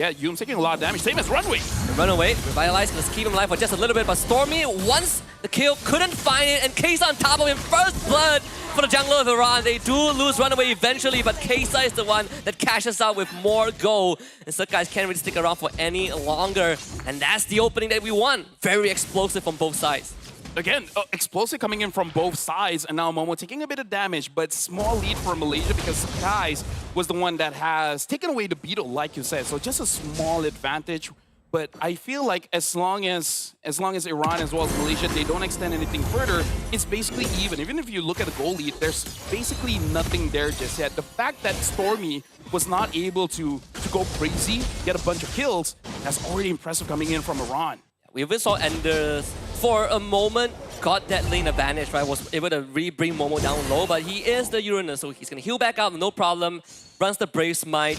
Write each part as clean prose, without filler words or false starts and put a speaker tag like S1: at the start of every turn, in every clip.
S1: Yeah, Yoom's taking a lot of damage, same as Runway.
S2: The Runaway, Revitalize, let's keep him alive for just a little bit, but Stormy, once the kill, couldn't find it, and Kesa on top of him, first blood for the jungler of Iran. They do lose Runaway eventually, but Kesa is the one that cashes out with more gold. And so guys can't really stick around for any longer. And that's the opening that we won. Very explosive from both sides.
S1: Again, explosive coming in from both sides, and now Momo taking a bit of damage, but small lead for Malaysia because Sakai's was the one that has taken away the beetle, like you said. So just a small advantage. But I feel like as long as Iran as well as Malaysia, they don't extend anything further, it's basically even. Even if you look at the goal lead, there's basically nothing there just yet. The fact that Stormy was not able to go crazy, get a bunch of kills, that's already impressive coming in from Iran.
S2: We even saw Enders for a moment got that lane advantage, right? Was able to really bring Momo down low, but he is the Uranus, so he's gonna heal back up, no problem. Runs the Brave Smite.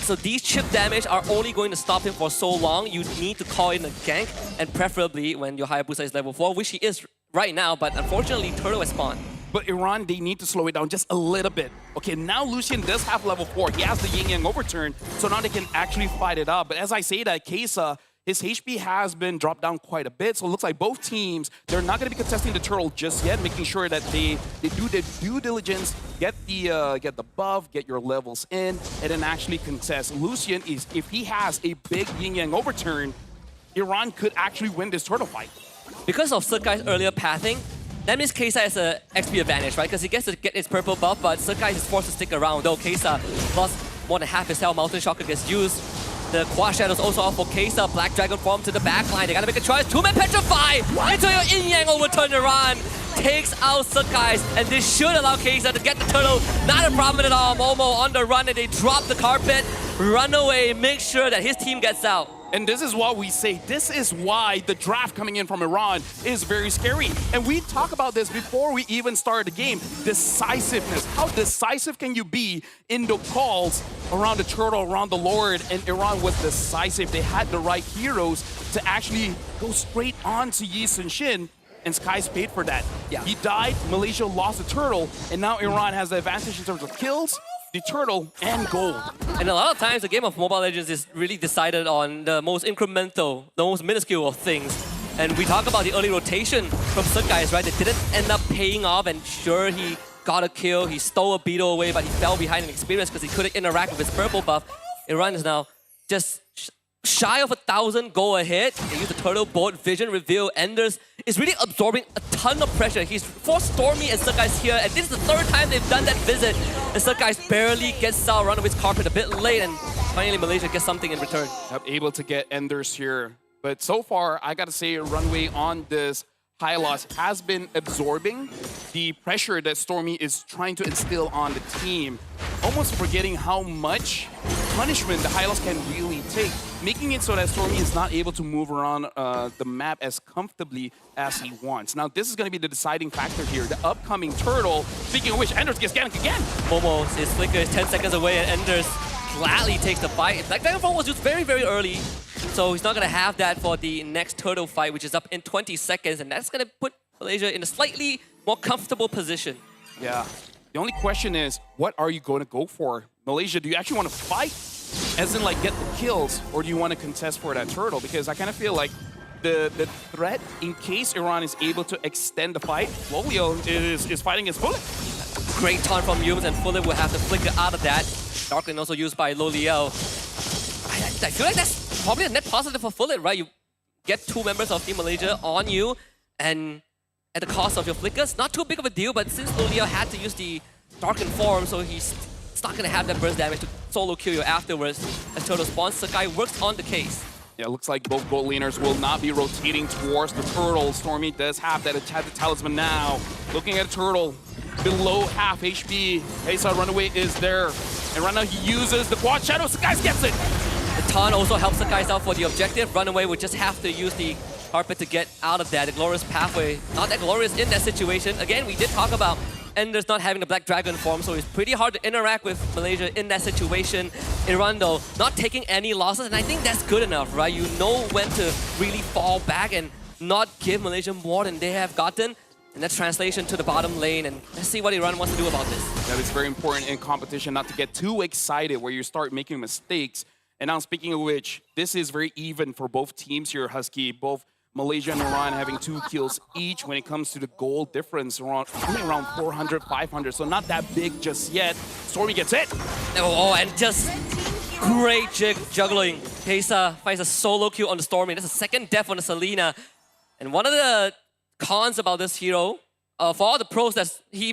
S2: So these chip damage are only going to stop him for so long. You need to call in a gank, and preferably when your Hayabusa is level 4, which he is right now, but unfortunately Turtle has spawned.
S1: But Iran, they need to slow it down just a little bit. Okay, now Lucian does have level 4. He has the Yin Yang overturn, so now they can actually fight it up. But as I say that, Kesa, his HP has been dropped down quite a bit, so it looks like both teams, they're not going to be contesting the turtle just yet, making sure that they do their due diligence, get the buff, get your levels in, and then actually contest. Lucian, is if he has a big Yin Yang overturn, Iran could actually win this turtle fight.
S2: Because of Sakai's earlier pathing, that means Kesa has an XP advantage, right? Because he gets to get his purple buff, but Sakai is forced to stick around, though Kesa lost more than half his health. Mountain Shocker gets used. The Quad Shadow's also off for Kesa. Black Dragon form to the backline. They gotta make a choice. Two-man Petrify! Into your Yin-Yang overturn. Iran takes out Sakai's, and this should allow Kesa to get the turtle. Not a problem at all. Momo on the run, and they drop the carpet. Runaway, make sure that his team gets out.
S1: And this is why we say, this is why the draft coming in from Iran is very scary. And we talk about this before we even started the game. Decisiveness. How decisive can you be in the calls around the turtle, around the Lord? And Iran was decisive. They had the right heroes to actually go straight on to Yi Sun-shin. And Sky's paid for that.
S2: Yeah.
S1: He died, Malaysia lost the turtle, and now Iran has the advantage in terms of kills, the turtle, and gold.
S2: And a lot of times, the game of Mobile Legends is really decided on the most incremental, the most minuscule of things. And we talk about the early rotation from Sakai's, right? That didn't end up paying off, and sure, he got a kill, he stole a beetle away, but he fell behind in experience because he couldn't interact with his purple buff. Iran is now just shy of 1,000 go ahead. They use the turtle bolt, vision reveal. Enders is really absorbing a ton of pressure. He's forced Stormy and Sakai's here, and this is the third time they've done that visit. And Sakai's barely gets out, Runaway's carpet a bit late, and finally Malaysia gets something in return.
S1: Able to get Enders here. But so far, I gotta say, Runway on this high loss has been absorbing the pressure that Stormy is trying to instill on the team, almost forgetting how much punishment the high loss can really take, making it so that Stormy is not able to move around the map as comfortably as he wants. Now, this is going to be the deciding factor here. The upcoming turtle, speaking of which, Enders gets ganked again.
S2: Momo, his flicker is 10 seconds away, and Enders gladly takes the fight. Black Dragon Form was used very, very early, so he's not going to have that for the next turtle fight, which is up in 20 seconds, and that's going to put Malaysia in a slightly more comfortable position.
S1: Yeah. The only question is, what are you going to go for? Malaysia, do you actually want to fight, as in like get the kills, or do you want to contest for that turtle? Because I kind of feel like the threat, in case Iran is able to extend the fight, Lolio is fighting his Fullet.
S2: Great taunt from Yums, and Fullet will have to flicker out of that. Darkling also used by Lolio. I feel like that's probably a net positive for Fullet, right? You get two members of Team Malaysia on you, and at the cost of your flickers, not too big of a deal, but since Lolio had to use the Darkened form, so he's not going to have that burst damage to solo kill you afterwards. As Turtle spawns, Sakai works on the case. Yeah,
S1: it looks like both gold laners will not be rotating towards the turtle. Stormy does have that enchanted talisman now. Looking at the turtle, below half HP. Kesa Runaway is there. And right now he uses the Quad Shadow. Sakai gets it!
S2: The taunt also helps Sakai out for the objective. Runaway would just have to use the carpet to get out of that. The glorious pathway, not that glorious in that situation. Again, we did talk about Enders not having the Black Dragon form, so it's pretty hard to interact with Malaysia in that situation. Iran, though, not taking any losses, and I think that's good enough, right? You know when to really fall back and not give Malaysia more than they have gotten. And that's translation to the bottom lane, and let's see what Iran wants to do about this.
S1: That is very important in competition, not to get too excited where you start making mistakes And now, speaking of which, this is very even for both teams here, Husky. Both Malaysia and Iran having 2 kills each when it comes to the goal difference, around 400, 500. So not that big just yet. Stormy gets it.
S2: Oh, and just great juggling. Kesa finds a solo kill on the Stormy. That's a second death on the Selena. And one of the cons about this hero, for all the pros that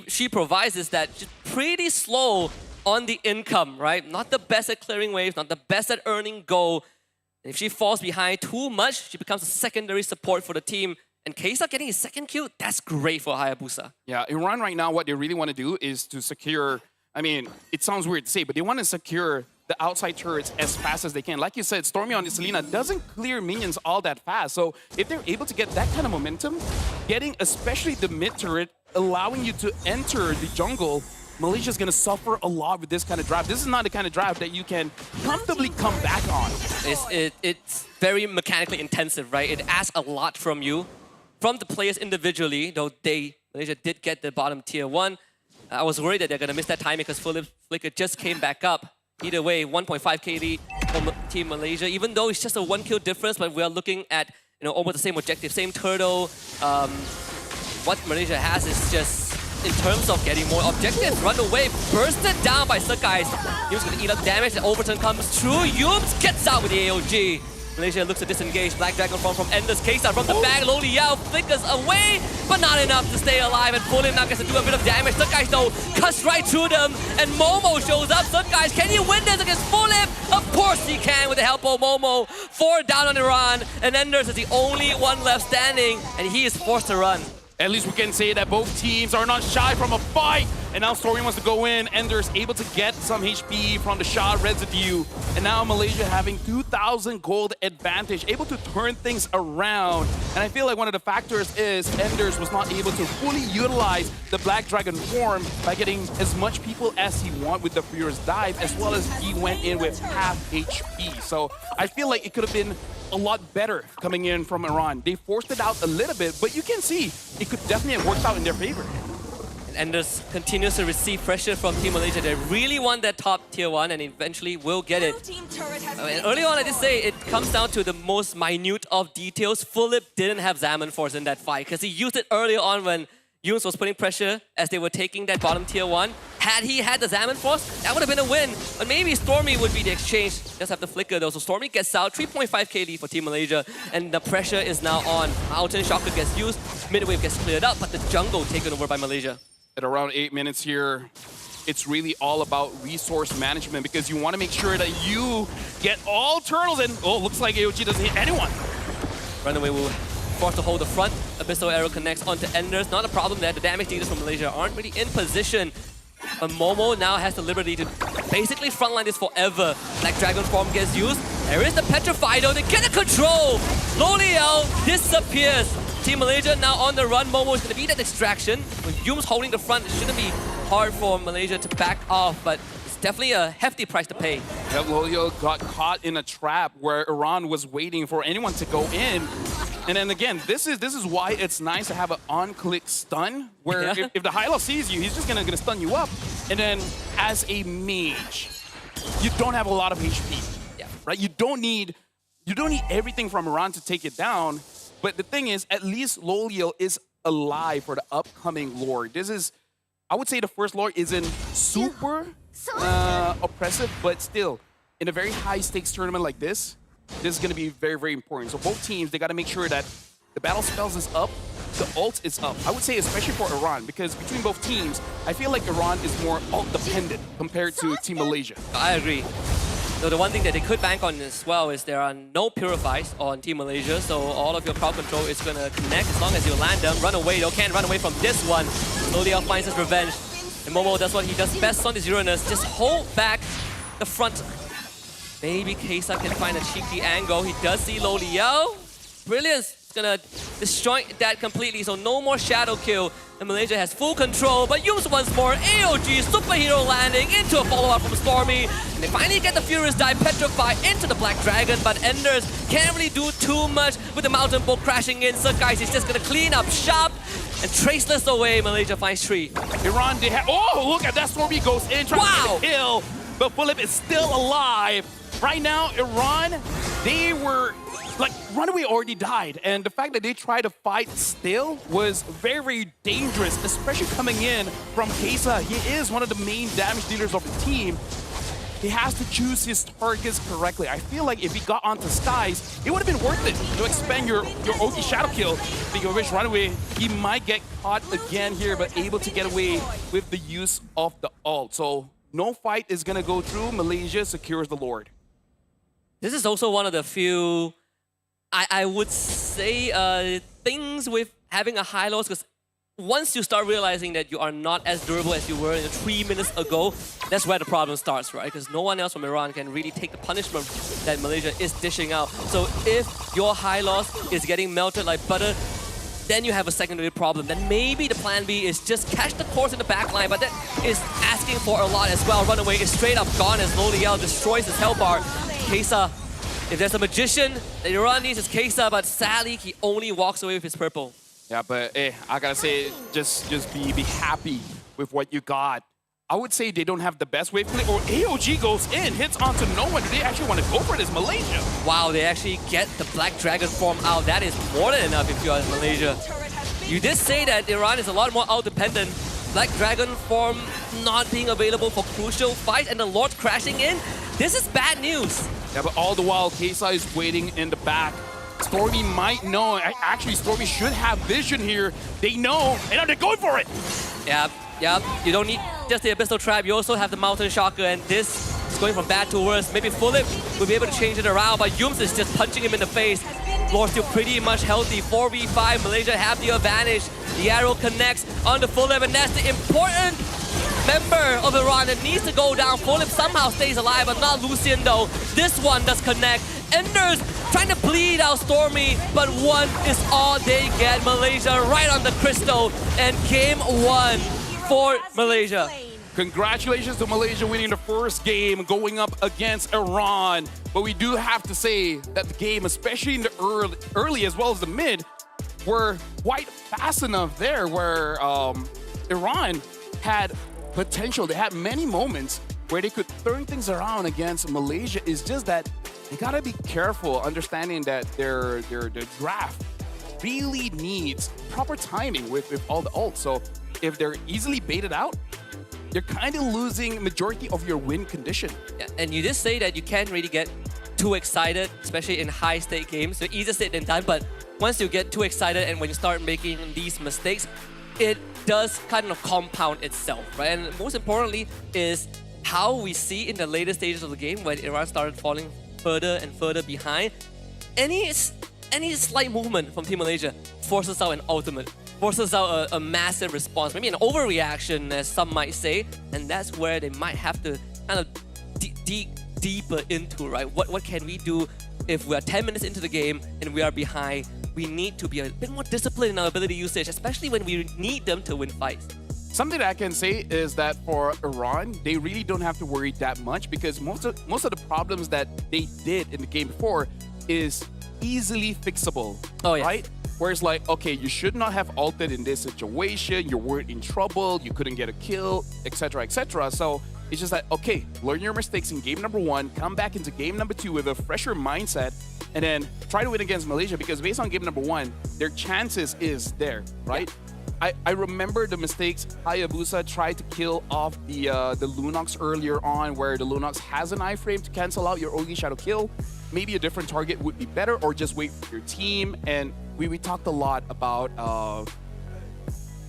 S2: she provides, is that she's pretty slow on the income, right? Not the best at clearing waves, not the best at earning gold. And if she falls behind too much, she becomes a secondary support for the team. And Kesa getting his second kill, that's great for Hayabusa.
S1: Yeah, Iran right now, what they really want to do is to secure, I mean, it sounds weird to say, but they want to secure the outside turrets as fast as they can. Like you said, Stormy on the Selena doesn't clear minions all that fast. So if they're able to get that kind of momentum, getting especially the mid turret, allowing you to enter the jungle, Malaysia's going to suffer a lot with this kind of drive. This is not the kind of drive that you can comfortably come back on.
S2: It's very mechanically intensive, right? It asks a lot from you, from the players individually, though Malaysia did get the bottom tier 1. I was worried that they're going to miss that timing because Flicker just came back up. Either way, 1.5 KD for Team Malaysia, even though it's just a 1 kill difference, but we are looking at almost the same objective, same turtle. What Malaysia has is just, in terms of getting more objectives, run away, bursted down by Sekais. Yum's gonna eat up damage, the overturn comes through. Yums gets out with the AOG. Malaysia looks to disengage. Black Dragon form from Endless Kesa from the back. Loli Yao flickers away, but not enough to stay alive. And Fulham now gets to do a bit of damage. Sekais though cuts right through them, and Momo shows up. Sekais, can he win this against Fulham? Of course he can with the help of Momo. 4 down on Iran, and Enders is the only one left standing, and he is forced to run.
S1: At least we can say that both teams are not shy from a fight. And now Stormy wants to go in. Ender's able to get some HP from the shot residue. And now Malaysia having 2,000 gold advantage, able to turn things around. And I feel like one of the factors is Enders was not able to fully utilize the Black Dragon form by getting as much people as he wanted with the Furious Dive, as well as he went in with half HP. So I feel like it could have been a lot better coming in from Iran. They forced it out a little bit, but you can see it could definitely have worked out in their favor.
S2: And Enders continues to receive pressure from Team Malaysia. They really want that top tier 1 and eventually will get it. And early on, I did say it comes down to the most minute of details. Fulip didn't have Zaman Force in that fight because he used it early on when Yums was putting pressure as they were taking that bottom tier 1. Had he had the Zaman Force, that would have been a win. But maybe Stormy would be the exchange. Just have the flicker though. So Stormy gets out, 3.5 KD for Team Malaysia. And the pressure is now on. Mountain Shocker gets used, mid-wave gets cleared up, but the jungle taken over by Malaysia.
S1: At around 8 minutes here, it's really all about resource management because you want to make sure that you get all turtles and looks like AOG doesn't hit anyone.
S2: Runaway will forced to hold the front. Abyssal Arrow connects onto Enders. Not a problem there. The damage dealers from Malaysia aren't really in position. But Momo now has the liberty to basically frontline this forever. Black Dragon form gets used. There is the Petrify though. They get the control. Loliel disappears. Team Malaysia now on the run. Momo is going to be that distraction. With Yums holding the front, it shouldn't be hard for Malaysia to back off. But it's definitely a hefty price to pay.
S1: Yep, Loliel got caught in a trap where Iran was waiting for anyone to go in. And then again, this is why it's nice to have an on-click stun, where if the Hylo sees you, he's just gonna stun you up. And then as a mage, you don't have a lot of HP, right? You don't need everything from Iran to take it down. But the thing is, at least Loliel is alive for the upcoming lore. This is, I would say, the first lore isn't super oppressive, but still, in a very high-stakes tournament like this is going to be very, very important. So both teams, they got to make sure that the battle spells is up, the ult is up. I would say especially for Iran, because between both teams, I feel like Iran is more ult-dependent compared to Team Malaysia.
S2: I agree. So the one thing that they could bank on as well is there are no Purifies on Team Malaysia, so all of your crowd control is going to connect as long as you land them. Run away, though, can't run away from this one. Loliel finds his revenge. And Momo does what he does best on his Uranus, just hold back the front. Maybe Kesa can find a cheeky angle. He does see Loliel. Brilliance. It's gonna destroy that completely, so no more shadow kill. And Malaysia has full control, but Yums once more. AOG superhero landing into a follow-up from Stormy. And they finally get the Furious Dive Petrify into the Black Dragon, but Enders can't really do too much with the Mountain Bolt crashing in. So guys, he's just gonna clean up shop and traceless away. Malaysia finds 3.
S1: Iran, they have, oh, look at that. Stormy goes in, trying to kill, but Philip is still alive. right now, Iran, they were like, Runaway already died, and the fact that they tried to fight still was very, very dangerous, especially coming in from Kesa. He is one of the main damage dealers of the team. He has to choose his targets correctly. I feel like if he got onto Skies, it would have been worth it to expend your OG Shadow Kill. Speaking of which, Runaway, he might get caught again here, but able to get away with the use of the ult. So no fight is going to go through. Malaysia secures the Lord.
S2: This is also one of the few, I would say, things with having a high loss, because once you start realizing that you are not as durable as you were 3 minutes ago, that's where the problem starts, right? Because no one else from Iran can really take the punishment that Malaysia is dishing out. So if your high loss is getting melted like butter, then you have a secondary problem. Then maybe the plan B is just catch the course in the back line, but that is asking for a lot as well. Runaway is straight up gone as Loliel destroys his health bar. Kesa, if there's a magician that Iran needs, it's Kesa, but sadly, he only walks away with his purple.
S1: Yeah, but I gotta say, just be happy with what you got. I would say they don't have the best wave play, or AOG goes in, hits onto no one. Do they actually want to go for this, Malaysia?
S2: Wow, they actually get the Black Dragon form out. That is more than enough if you are Malaysia. You did say that Iran is a lot more out-dependent. Black Dragon form not being available for crucial fights and the Lord crashing in. This is bad news.
S1: Yeah, but all the while, Kesa is waiting in the back. Stormy might know. Actually, Stormy should have vision here. They know, and they're going for it.
S2: Yeah. You don't need just the Abyssal Trap. You also have the Mountain Shocker, and this is going from bad to worse. Maybe Fulip will be able to change it around, but Yums is just punching him in the face. Lord still pretty much healthy. 4v5, Malaysia have the advantage. The arrow connects on the Fulip, and that's the important member of Iran that needs to go down. Fulip somehow stays alive, but not Lucian though. This one does connect. Enders trying to bleed out Stormy, but one is all they get. Malaysia right on the crystal, and game 1 for Malaysia.
S1: Congratulations to Malaysia winning the first game, going up against Iran. But we do have to say that the game, especially in the early as well as the mid, were quite fast enough there where Iran had potential. They had many moments where they could turn things around against Malaysia. It's just that they gotta be careful, understanding that their draft really needs proper timing with all the ults. So if they're easily baited out, you're kind of losing majority of your win condition.
S2: Yeah, and you just say that you can't really get too excited, especially in high-stake games. So easier said than done, but once you get too excited and when you start making these mistakes, it does kind of compound itself, right? And most importantly is how we see in the later stages of the game when Iran started falling further and further behind. Any slight movement from Team Malaysia forces out an ultimate, forces out a massive response, maybe an overreaction, as some might say, and that's where they might have to kind of dig deeper into, right? What can we do if we are 10 minutes into the game and we are behind? We need to be a bit more disciplined in our ability usage, especially when we need them to win fights.
S1: Something that I can say is that for Iran, they really don't have to worry that much because most of the problems that they did in the game before is easily fixable, right? Whereas like, okay, you should not have ulted in this situation, you were in trouble, you couldn't get a kill, etc., etc. So it's just like, okay, learn your mistakes in game number 1, come back into game number 2 with a fresher mindset, and then try to win against Malaysia, because based on game number 1, their chances is there, right? Yeah. I remember the mistakes. Hayabusa tried to kill off the Lunox earlier on, where the Lunox has an iframe to cancel out your OG Shadow Kill. Maybe a different target would be better, or just wait for your team. And we talked a lot about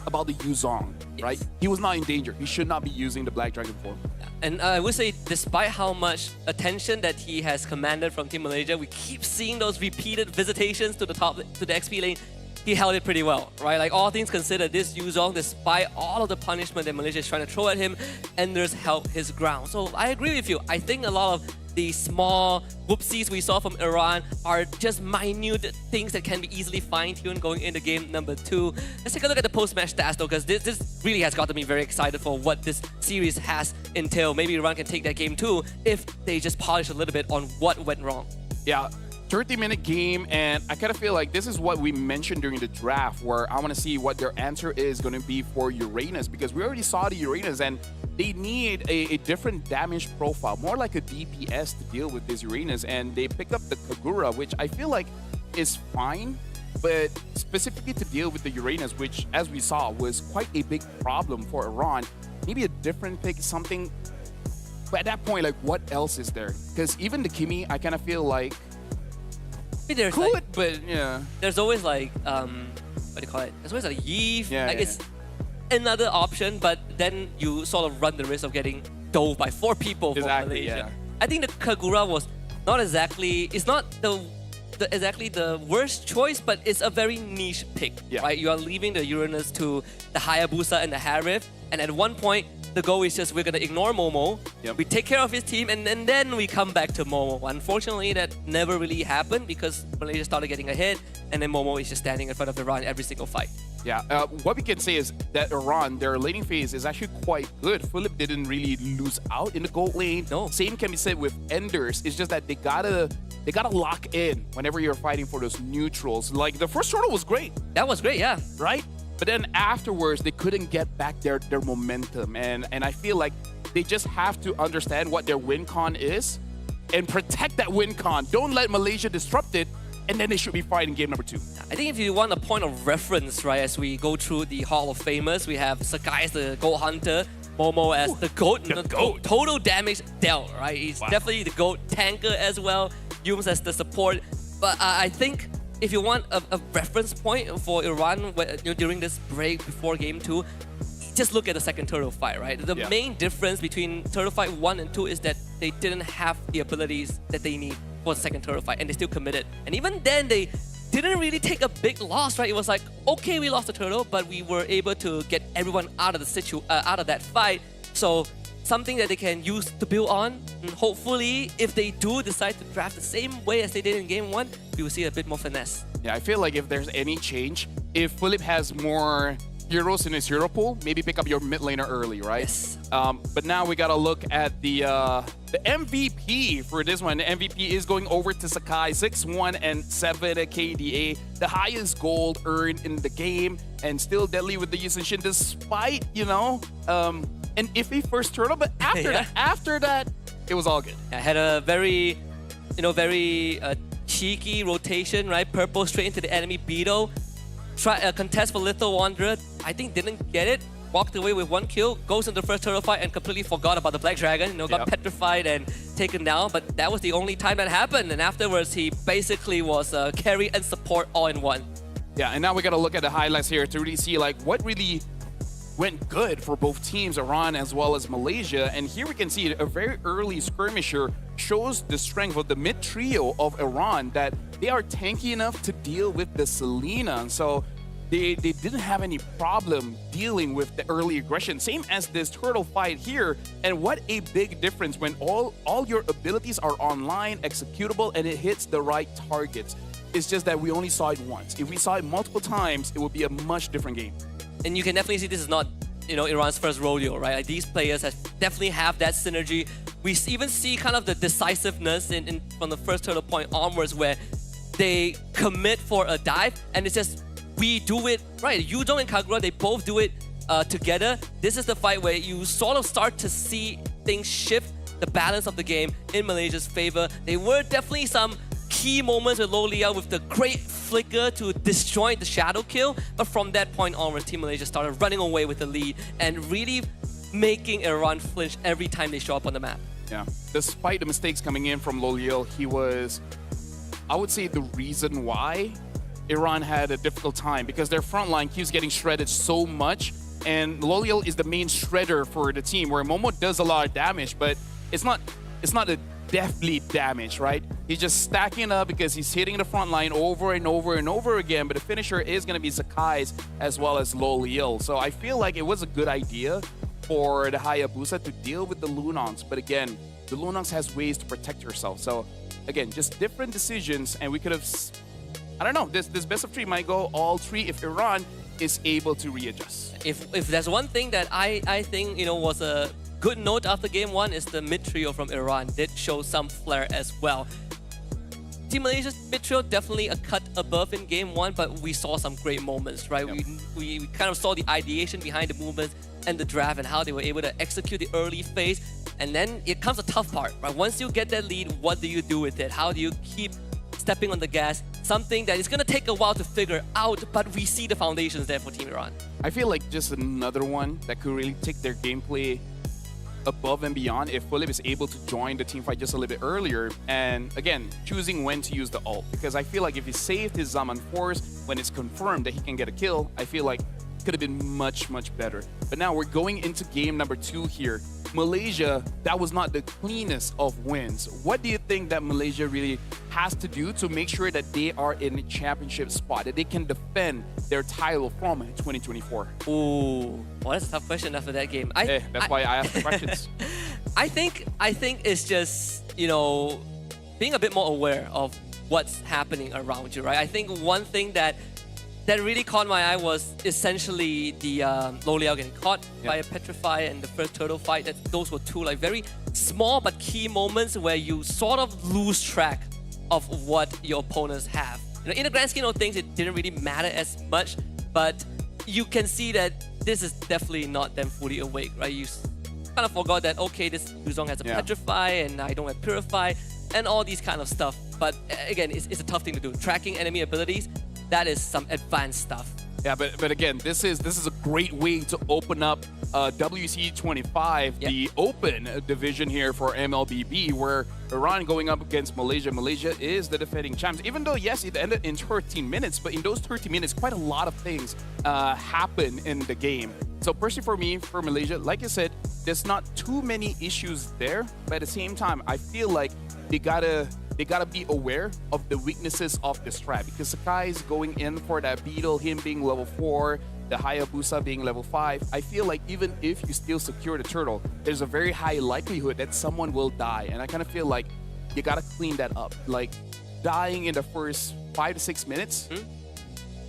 S1: the Yuzong, right? He was not in danger. He should not be using the Black Dragon form.
S2: And I would say, despite how much attention that he has commanded from Team Malaysia, we keep seeing those repeated visitations to the top, to the XP lane. He held it pretty well, right? Like, all things considered, this Yuzong, despite all of the punishment that Malaysia is trying to throw at him, Enders held his ground. So I agree with you. I think a lot of the small whoopsies we saw from Iran are just minute things that can be easily fine-tuned going into game number 2. Let's take a look at the post-match stats though, because this really has gotten me very excited for what this series has entailed. Maybe Iran can take that game 2 if they just polish a little bit on what went wrong.
S1: Yeah. 30-minute game, and I kind of feel like this is what we mentioned during the draft, where I want to see what their answer is going to be for Uranus, because we already saw the Uranus, and they need a different damage profile, more like a DPS to deal with these arenas. And they picked up the Kagura, which I feel like is fine, but specifically to deal with the Uranus, which, as we saw, was quite a big problem for Iran. Maybe a different pick, something. But at that point, like, what else is there? Because even the Kimi, I kind of feel like
S2: There's
S1: could,
S2: like,
S1: but yeah.
S2: there's always like what do you call it? There's always like Yves.
S1: Yeah,
S2: like
S1: yeah.
S2: it's another option, but then you sort of run the risk of getting dove by 4 people from
S1: Exactly,
S2: Malaysia.
S1: yeah.
S2: I think the Kagura was not exactly. It's not exactly the worst choice, but it's a very niche pick.
S1: Yeah.
S2: Right? You are leaving the Uranus to the Hayabusa and the Harith, and at one point the goal is just we're gonna ignore Momo.
S1: Yep.
S2: We take care of his team, and then we come back to Momo. Unfortunately, that never really happened because Malaysia started getting ahead, and then Momo is just standing in front of Iran every single fight.
S1: Yeah, what we can say is that Iran, their laning phase is actually quite good. Philip didn't really lose out in the gold lane.
S2: No.
S1: Same can be said with Enders. It's just that they gotta lock in whenever you're fighting for those neutrals. Like the first turtle was great,
S2: That was great, yeah.
S1: right? But then afterwards, they couldn't get back their momentum. And I feel like they just have to understand what their win con is and protect that win con. Don't let Malaysia disrupt it, and then they should be fighting game number 2.
S2: I think if you want a point of reference, right, as we go through the Hall of Famers, we have Sakai as the Goat Hunter, Momo as the GOAT,
S1: the GOAT.
S2: total damage dealt, right? He's definitely the GOAT tanker as well, Yums as the support. But I think if you want a reference point for Iran during this break before game 2, just look at the second turtle fight, right? The main difference between turtle fight 1 and 2 is that they didn't have the abilities that they need for the second turtle fight, and they still committed. And even then, they didn't really take a big loss, right? It was like, okay, we lost the turtle, but we were able to get everyone out of the out of that fight. So something that they can use to build on. And hopefully, if they do decide to draft the same way as they did in game 1, we will see a bit more finesse.
S1: Yeah, I feel like if there's any change, if Philip has more heroes in his hero pool, maybe pick up your mid laner early, right?
S2: Yes.
S1: But now we gotta look at the MVP for this one. The MVP is going over to Sakai, 6-1 and 7 KDA, the highest gold earned in the game, and still deadly with the Yusenshin, despite an iffy first turtle. But after that, it was all good.
S2: I had a very, very cheeky rotation, right? Purple straight into the enemy Beetle. Try a contest for Little Wanderer. I think didn't get it. Walked away with 1 kill. Goes into the first turtle fight and completely forgot about the Black Dragon. Got petrified and taken down. But that was the only time that happened. And afterwards, he basically was carry and support all in one.
S1: Yeah, and now we got to look at the highlights here to really see like what really went good for both teams, Iran as well as Malaysia. And here we can see a very early skirmisher shows the strength of the mid trio of Iran, that they are tanky enough to deal with the Selena. And so they didn't have any problem dealing with the early aggression. Same as this turtle fight here. And what a big difference when all your abilities are online, executable, and it hits the right targets. It's just that we only saw it once. If we saw it multiple times, it would be a much different game.
S2: And you can definitely see this is not, Iran's first rodeo, right? Like, these players definitely have that synergy. We even see kind of the decisiveness from the first turtle point onwards, where they commit for a dive, and it's just, we do it, right? Yudong and Kagura, they both do it together. This is the fight where you sort of start to see things shift, the balance of the game in Malaysia's favor. There were definitely some key moments with Lolia with the great flicker to destroy the shadow kill, but from that point onwards, Team Malaysia started running away with the lead and really making Iran flinch every time they show up on the map.
S1: Yeah, despite the mistakes coming in from Loliel, he was, I would say, the reason why Iran had a difficult time, because their front line keeps getting shredded so much, and Loliel is the main shredder for the team, where Momo does a lot of damage, but it's not a deathly damage, right? He's just stacking up because he's hitting the front line over and over and over again, but the finisher is going to be Sakai's as well as Loliel. So I feel like it was a good idea for the Hayabusa to deal with the Lunons, but again, the Lunons has ways to protect herself. So again, just different decisions, and we could have, I don't know, this best of 3 might go all 3 if Iran is able to readjust.
S2: If there's one thing that I think was a good note after game 1, is the mid trio from Iran did show some flair as well. Team Malaysia's mid trio definitely a cut above in game 1, but we saw some great moments, right?
S1: Yep.
S2: We kind of saw the ideation behind the movements. and the draft and how they were able to execute the early phase. And then it comes the tough part, right? Once you get that lead, what do you do with it? How do you keep stepping on the gas? Something that is going to take a while to figure out, but we see the foundations there for Team Iran.
S1: I feel like just another one that could really take their gameplay above and beyond if Philip is able to join the team fight just a little bit earlier, and again choosing when to use the ult, because I feel like if he saved his Zaman Force when it's confirmed that he can get a kill, I feel like it could have been much better. But now we're going into game number 2 here. Malaysia, that was not the cleanest of wins. What do you think that Malaysia really has to do to make sure that they are in a championship spot, that they can defend their title from 2024?
S2: Ooh, well, that's a tough question after that game.
S1: That's why I asked the questions.
S2: I think it's just, you know, being a bit more aware of what's happening around you, right? I think one thing that really caught my eye was essentially the Lo Liao getting caught by a Petrify and the first turtle fight. Those were two like very small but key moments where you sort of lose track of what your opponents have. You know, in the grand scheme of things, it didn't really matter as much, but you can see that this is definitely not them fully awake, right? You kind of forgot that, okay, this Yuzong has a Petrify and I don't have Purify and all these kind of stuff. But again, it's a tough thing to do. Tracking enemy abilities, that is some advanced stuff.
S1: Yeah, but again, this is a great way to open up WEC25, the open division here for MLBB, where Iran going up against Malaysia. Malaysia is the defending champs. Even though, yes, it ended in 13 minutes, but in those 13 minutes, quite a lot of things happen in the game. So personally for me, for Malaysia, like I said, there's not too many issues there, but at the same time, I feel like they gotta be aware of the weaknesses of the strat, because Sakai is going in for that Beetle, him being level 4, the Hayabusa being level 5. I feel like even if you still secure the turtle, there's a very high likelihood that someone will die, and I kind of feel like you gotta clean that up. Like dying in the first 5 to 6 minutes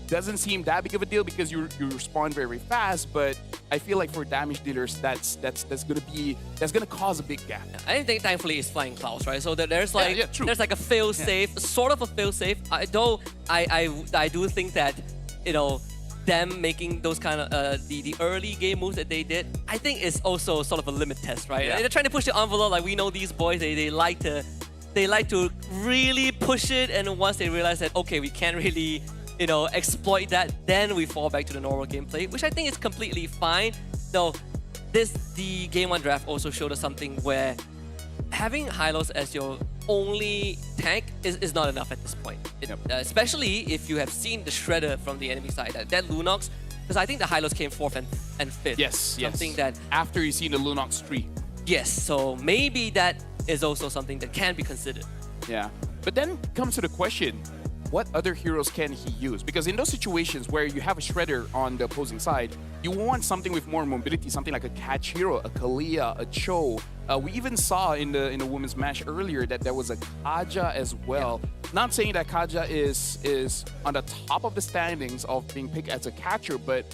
S1: doesn't seem that big of a deal because you respond very fast, but I feel like for damage dealers, that's gonna cause a big gap.
S2: I think thankfully it's flying clouds, right? So there's like there's like a fail safe, sort of a fail safe. Though I do think that, you know, them making those kind of the early game moves that they did, I think is also sort of a limit test, right? They're trying to push the envelope. Like we know these boys, they like to really push it, and once they realize that okay, we can't really, you know, exploit that, then we fall back to the normal gameplay, which I think is completely fine. Though the Game 1 draft also showed us something where having Hylos as your only tank is not enough at this point. Especially if you have seen the Shredder from the enemy side, that Lunox, because I think the Hylos came 4th and 5th.
S1: Yes,
S2: something that
S1: after you see the Lunox tree.
S2: Yes, so maybe that is also something that can be considered.
S1: Yeah, but then comes to the question, what other heroes can he use? Because in those situations where you have a Shredder on the opposing side, you want something with more mobility, something like a catch hero, a Kalia, a Cho. We even saw in the women's match earlier that there was a Kaja as well. Not saying that Kaja is on the top of the standings of being picked as a catcher, but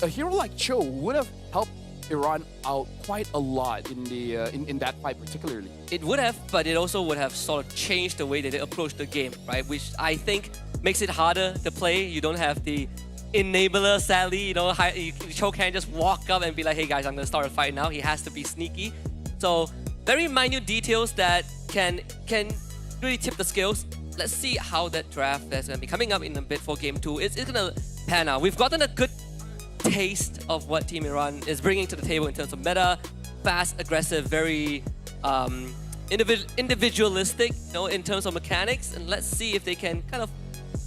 S1: a hero like Cho would have helped Iran out quite a lot in the in that fight particularly.
S2: It would have, but it also would have sort of changed the way that they approach the game, right? Which I think makes it harder to play. You don't have the enabler, sadly. You know, Cho can't just walk up and be like, hey guys, I'm gonna start a fight now. He has to be sneaky. So very minute details that can really tip the scales. Let's see how that draft that's gonna be coming up in a bit for game 2. It's gonna pan out. We've gotten a good taste of what Team Iran is bringing to the table in terms of meta, fast, aggressive, very individualistic, you know, in terms of mechanics, and let's see if they can kind of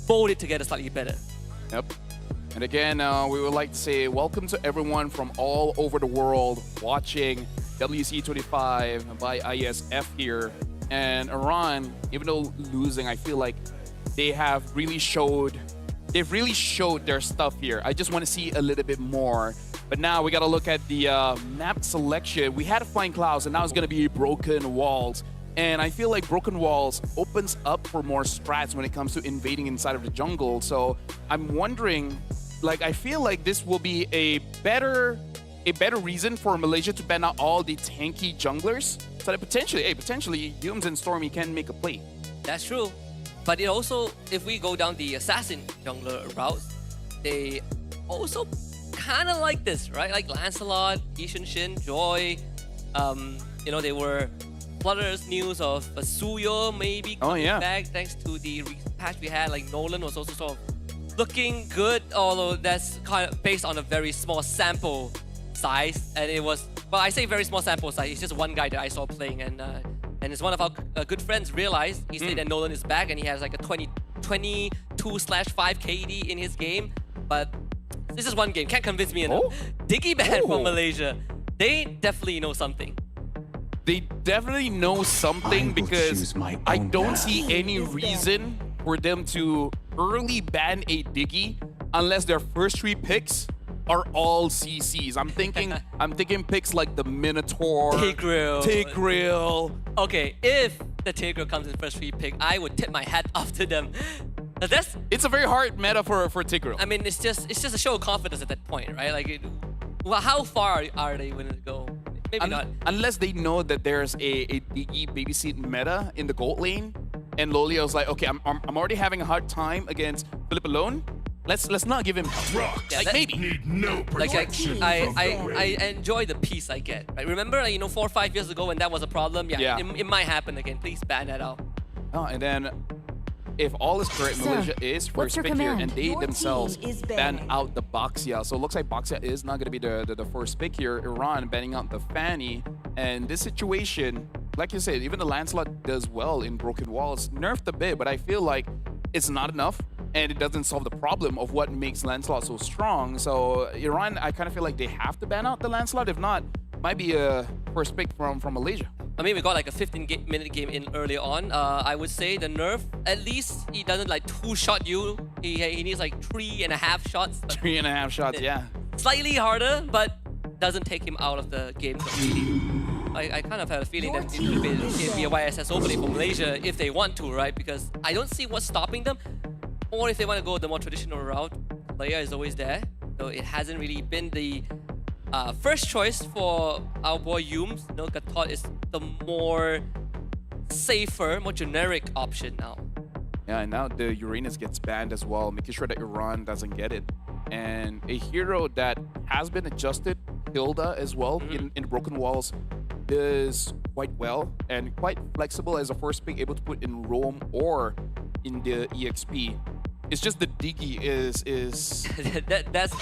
S2: fold it together slightly better.
S1: Yep. And again, we would like to say welcome to everyone from all over the world watching WEC25 by IESF here. And Iran, even though losing, I feel like they've really showed their stuff here. I just want to see a little bit more. But now we got to look at the map selection. We had Flying Clouds, and now it's going to be Broken Walls. And I feel like Broken Walls opens up for more strats when it comes to invading inside of the jungle. So I'm wondering, like, I feel like this will be a better reason for Malaysia to ban out all the tanky junglers, so that potentially Yums and Stormy can make a play.
S2: That's true. But it also, if we go down the assassin jungler route, they also kind of like this, right? Like Lancelot, Ishin Shin, Joy. You know, they were flutters news of Suyo maybe coming back thanks to the patch we had. Like Nolan was also sort of looking good, although that's kind of based on a very small sample size. And it was, well, I say very small sample size. It's just one guy that I saw playing, and it's one of our good friends realized. He said that Nolan is back and he has like a 22/5 KD in his game. But this is one game, can't convince me enough. Diggy ban from Malaysia. They definitely know something.
S1: They definitely know something because I don't see any reason for them to early ban a Diggy unless their first 3 picks are all CCs. I'm thinking picks like the Minotaur, Tigreal.
S2: Okay, if the Tigreal comes in first 3 pick, I would tip my hat off to them.
S1: It's a very hard meta for Tigreal.
S2: I mean, it's just a show of confidence at that point, right? Like, well, how far are they willing to go? Maybe not.
S1: Unless they know that there's a Diggy babysit meta in the gold lane, and Lolia was like, okay, I'm already having a hard time against Philip alone. Let's not give him help.
S2: Yeah,
S1: like maybe.
S3: Need no protection
S2: I enjoy the peace I get. Right? Remember, like, 4 or 5 years ago when that was a problem? Yeah. It might happen again. Please ban that out.
S1: Oh, and then if all is correct, Malaysia is first pick here, and they themselves ban out the Baxia. So it looks like Baxia is not going to be the first pick here. Iran banning out the Fanny. And this situation, like you said, even the Lancelot does well in Broken Walls. Nerfed a bit, but I feel like it's not enough. And it doesn't solve the problem of what makes Lancelot so strong. So Iran, I kind of feel like they have to ban out the Lancelot. If not, might be a first pick from Malaysia.
S2: I mean, we got like a 15-minute game in early on. I would say the nerf, at least he doesn't like 2-shot you. He needs like 3.5 shots.
S1: 3.5 shots, yeah.
S2: Slightly harder, but doesn't take him out of the game completely. I kind of had a feeling that it would be a YSS opening for Malaysia if they want to, right? Because I don't see what's stopping them. Or if they want to go the more traditional route, Leia is always there. So it hasn't really been the first choice for our boy Yums. Gatot is the more safer, more generic option now.
S1: Yeah, and now the Uranus gets banned as well, making sure that Iran doesn't get it. And a hero that has been adjusted, Hilda as well, in Broken Walls, does quite well and quite flexible as a first pick, able to put in Rome or in the EXP. It's just the Diggy is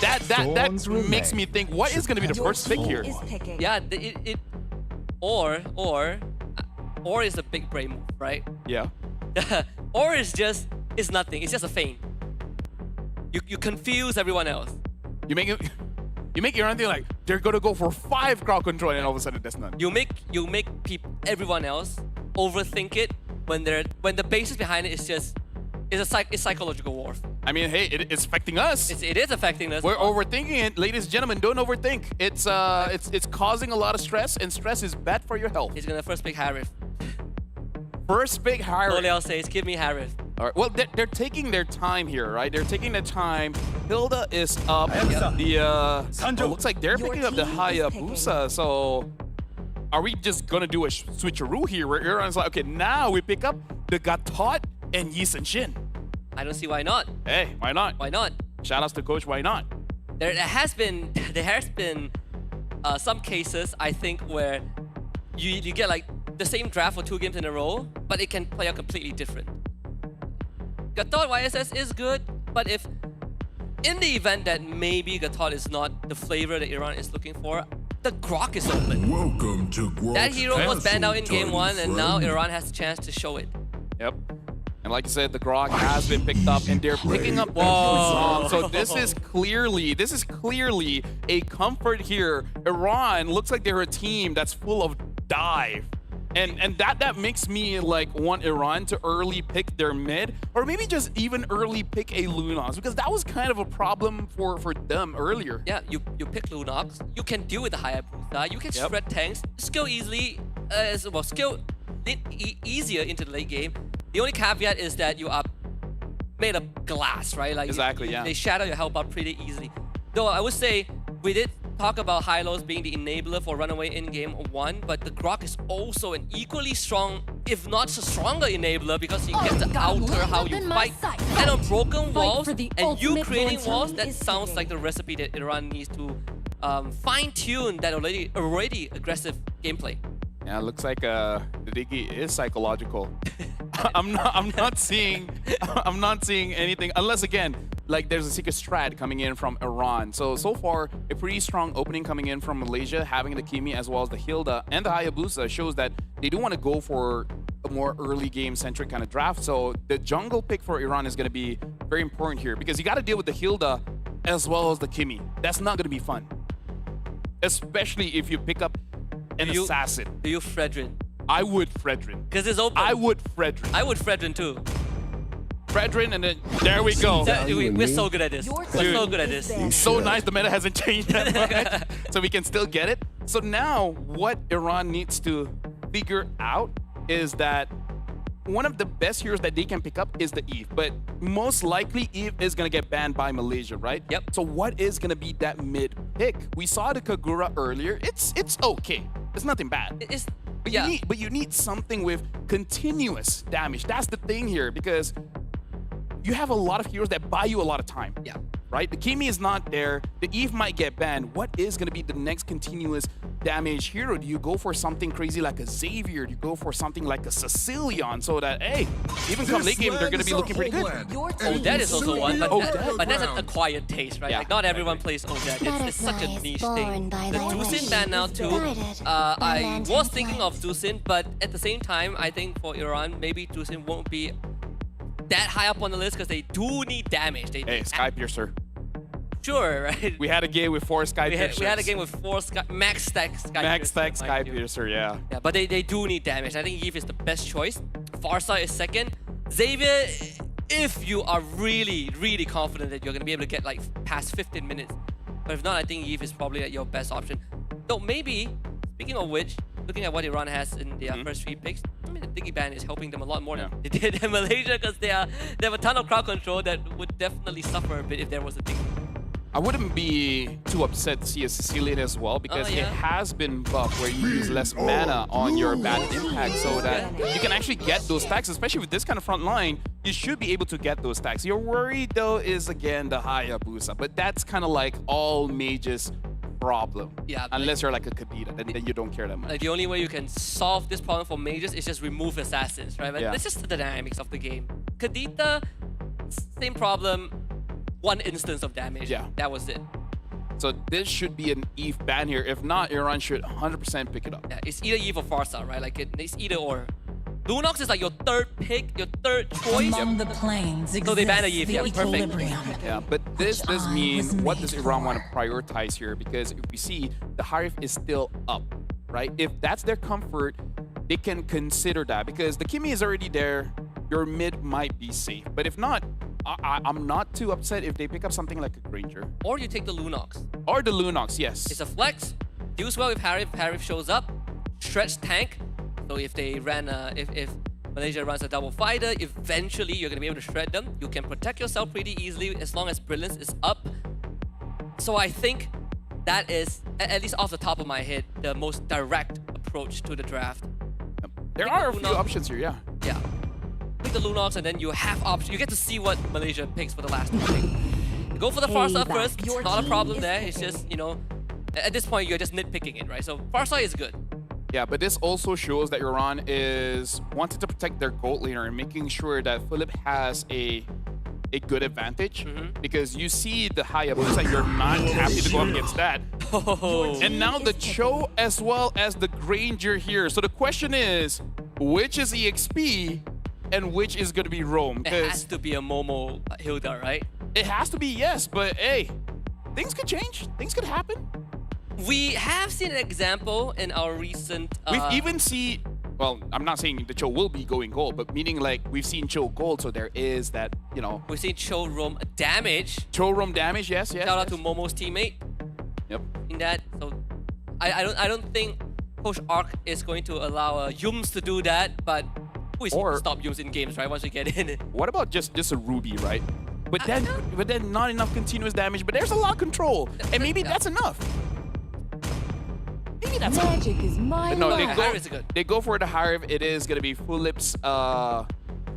S1: that makes me think, what is going to be the first pick here?
S2: Yeah, or is a big brain move, right?
S1: Yeah.
S2: Or it's nothing. It's just a feint. You confuse everyone else.
S1: You make Iran think like they're gonna go for 5 crowd control, and all of a sudden there's none.
S2: You make everyone else overthink it when the basis behind it is just. It's psychological warfare.
S1: I mean, hey, it's affecting us.
S2: It is affecting us.
S1: We're overthinking it, ladies and gentlemen. Don't overthink. It's causing a lot of stress, and stress is bad for your health.
S2: He's gonna first pick Harith.
S1: First pick Harith.
S2: All I'll say is, give me Harith.
S1: All right. Well, they're taking their time here, right? They're taking their time. Hilda is up. Looks like they're picking up the Hayabusa. So, are we just gonna do a switcheroo here? Where Iran's like, okay, now we pick up the Gatot and Yisun Shin.
S2: I don't see why not.
S1: Hey, why not?
S2: Why not?
S1: Shout outs to coach, why not?
S2: There has been some cases, I think, where you get like the same draft for 2 games in a row, but it can play out completely different. Gatot YSS is good, but if in the event that maybe Gatot is not the flavor that Iran is looking for, the Grok is open.
S3: Welcome to Grok.
S2: That hero was banned out in game 1, and now Iran has a chance to show it.
S1: Yep. And like I said, the Grok has been picked up, and they're picking up. Whoa! So this is clearly a comfort here. Iran looks like they're a team that's full of dive, and that makes me like want Iran to early pick their mid, or maybe just even early pick a Lunox, because that was kind of a problem for them earlier.
S2: Yeah, you pick Lunox, you can deal with the Hayabusa, you can shred tanks, skill easily, easier into the late game. The only caveat is that you are made of glass, right? Like
S1: exactly, yeah.
S2: They shatter your health bar pretty easily. Though I would say we did talk about Hylos being the enabler for runaway in game 1, but the Grok is also an equally strong if not a stronger enabler, because you
S4: Oh,
S2: get to
S4: got
S2: alter
S4: one
S2: how
S4: up
S2: you
S4: in my
S2: fight.
S4: sight.
S2: And on broken walls,
S4: for the
S2: and you
S4: ultimate
S2: creating
S4: war
S2: walls,
S4: time
S2: that
S4: is
S2: sounds
S4: here.
S2: like the recipe that Iran needs to fine-tune that already aggressive gameplay.
S1: Yeah, it looks like the Diggy is psychological. I'm not seeing anything unless again like there's a secret strat coming in from Iran. So far a pretty strong opening coming in from Malaysia, having the Kimi as well as the Hilda and the Hayabusa shows that they do want to go for a more early game centric kind of draft. So the jungle pick for Iran is going to be very important here because you got to deal with the Hilda as well as the Kimi. That's not going to be fun, especially if you pick up an assassin.
S2: Do you Fredrin?
S1: I would Fredrin.
S2: Because it's open.
S1: I would Fredrin.
S2: I would Fredrin too.
S1: Fredrin, and then there we go.
S2: We're so good at this. We're so good at this.
S1: So nice the meta hasn't changed that much, so we can still get it. So now what Iran needs to figure out is that one of the best heroes that they can pick up is the Eve, but most likely Eve is going to get banned by Malaysia, right?
S2: Yep.
S1: So what is going to be that mid pick? We saw the Kagura earlier. It's okay. It's nothing bad.
S2: It's,
S1: But,
S2: yeah.
S1: you need something with continuous damage. That's the thing here, because you have a lot of heroes that buy you a lot of time.
S2: Yeah.
S1: Right? The Kimi is not there. The Eve might get banned. What is going to be the next continuous damage hero? Do you go for something crazy like a Xavier? Do you go for something like a Sicilian so that, hey, even come late game, they're going to be looking pretty good?
S4: Your
S2: Oh,
S4: team
S2: that is also one, but,
S1: Odette.
S2: but that's an acquired taste, right?
S1: Yeah.
S2: Like not everyone plays Odette. It's such a niche thing. The Dusin ban now too. I was thinking of Dusin, but at the same time, I think for Iran, maybe Dusin won't be that high up on the list because they do need damage. They
S1: Hey, Sky Piercer.
S2: Sure, right?
S1: We had a game with 4 Sky Piercers.
S2: We had a game with 4 max stack Sky
S1: Max
S2: Piercer,
S1: stack Sky
S2: mind you.
S1: Piercer, yeah.
S2: Yeah, but they do need damage. I think Eve is the best choice. Farsight is second. Xavier, if you are really, really confident that you're going to be able to get like past 15 minutes. But if not, I think Eve is probably like, your best option. Though maybe, speaking of which, looking at what Iran has in their first 3 picks, I mean, the Diggy ban is helping them a lot more than they did in Malaysia because they have a ton of crowd control that would definitely suffer a bit if there was a Diggy.
S1: I wouldn't be too upset to see a Sicilian as well because it has been buffed where you use less mana on your bad impact so that you can actually get those stacks, especially with this kind of front line. You should be able to get those stacks. Your worry though is again the Hayabusa, but that's kind of like all mages problem.
S2: Yeah,
S1: unless you're like a Kadita, then you don't care that much.
S2: Like the only way you can solve this problem for mages is just remove assassins, right? But that's just the dynamics of the game. Kadita, same problem. 1 instance of damage. Yeah. That was it.
S1: So this should be an Eve ban here. If not, Iran should 100% pick it up.
S2: Yeah, it's either Eve or Farsa, right? Like it's either or. Lunox is like your third pick, your third choice.
S5: Among the planes
S2: So they ban a Eve,
S5: the
S2: yeah, perfect.
S5: equilibrium.
S1: Yeah, but this does
S5: I
S1: mean
S5: was
S1: what
S5: made
S1: does Iran
S5: for.
S1: want to prioritize here? Because if we see the Harif is still up, right? If that's their comfort, they can consider that because the Kimi is already there. Your mid might be safe, but if not, I'm not too upset if they pick up something like a Granger.
S2: Or you take the Lunox.
S1: Or the Lunox, yes.
S2: It's a flex. Deals well with Harif. Harif shows up. Stretch tank. So if they ran if Malaysia runs a double fighter, eventually you're gonna be able to shred them. You can protect yourself pretty easily as long as Brilliance is up. So I think that is, at least off the top of my head, the most direct approach to the draft.
S1: There are a few options here, yeah.
S2: Yeah. Pick the Lunox and then you have options. You get to see what Malaysia picks for the last pick. Go for the Farsight first. It's not a problem there. It's just, you know, at this point you're just nitpicking it, right? So Farsight is good.
S1: Yeah, but this also shows that Iran is wanting to protect their gold laner and making sure that Philip has a good advantage. Because you see the Hayabusa, you're not happy to go up against that.
S2: Oh.
S1: And now the Cho as well as the Granger here. So the question is, which is EXP and which is going to be Roam?
S2: It has to be a Momo Hilda, right?
S1: It has to be, yes, but hey, things could change. Things could happen.
S2: We have seen an example in our recent...
S1: We've even seen, well, I'm not saying the Cho will be going gold, but meaning like we've seen Cho gold, so there is that, you know.
S2: We've seen Cho roam damage.
S1: Cho roam damage, yes, yes.
S2: Shout out
S1: yes.
S2: to Momo's teammate.
S1: Yep.
S2: In that, so I don't think Coach Ark is going to allow Yums to do that, but who is
S1: Or-
S2: to stop Yums in games, right? Once we get in.
S1: What about just a Ruby, right? But then not enough continuous damage, but there's a lot of control. And maybe that's enough. maybe that's
S4: Magic is my
S1: no,
S4: love.
S2: High is good.
S1: they go for the higher. It is gonna be Philip's. I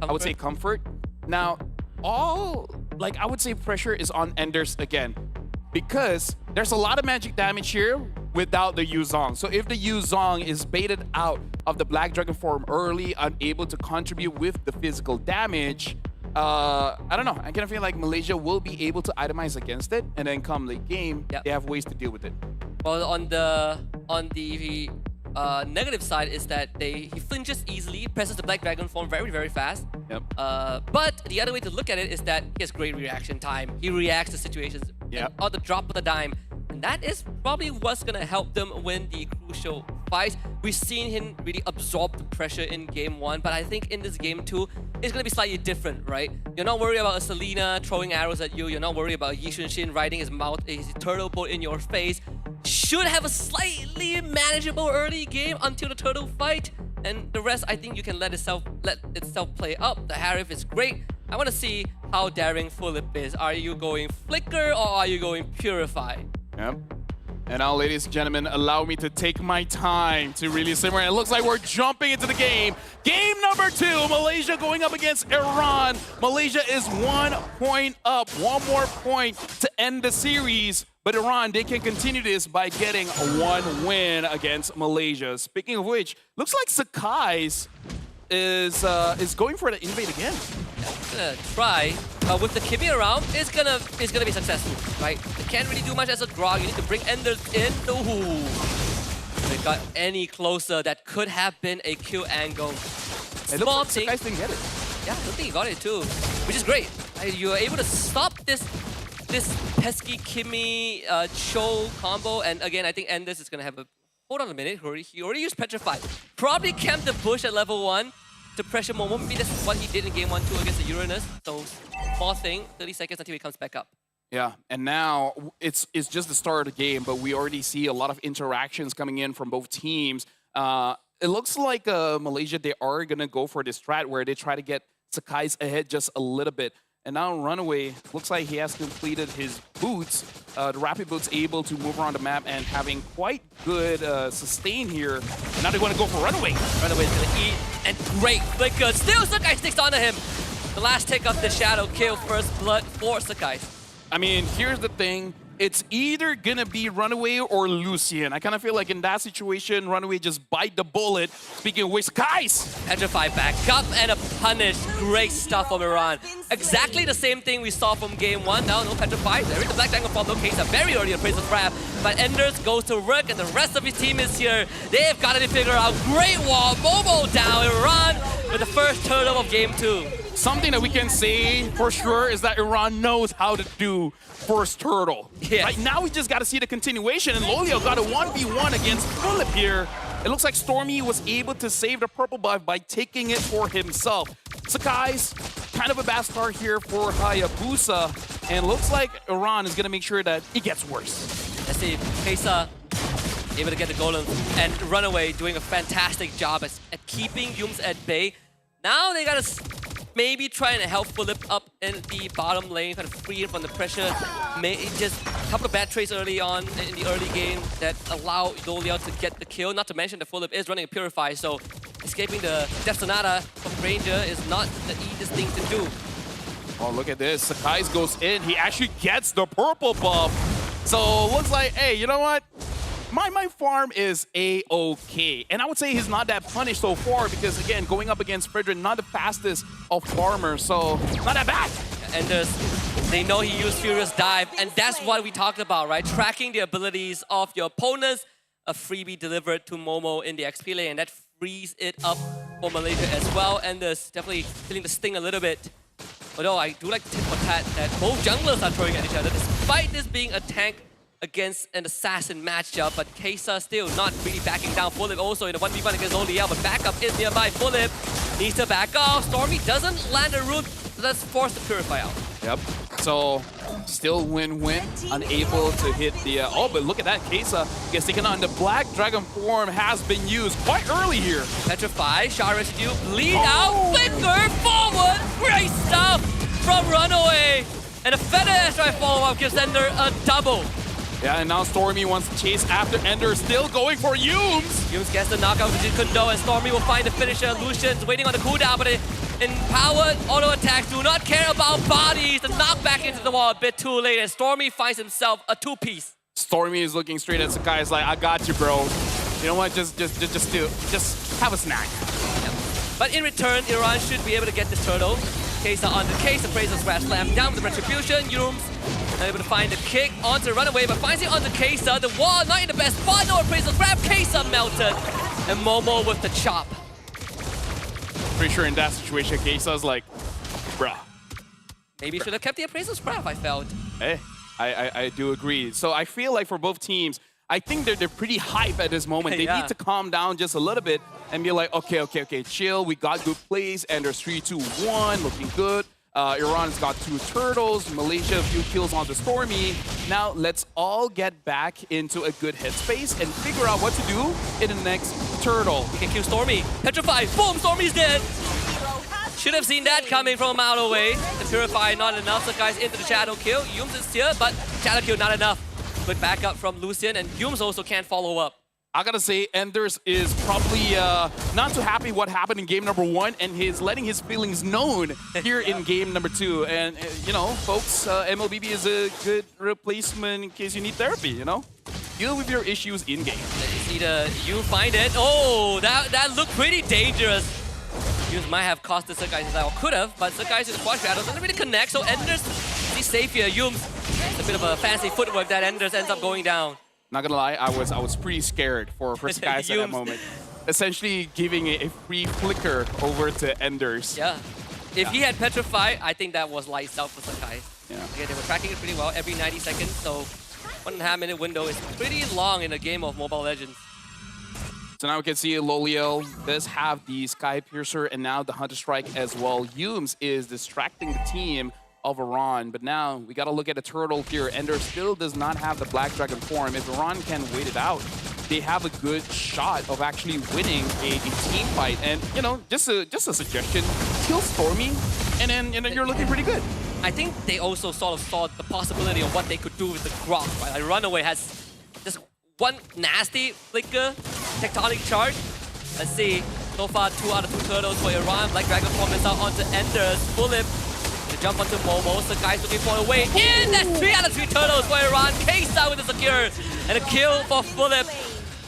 S1: would say comfort. Now, I would say pressure is on Enders again, because there's a lot of magic damage here without the Yuzong. So if the Yuzong is baited out of the Black Dragon form early, unable to contribute with the physical damage, I don't know. I kind of feel like Malaysia will be able to itemize against it, and then come late game,
S2: Yep.
S1: they have ways to deal with it.
S2: Well, on the negative side is that he flinches easily, presses the Black Dragon form very, very fast.
S1: Yep.
S2: But the other way to look at it is that he has great reaction time. He reacts to situations
S1: Yep.
S2: on the drop of the dime. And that is probably what's going to help them win the crucial fight. We've seen him really absorb the pressure in game 1, but I think in this game 2, it's going to be slightly different, right? You're not worried about a Selena throwing arrows at you. You're not worried about Yi Xunshin riding his turtle boat in your face. Should have a slightly manageable early game until the turtle fight. And the rest, I think you can let itself play up. The Harif is great. I want to see how daring Philip is. Are you going Flicker or are you going Purify?
S1: Yep. And now, ladies and gentlemen, allow me to take my time to really simmer. It looks like we're jumping into the game. Game number 2, Malaysia going up against Iran. Malaysia is 1 point up, 1 more point to end the series. But Iran, they can continue this by getting 1 win against Malaysia. Speaking of which, looks like Sakai's is going for the invade again.
S2: Gonna try with the Kimi around. It's gonna be successful, right? They can't really do much as a grog. You need to bring Enders in. Ooh. If they got any closer, that could have been a kill angle.
S1: It
S2: Small
S1: looks like
S2: thing.
S1: Sakai's didn't get it.
S2: Yeah, I don't think he got it too, which is great. You are able to stop this pesky Kimi Cho combo, and again, I think Enders is gonna have a. Hold on a minute. He already used Petrify. Probably camped the bush at level 1. To pressure Momo. Maybe that's what he did in game 1-2 against the Uranus. So, small thing, 30 seconds until he comes back up.
S1: Yeah, and now it's just the start of the game, but we already see a lot of interactions coming in from both teams. It looks like Malaysia, they are going to go for this strat where they try to get Sakai's ahead just a little bit. And now Runaway, looks like he has completed his boots. The Rapid Boots able to move around the map and having quite good sustain here. And now they want to go for Runaway.
S2: Runaway is going to eat, and great flicker. Still, Sakai sticks onto him. The last take of the Shadow kill, first blood for Sakai.
S1: I mean, here's the thing. It's either going to be Runaway or Lucian. I kind of feel like in that situation, Runaway just bite the bullet. Speaking of which, Kais!
S2: Petrify back up and a punish. Great stuff from Iran. Exactly the same thing we saw from game 1. Now, no Petrify. There is the Black Dragon from no case. Very early on Praise of Trap. But Enders goes to work and the rest of his team is here. They've got to figure out. Great wall. Momo down. Iran with the first turtle of game 2.
S1: Something that we can say for sure is that Iran knows how to do first turtle.
S2: Yes.
S1: Right now we just got to see the continuation, and Lolio got a 1v1 against Philip here. It looks like Stormy was able to save the purple buff by taking it for himself. Sakai's kind of a bad start here for Hayabusa, and looks like Iran is going to make sure that it gets worse.
S2: Let's see, Kesa able to get the golem, and Runaway doing a fantastic job at keeping Yums at bay. Now they gotta maybe try and help Philip up in the bottom lane, kind of free him from the pressure. Just a couple of bad trades early on in the early game that allow Doliao to get the kill. Not to mention that Philip is running a Purify, so escaping the Death Sonata from Ranger is not the easiest thing to do.
S1: Oh, look at this. Sakai's goes in. He actually gets the purple buff. So looks like, hey, you know what? My farm is A-okay. And I would say he's not that punished so far because, again, going up against Frederick, not the fastest of farmers, so not that bad.
S2: And they know he used Furious Dive, and that's what we talked about, right? Tracking the abilities of your opponents. A freebie delivered to Momo in the XP lane, and that frees it up for Malaysia as well. And there's definitely feeling the sting a little bit. Although I do like to tip for tat that both junglers are throwing at each other, despite this being a tank against an assassin matchup, but Kesa still not really backing down. Philip also in a 1v1 against Oliel, but backup is nearby. Philip needs to back off. Stormy doesn't land a root, so that's forced to Purify out.
S1: Yep. So still win-win, unable to hit the... oh, but look at that. Kesa gets taken on. The Black Dragon form has been used quite early here.
S2: Petrify, shot residue, bleed out, flicker, forward, great stuff from Runaway. And a Feather Airstrike follow-up gives Ender a double.
S1: Yeah, and now Stormy wants to chase after Ender, still going for Yumes.
S2: Yumes gets the knockout with Kundo, and Stormy will find the finisher. Lucian's waiting on the cooldown, but empowered auto attacks do not care about bodies. The knockback into the wall a bit too late, and Stormy finds himself a two-piece.
S1: Stormy is looking straight at Sakai. Is like, I got you, bro. You know what? Just have a snack.
S2: Yep. But in return, Iran should be able to get this turtle. Kesa on the case, Appraisal Scratch slam down with the Retribution. Yumes able to find the kick onto the runaway, but finds it onto Kesa. The wall not in the best spot. No Appraisal grab. Kesa melted. And Momo with the chop.
S1: Pretty sure in that situation, Kesa's like, bruh.
S2: Maybe should have kept the Appraisal scrap, I felt.
S1: Hey, I do agree. So I feel like for both teams, I think they're pretty hype at this moment. They need to calm down just a little bit and be like, okay, chill. We got good plays, and there's 3, 2, 1, looking good. Iran's got 2 turtles. Malaysia, a few kills on the Stormy. Now let's all get back into a good headspace and figure out what to do in the next turtle.
S2: We can kill Stormy. Petrify. Boom, Stormy's dead. Should have seen that coming from a mile away. The Purify not enough. So guys into the shadow kill. Yumes is here, but shadow kill not enough. Good backup from Lucian, and Yumes also can't follow up.
S1: I gotta say, Enders is probably not too happy what happened in game number 1, and he's letting his feelings known here in game number 2. And you know, folks, MLBB is a good replacement in case you need therapy. You know, deal with your issues in game.
S2: You find it. Oh, that looked pretty dangerous. Yumes might have cost the Sakai or could have, but Sakai's in the quad shadow doesn't really connect. So Enders, he's safe here. Yumes, it's a bit of a fancy footwork that Enders ends up going down.
S1: Not gonna lie, I was pretty scared for Skies at that moment. Essentially giving a free flicker over to Enders.
S2: Yeah. If he had Petrify, I think that was lights out for Sakai.
S1: Yeah.
S2: Okay, they were tracking it pretty well every 90 seconds, so 1.5 minute window is pretty long in a game of Mobile Legends.
S1: So now we can see Loliel does have the Sky Piercer and now the Hunter Strike as well. Yumes is distracting the team of Iran, but now we got to look at the turtle here. Ender still does not have the Black Dragon form. If Iran can wait it out, they have a good shot of actually winning a team fight. And you know, just a suggestion: kill Stormy, and then you're looking pretty good.
S2: I think they also sort of saw the possibility of what they could do with the Grok. Right? Like Runaway has just one nasty flicker, tectonic charge. Let's see. So far, 2 out of 2 turtles for Iran. Black Dragon form is out onto Enders. Fulip. To jump onto Momo, so guys looking for a way in. That's 3 out of 3 turtles for Iran. Kesa with the secure and a kill for Fulip.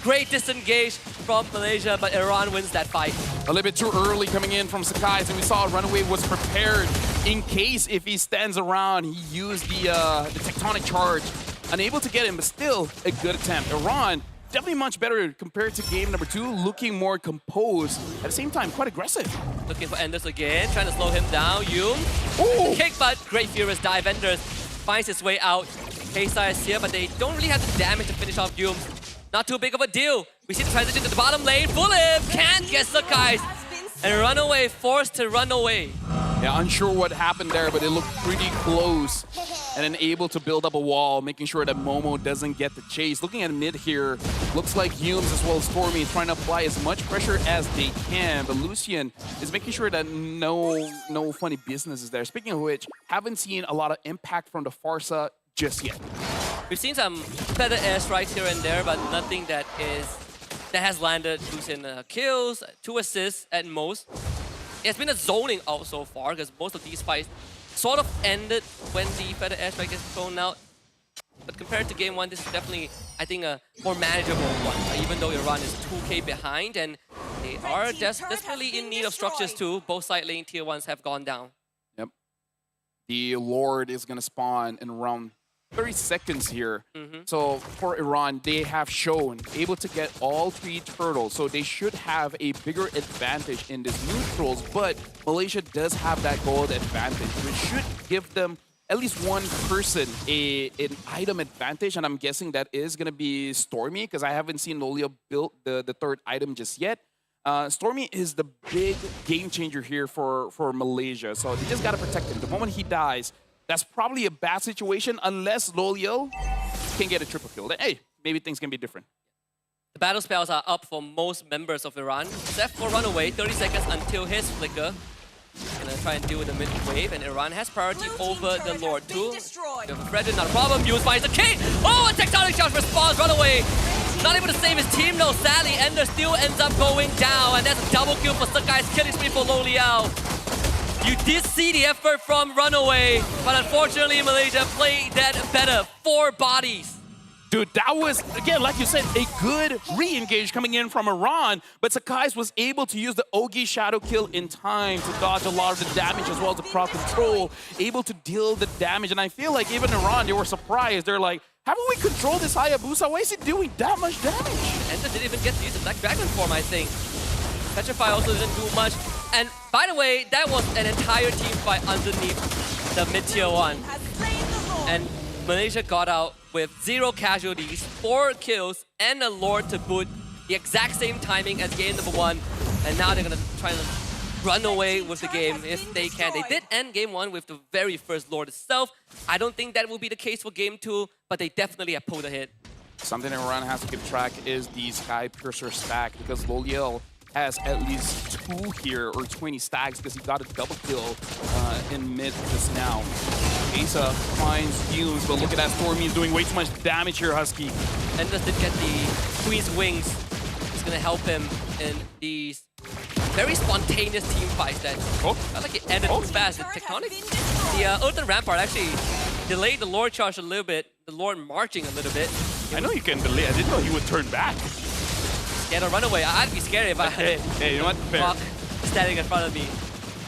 S2: Great disengage from Malaysia, but Iran wins that fight.
S1: A little bit too early coming in from Sakai, and we saw Runaway was prepared in case if he stands around. He used the tectonic charge, unable to get him, but still a good attempt. Iran definitely much better compared to game number 2, looking more composed. At the same time, quite aggressive.
S2: Looking for Enders again, trying to slow him down. Yumes, kick, but great furious dive. Enders finds his way out. Kesa is here, but they don't really have the damage to finish off Yumes. Not too big of a deal. We see the transition to the bottom lane. Fulip can't get Sakai. And Runaway forced to run away.
S1: Yeah, unsure what happened there, but it looked pretty close. And then able to build up a wall, making sure that Momo doesn't get the chase. Looking at mid here, looks like Yumes as well as Stormy trying to apply as much pressure as they can. But Lucian is making sure that no funny business is there. Speaking of which, haven't seen a lot of impact from the Farsa just yet.
S2: We've seen some feather airstrikes here and there, but nothing that has landed Lucian kills, 2 assists at most. It's been a zoning out so far because most of these fights sort of ended when the feather airstrike is thrown out. But compared to game 1, this is definitely, I think, a more manageable one. Even though Iran is 2k behind and they are desperately in need of structures too. Both side lane tier 1s have gone down.
S1: Yep. The Lord is going to spawn in around 30 seconds here. So for Iran, they have shown able to get all 3 turtles. So they should have a bigger advantage in this neutrals. But Malaysia does have that gold advantage, which should give them at least one person an item advantage. And I'm guessing that is going to be Stormy, because I haven't seen Lolio build the 3rd item just yet. Stormy is the big game changer here for Malaysia. So they just got to protect him. The moment he dies, that's probably a bad situation unless Lolio can get a triple kill. Then, hey, maybe things can be different.
S2: The battle spells are up for most members of Iran, except for Runaway, 30 seconds until his flicker. Gonna try and deal with the mid wave, and Iran has priority over the Lord too. Frederick, not a problem. Muse finds the key. Oh, a tectonic charge responds, run away. Not able to save his team, though. Sadly, Ender still ends up going down. And that's a double kill for Sakai's killing spree for Lo Liao. You did see the effort from Runaway, but unfortunately, Malaysia played that better. 4 bodies.
S1: Dude, that was, again, like you said, a good re-engage coming in from Iran, but Sakai's was able to use the Ogi Shadow Kill in time to dodge a lot of the damage as well as the crowd control, able to deal the damage. And I feel like even Iran, they were surprised. They're like, haven't we controlled this Hayabusa? Why is he doing that much damage?
S2: Ender didn't even get to use the Black Dragon form, I think. Petrify also didn't do much. And by the way, that was an entire team fight underneath the mid-tier 1. And Malaysia got out with 0 casualties, 4 kills, and a Lord to boot. The exact same timing as game number 1. And now they're going to try to run away with the game if they can. They did end game 1 with the very first Lord itself. I don't think that will be the case for game 2, but they definitely have pulled ahead.
S1: Something Iran has to keep track is the Sky Piercer stack, because Lo Liao has at least 2 here, or 20 stacks, because he got a double kill in mid just now. Asa finds Fumes, but look at that Stormy, he's doing way too much damage here, Husky.
S2: Ender did get the Queen's Wings. It's going to help him in these very spontaneous team fights that felt like it ended too fast. The Tectonic, the Earthen Rampart actually delayed the Lord charge a little bit, the Lord marching a little bit.
S1: I know you can delay, I didn't know he would turn back.
S2: Scared to run away. I'd be scared if I had
S1: hey, you know what? Fair.
S2: Rock standing in front of me.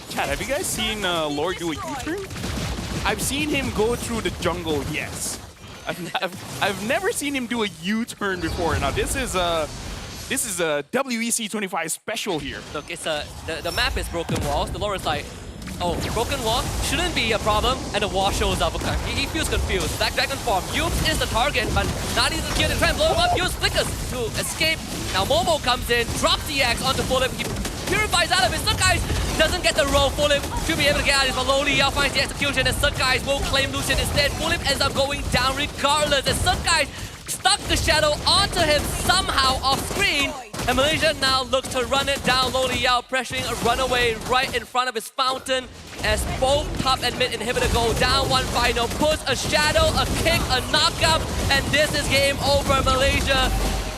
S1: Chad, have you guys seen Lord do a U-turn? I've seen him go through the jungle, yes. I've never seen him do a U-turn before. Now this is a WEC25 special here.
S2: Look, it's the map is broken walls. The Lord is like, oh, broken wall shouldn't be a problem, and the wall shows up. Okay. He feels confused. Black Dragon form. Yubes is the target, but not easy to kill. They try and blow him up. Yubes flickers to escape. Now Momo comes in, drops the axe onto Fulip. He purifies out of it. Sunkais doesn't get the roll. Fulip should be able to get out of this, but Lo Liao finds the execution, and Sunkais will claim Lucian instead. Fulip ends up going down regardless, and Sunkais stuck the shadow onto him somehow off screen. And Malaysia now looks to run it down. Lo Liao pressuring a runaway right in front of his fountain as both top and mid inhibitor go down. One final push, a shadow, a kick, a knockup, and this is game over. Malaysia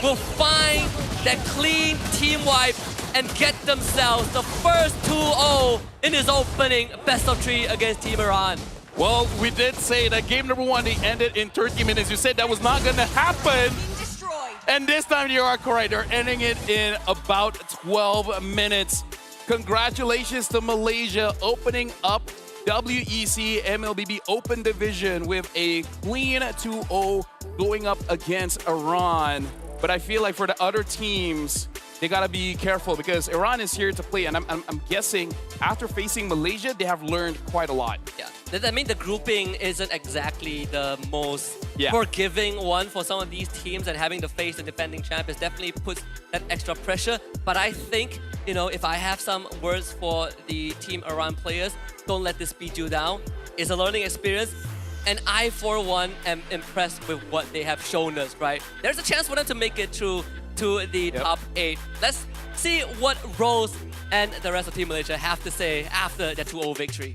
S2: will find that clean team wipe and get themselves the first 2-0 in this opening best of 3 against Team Iran.
S1: Well, we did say that game number 1, they ended in 30 minutes. You said that was not going to happen. And this time you are correct. They're ending it in about 12 minutes. Congratulations to Malaysia opening up WEC MLBB Open Division with a clean 2-0 going up against Iran. But I feel like for the other teams, they gotta be careful because Iran is here to play, and I'm guessing after facing Malaysia, they have learned quite a lot.
S2: Yeah, I mean the grouping isn't exactly the most forgiving one for some of these teams, and having to face the defending champions definitely puts that extra pressure. But I think, you know, if I have some words for the Team Iran players, don't let this beat you down. It's a learning experience. And I, for one, am impressed with what they have shown us, right? There's a chance for them to make it through to the top 8. Let's see what Rose and the rest of Team Malaysia have to say after the 2-0 victory.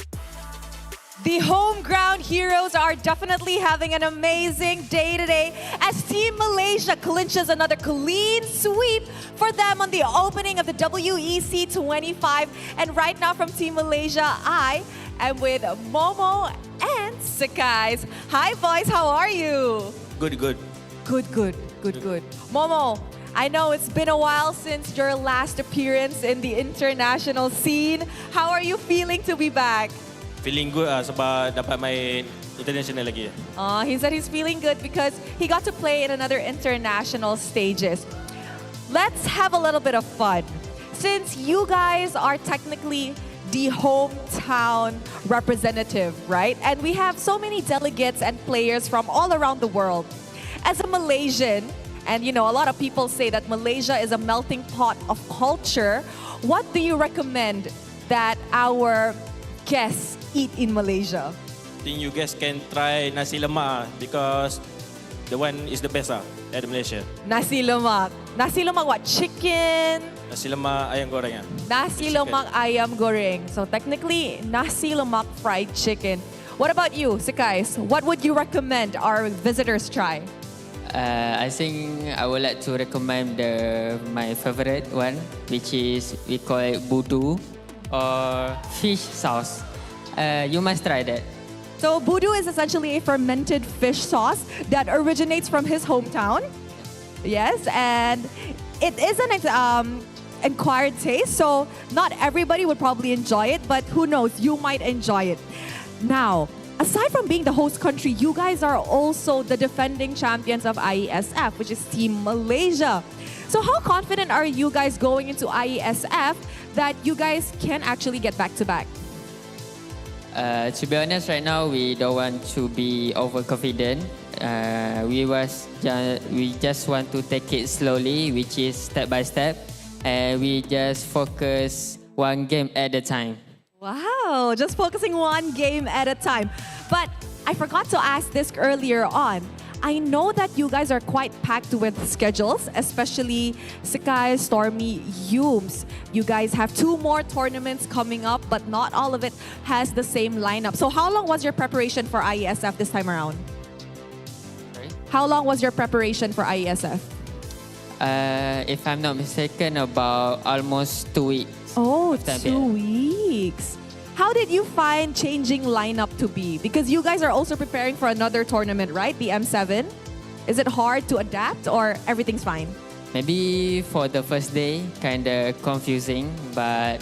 S4: The home ground heroes are definitely having an amazing day today as Team Malaysia clinches another clean sweep for them on the opening of the WEC25. And right now from Team Malaysia, I am with Momo and Sakais. Hi boys, how are you?
S5: Good.
S4: Good. Momo, I know it's been a while since your last appearance in the international scene. How are you feeling to be back?
S5: Feeling good sebab dapat main international lagi.
S4: He said he's feeling good because he got to play in another international stages. Let's have a little bit of fun. Since you guys are technically the hometown representative, right? And we have so many delegates and players from all around the world. As a Malaysian, and you know, a lot of people say that Malaysia is a melting pot of culture, what do you recommend that our guests eat in Malaysia?
S5: I think you guys can try nasi lemak because the one is the best at Malaysia.
S4: Nasi lemak. Nasi lemak what? Chicken?
S5: Nasi lemak ayam goreng.
S4: Nasi lemak ayam goreng. So technically, nasi lemak fried chicken. What about you, Sakais? What would you recommend our visitors try?
S6: I think I would like to recommend my favorite one, which is we call it budu or fish sauce. You must try that.
S4: So budu is essentially a fermented fish sauce that originates from his hometown. Yes, and it is an acquired taste, so not everybody would probably enjoy it, but who knows, you might enjoy it. Now, aside from being the host country, you guys are also the defending champions of IESF, which is Team Malaysia. So how confident are you guys going into IESF that you guys can actually get back-to-back?
S6: To be honest, right now we don't want to be overconfident. We just want to take it slowly, which is step by step, and we just focus one game at a time.
S4: Wow, just focusing one game at a time. But I forgot to ask this earlier on. I know that you guys are quite packed with schedules, especially Sakai, Stormy, Yumes. You guys have 2 more tournaments coming up, but not all of it has the same lineup. So how long was your preparation for IESF this time around?
S6: Sorry?
S4: How long was your preparation for IESF?
S6: If I'm not mistaken, about almost 2 weeks.
S4: Oh,
S6: After
S4: 2 weeks. How did you find changing lineup to be? Because you guys are also preparing for another tournament, right? The M7. Is it hard to adapt or everything's fine?
S6: Maybe for the first day, kind of confusing, but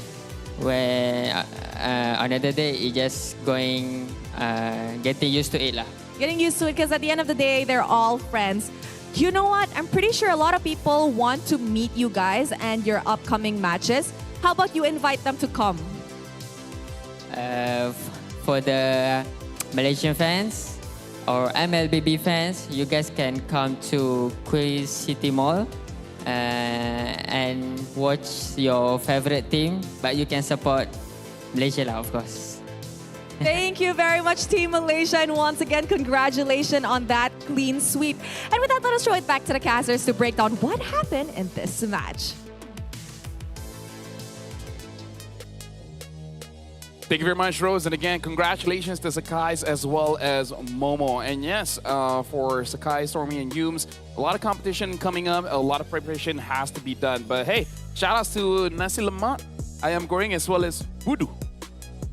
S6: when another day, it's just getting used to it lah.
S4: Getting used to it because at the end of the day, they're all friends. You know what? I'm pretty sure a lot of people want to meet you guys and your upcoming matches. How about you invite them to come?
S6: For the Malaysian fans or MLBB fans, you guys can come to Queen City Mall and watch your favorite team, but you can support Malaysia lah, of course.
S4: Thank you very much, Team Malaysia. And once again, congratulations on that clean sweep. And with that, let us throw it back to the casters to break down what happened in this match.
S1: Thank you very much, Rose. And again, congratulations to Sakai's as well as Momo. And yes, for Sakai, Stormy, and Yumes, a lot of competition coming up. A lot of preparation has to be done. But hey, shout outs to nasi lemak, ayam goreng, as well as wudu.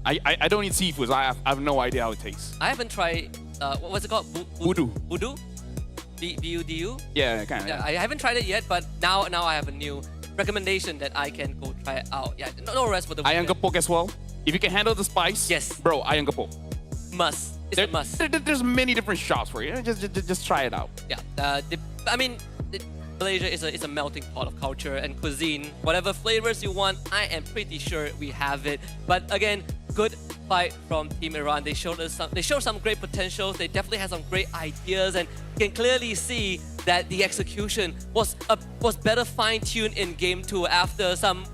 S1: I don't eat seafood. I have no idea how it tastes.
S2: I haven't tried, what's it called?
S1: Wudu.
S2: Wudu? B-U-D-U?
S1: Yeah, kind of.
S2: Yeah, I haven't tried it yet, but now I have a new recommendation that I can go try it out. Yeah, no rest for the
S1: Ayam
S2: weekend.
S1: gepuk as well. If you can handle the spice,
S2: Yes.
S1: bro, ayam gepuk.
S2: Must. It's a must.
S1: There's many different shops for you. Just try it out.
S2: Yeah, Malaysia is a melting pot of culture and cuisine. Whatever flavors you want, I am pretty sure we have it. But again, good fight from Team Iran. They showed some great potentials. They definitely had some great ideas, and you can clearly see that the execution was better fine-tuned in Game 2 after some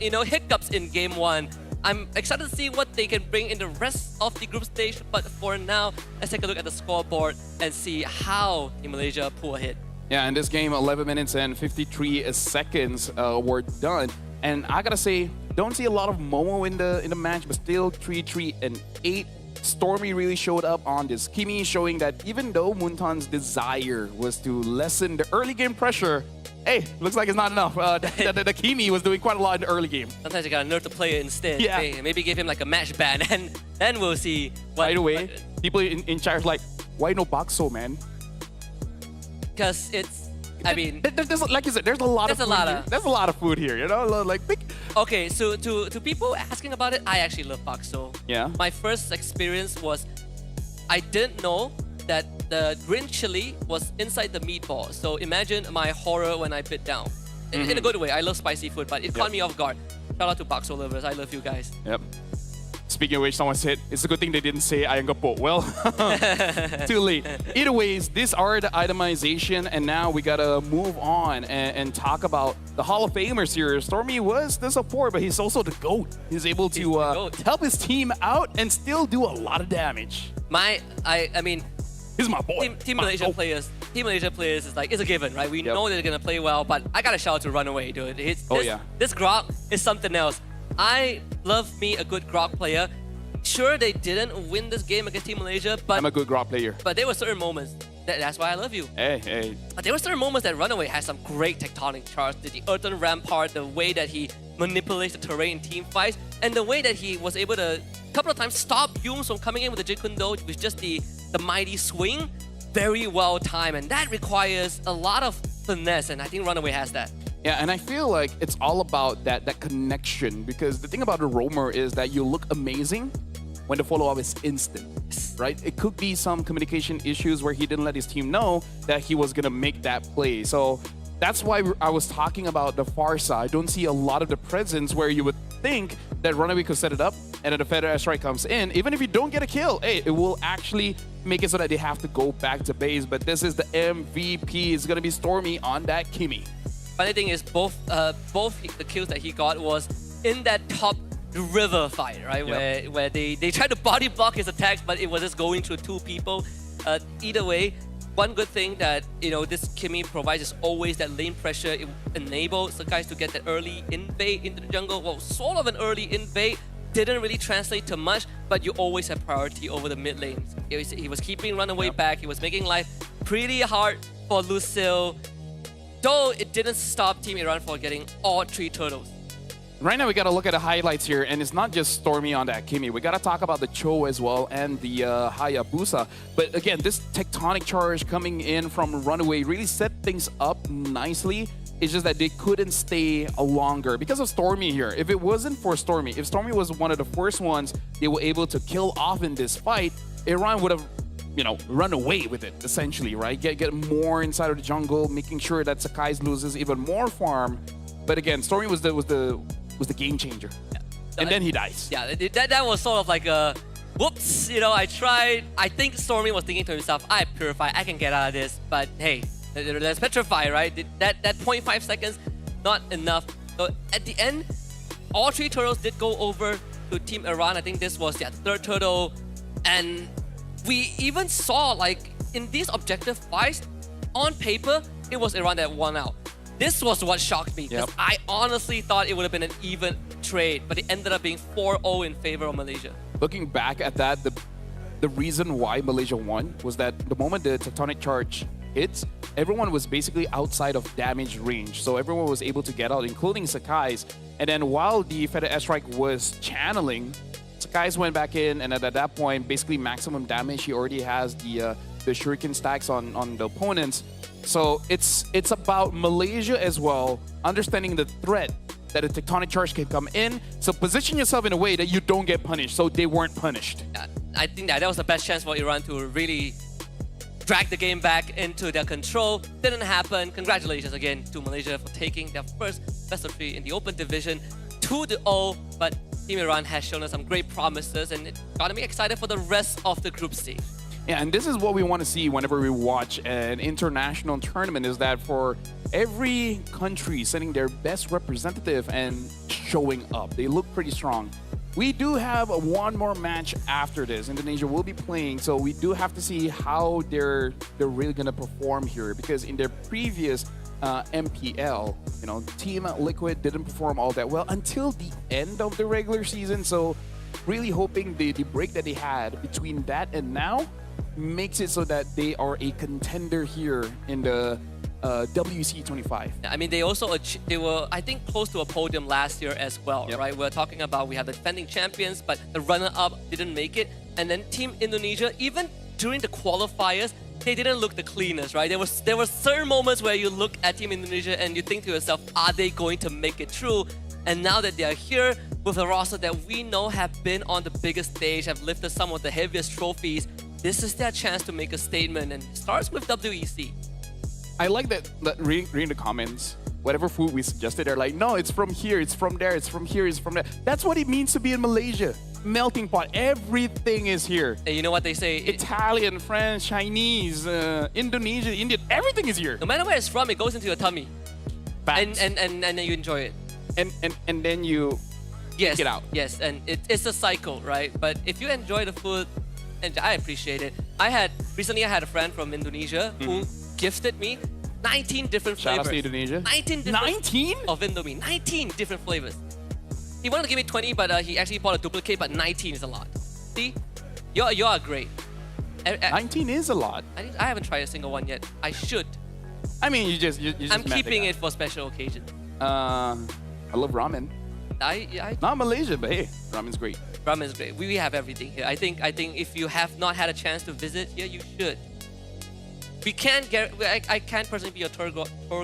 S2: hiccups in Game 1. I'm excited to see what they can bring in the rest of the group stage. But for now, let's take a look at the scoreboard and see how Team Malaysia pull ahead.
S1: Yeah, in this game, 11 minutes and 53 seconds were done. And I gotta say, don't see a lot of Momo in the match, but still 3-3 and 8. Stormy really showed up on this. Kimi showing that even though Muntan's desire was to lessen the early game pressure, hey, looks like it's not enough. The Kimi was doing quite a lot in the early game.
S2: Sometimes you gotta nerf the player instead.
S1: Yeah.
S2: Hey, maybe give him like a match ban, and then we'll see.
S1: By the way, people in chat are like, why no bakso, man?
S2: Because it's, I mean,
S1: There's, like you said, there's a lot of food here. There's a lot of food here, you know? Like, big...
S2: okay, so to people asking about it, I actually love bakso.
S1: Yeah.
S2: My first experience was, I didn't know that the green chili was inside the meatball. So imagine my horror when I bit down. In a good way. I love spicy food, but it caught me off guard. Shout out to bakso lovers. I love you guys.
S1: Yep. Speaking of which, someone said, it's a good thing they didn't say ayam gepuk. Well, too late. Either ways, these are the itemization, and now we gotta move on and talk about the Hall of Famers here. Stormy was the support, but he's also the GOAT. He's able to help his team out and still do a lot of damage.
S2: I mean,
S1: He's my boy.
S2: Team Malaysia players. Team Malaysia players is like, it's a given, right? We know they're gonna play well, but I gotta shout out to Runaway, dude. This Grok is something else. I love me a good Grok player. Sure, they didn't win this game against Team Malaysia,
S1: I'm a
S2: but
S1: good Grok player.
S2: there were certain moments. That's why I love you.
S1: Hey.
S2: But there were certain moments that Runaway had some great tectonic charts. The Earthen Rampart, the way that he manipulates the terrain in team fights, and the way that he was able to, a couple of times, stop Yums from coming in with the Jeet Kune Do with just the mighty swing. Very well timed, and that requires a lot of finesse, and I think Runaway has that.
S1: Yeah, and I feel like it's all about that connection, because the thing about the roamer is that you look amazing when the follow-up is instant, right? It could be some communication issues where he didn't let his team know that he was going to make that play. So that's why I was talking about the far side. I don't see a lot of the presence where you would think that Runaway could set it up and then the Feder airstrike comes in. Even if you don't get a kill, hey, it will actually make it so that they have to go back to base. But this is the MVP. It's going to be Stormy on that Kimmy.
S2: Funny thing is, both the kills that he got was in that top river fight, right?
S1: Yep.
S2: Where they tried to body block his attacks, but it was just going through two people. Either way, one good thing that this Kimmy provides is always that lane pressure. It enables the guys to get that early invade into the jungle. Well, sort of an early invade. Didn't really translate to much, but you always have priority over the mid lane. He was keeping Runaway back. He was making life pretty hard for Lucille. Though it didn't stop Team Iran from getting all 3 turtles.
S1: Right now, we got to look at the highlights here, and it's not just Stormy on that Kimmy. We got to talk about the Cho as well and the Hayabusa. But again, this tectonic charge coming in from Runaway really set things up nicely. It's just that they couldn't stay longer because of Stormy here. If it wasn't for Stormy, if Stormy was one of the first ones they were able to kill off in this fight, Iran would have run away with it, essentially, right? Get more inside of the jungle, making sure that Sakai's loses even more farm. But again, Stormy was the game changer.
S2: Yeah.
S1: And then he dies.
S2: Yeah, that was sort of like a, whoops, I tried. I think Stormy was thinking to himself, I purify, I can get out of this. But hey, let's petrify, right? That 0.5 seconds, not enough. So at the end, all 3 turtles did go over to Team Iran. I think this was the 3rd turtle. And we even saw, like, in these objective fights, on paper, it was Iran that won out. This was what shocked me, because I honestly thought it would have been an even trade, but it ended up being 4-0 in favor of Malaysia.
S1: Looking back at that, the reason why Malaysia won was that the moment the tectonic charge hits, everyone was basically outside of damage range. So everyone was able to get out, including Sakai's. And then while the Feder airstrike was channeling, Sakai's went back in, and at that point, basically maximum damage. He already has the shuriken stacks on the opponents. So it's about Malaysia as well, understanding the threat that a tectonic charge can come in. So position yourself in a way that you don't get punished. So they weren't punished.
S2: Yeah, I think that was the best chance for Iran to really drag the game back into their control. Didn't happen. Congratulations again to Malaysia for taking their first best of 3 in the Open division 2-0. But Team Iran has shown us some great promises, and it got me excited for the rest of the group stage.
S1: Yeah, and this is what we want to see whenever we watch an international tournament, is that for every country sending their best representative and showing up. They look pretty strong. We do have one more match after this. Indonesia will be playing, so we do have to see how they're really going to perform here, because in their previous MPL, Team Liquid didn't perform all that well until the end of the regular season. So really hoping the break that they had between that and now makes it so that they are a contender here in the WEC25.
S2: I mean, they were, I think, close to a podium last year as well, right? We're talking about, we have the defending champions, but the runner-up didn't make it. And then Team Indonesia, even during the qualifiers, they didn't look the cleanest, right? There were certain moments where you look at Team Indonesia and you think to yourself, are they going to make it through? And now that they are here with a roster that we know have been on the biggest stage, have lifted some of the heaviest trophies, this is their chance to make a statement, and it starts with WEC.
S1: I like that reading the comments. Whatever food we suggested, they're like, no, it's from here, it's from there, it's from here, it's from there. That's what it means to be in Malaysia. Melting pot. Everything is here.
S2: And you know what they say?
S1: Italian, French, Chinese, Indonesian, Indian. Everything is here.
S2: No matter where it's from, it goes into your tummy.
S1: Facts.
S2: And then you enjoy it.
S1: And then you take it out.
S2: Yes, and it's a cycle, right? But if you enjoy the food, and I appreciate it. Recently I had a friend from Indonesia who gifted me 19 different flavors.
S1: Shout out to Indonesia.
S2: 19 of Indomie. 19 different flavors. He wanted to give me 20, but he actually bought a duplicate, but 19 is a lot. See, you are great.
S1: 19 is a lot.
S2: I haven't tried a single one yet. I should.
S1: I mean, you just
S2: I'm keeping it for special occasions.
S1: I love ramen.
S2: I
S1: Not Malaysia, but hey, ramen's great.
S2: ramen is great. We have everything here. I think if you have not had a chance to visit here, you should. We can't get. I can't personally be a tour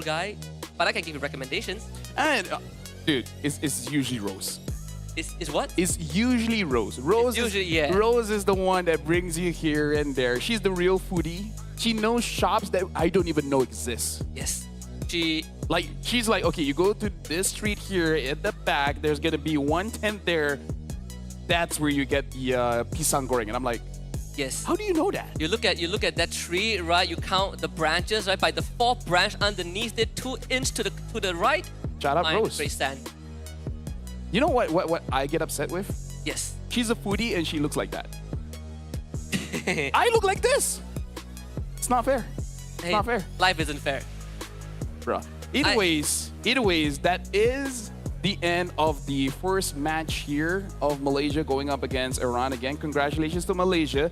S2: guide, but I can give you recommendations.
S1: And dude, it's usually Rose.
S2: Is what?
S1: It's usually Rose. Rose
S2: usually, yeah.
S1: Rose is the one that brings you here and there. She's the real foodie. She knows shops that I don't even know exist.
S2: Yes.
S1: She's like, okay, you go to this street here at the back. There's gonna be one tent there. That's where you get the pisang goreng. And I'm like,
S2: yes.
S1: how do you know that?
S2: You look at that tree, right? You count the branches, right? By the fourth branch underneath it, 2 inches to the right.
S1: Shout out Rose.
S2: Great stand.
S1: You know what I get upset with?
S2: Yes.
S1: She's a foodie and she looks like that. I look like this. It's not fair. It's not fair.
S2: Life isn't fair.
S1: Bruh. Either ways, that is the end of the first match here of Malaysia going up against Iran. Again, congratulations to Malaysia.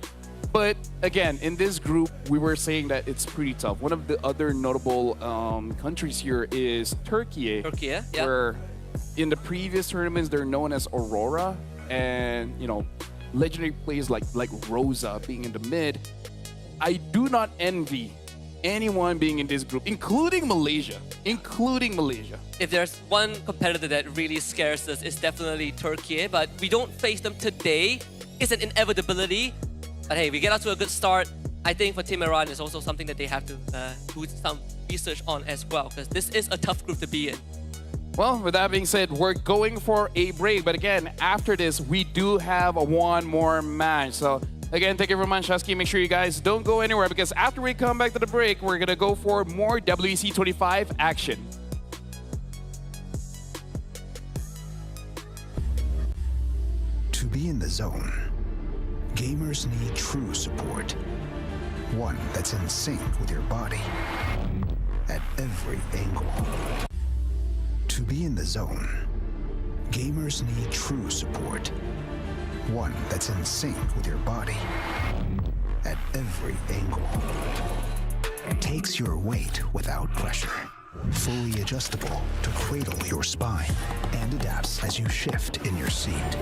S1: But again, in this group, we were saying that it's pretty tough. One of the other notable countries here is Turkey.
S2: Turkey, yeah.
S1: Where in the previous tournaments, they're known as Aurora. And, you know, legendary players like Rosa being in the mid. I do not envy anyone being in this group, including Malaysia.
S2: If there's one competitor that really scares us, it's definitely Turkey. But we don't face them today. It's an inevitability. But hey, we get out to a good start. I think for Team Iran, it's also something that they have to do some research on as well, because this is a tough group to be in.
S1: Well, with that being said, we're going for a break. But again, after this, we do have one more match. So again, thank you very much, Husky. Make sure you guys don't go anywhere, because after we come back to the break, we're going to go for more WEC25 action.
S7: To be in the zone, gamers need true support. One that's in sync with your body at every angle. To be in the zone, gamers need true support. One that's in sync with your body at every angle. Takes your weight without pressure. Fully adjustable to cradle your spine and adapts as you shift in your seat.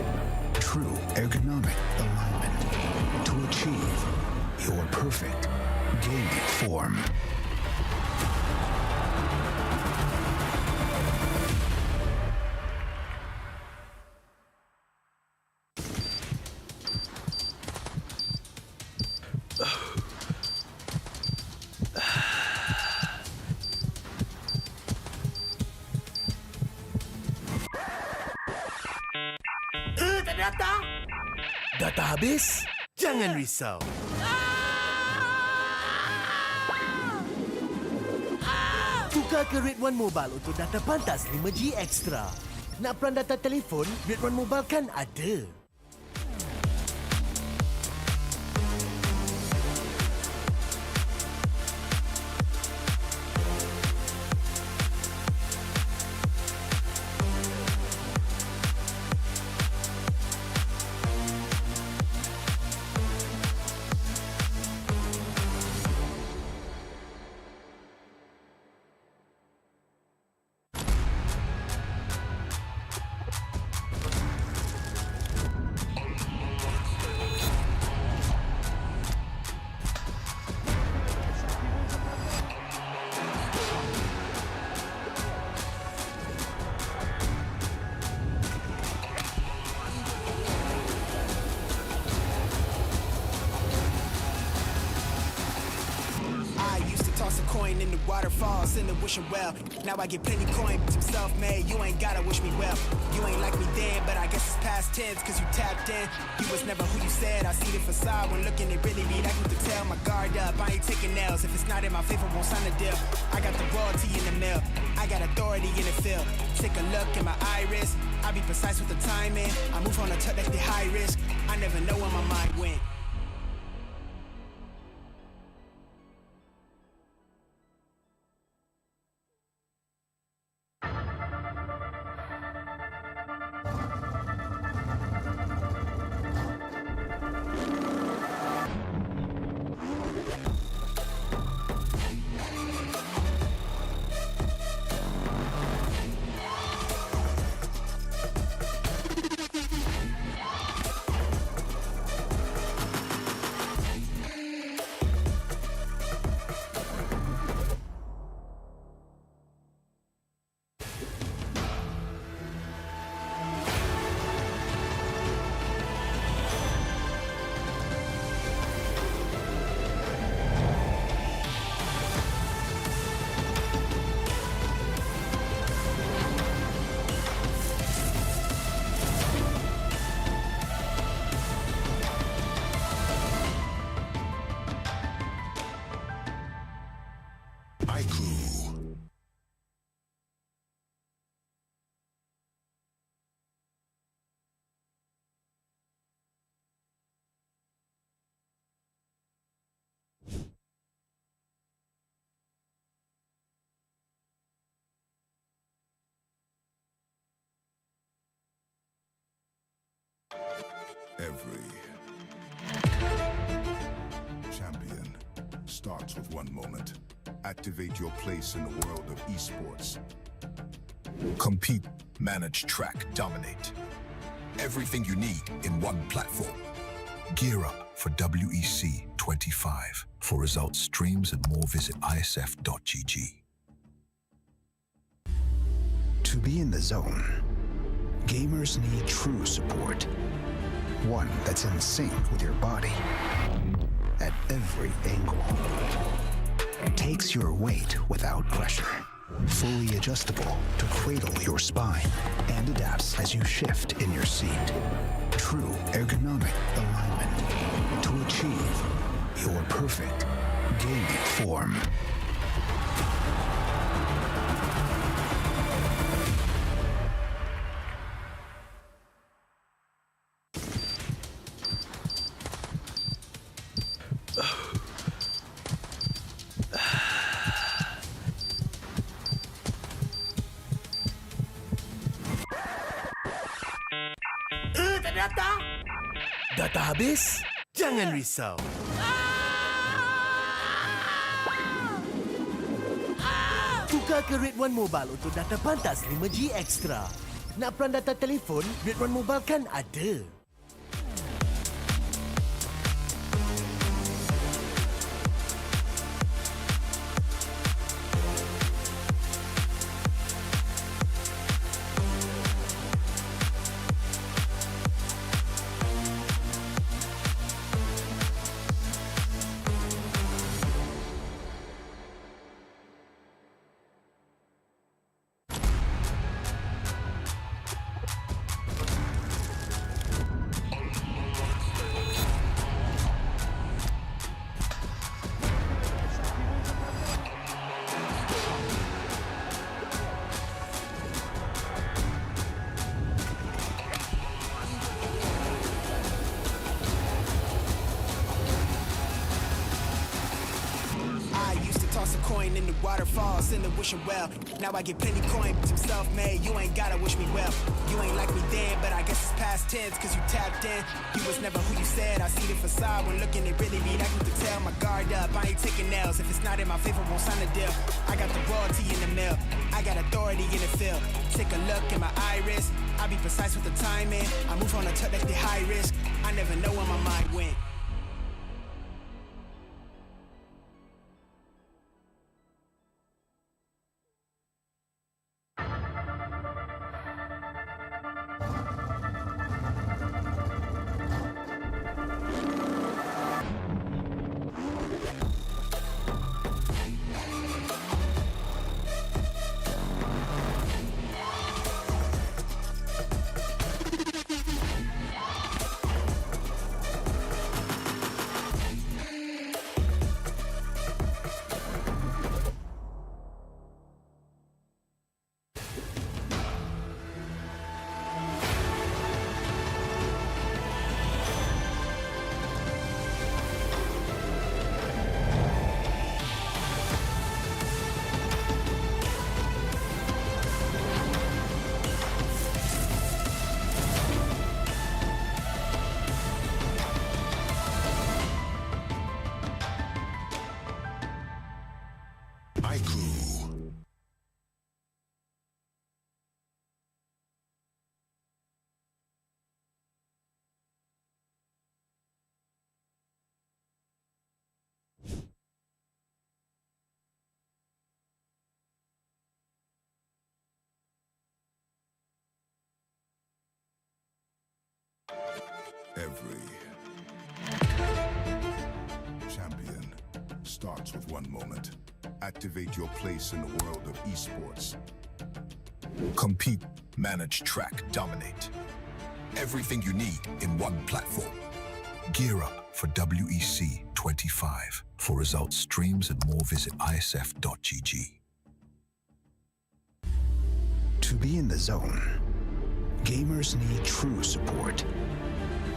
S7: True ergonomic alignment to achieve your perfect gaming form.
S8: Data habis? Jangan risau. Tukar ke Red One Mobile untuk data pantas 5G Extra. Nak peran data telefon? Red One Mobile kan ada.
S9: In the waterfalls, in the wishing well. Now I get plenty coin, I'm self-made. You ain't gotta wish me well. You ain't like me then, but I guess it's past tense, cause you tapped in. You was never who you said. I see the facade when looking, it really be that you could tell. My guard up, I ain't taking L's. If it's not in my favor, won't sign a deal. I got the royalty in the mail. I got authority in the field. Take a look in my iris. I be precise with the timing. I move on a touch that's the high risk. I never know where my mind went.
S3: Haiku. Every champion starts with one moment. Activate your place in the world of esports. Compete, manage, track, dominate. Everything you need in one platform. Gear up for WEC25. For results, streams, and more, visit iesf.gg.
S7: To be in the zone, gamers need true support. One that's in sync with your body at every angle. Takes your weight without pressure. Fully adjustable to cradle your spine and adapts as you shift in your seat. True ergonomic alignment to achieve your perfect gaming form.
S8: Data habis? Jangan risau. Tukar ke Red One Mobile untuk data pantas 5G Extra. Nak peran data telefon? Red One Mobile kan ada.
S9: Toss a coin in the waterfalls in the wishing well. Now I get plenty coin, I'm self-made. You ain't gotta wish me well. You ain't like me then, but I guess it's past tense, cause you tapped in. You was never who you said. I see the facade when looking at really me. That you can tell my guard up. I ain't taking L's. If it's not in my favor, won't sign a deal. I got the royalty in the mill. I got authority in the field. Take a look in my iris. I be precise with the timing. I move on a touch like the high risk. I never know where my mind went.
S3: Every champion starts with one moment. Activate your place in the world of esports. Compete, manage, track, dominate. Everything you need in one platform. Gear up for WEC25. For results, streams, and more, visit iesf.gg.
S7: To be in the zone, gamers need true support.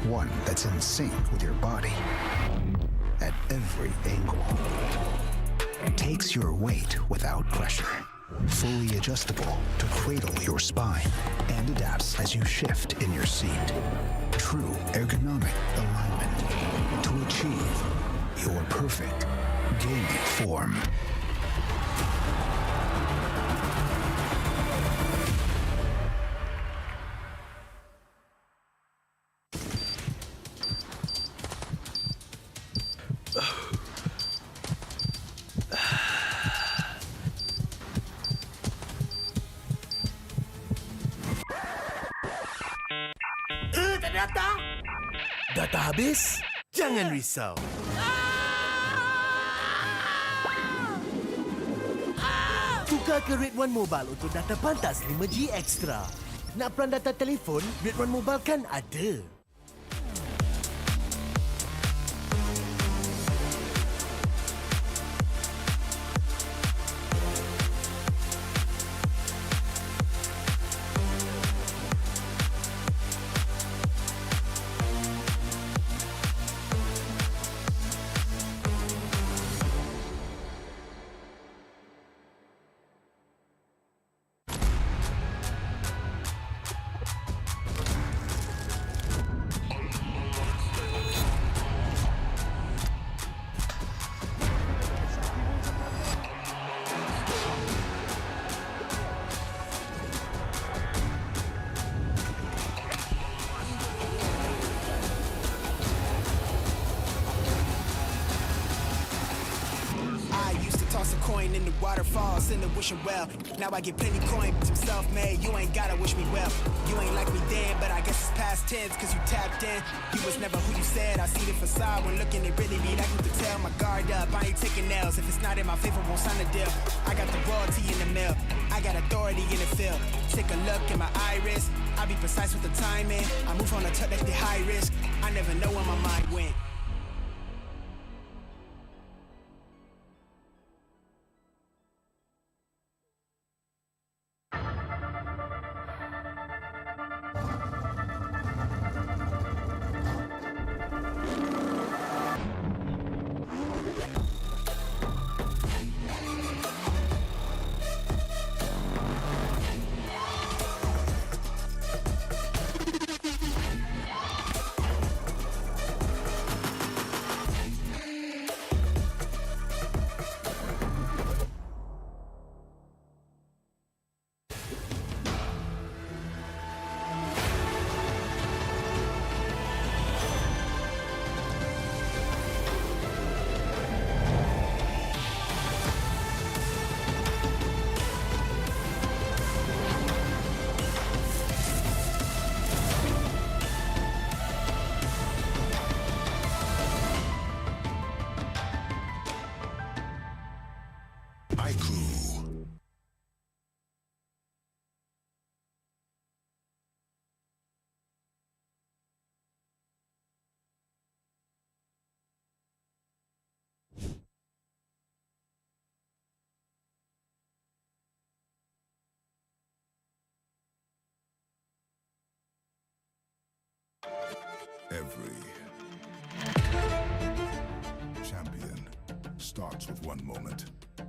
S7: One that's in sync with your body at every angle. Takes your weight without pressure. Fully adjustable to cradle your spine and adapts as you shift in your seat. True ergonomic alignment to achieve your perfect gaming form.
S8: Tak ada data? Data habis? Jangan risau. Tukar ke Red One Mobile untuk data pantas 5G Extra. Nak peran data telefon, Red One Mobile kan ada.
S9: Coin in the waterfalls in the wishing well. Now I get plenty coin, I'm self-made. You ain't gotta wish me well. You ain't like me then, but I guess it's past tense, cause you tapped in. You was never who you said. I see the facade when looking, it really be like you could tell. My guard up, I ain't taking L's. If it's not in my favor, won't sign a deal. I got the royalty in the mail. I got authority in the field. Take a look in my iris. I be precise with the timing. I move on a tuck that's the high risk. I never know where my mind went.
S3: Every champion starts with one moment.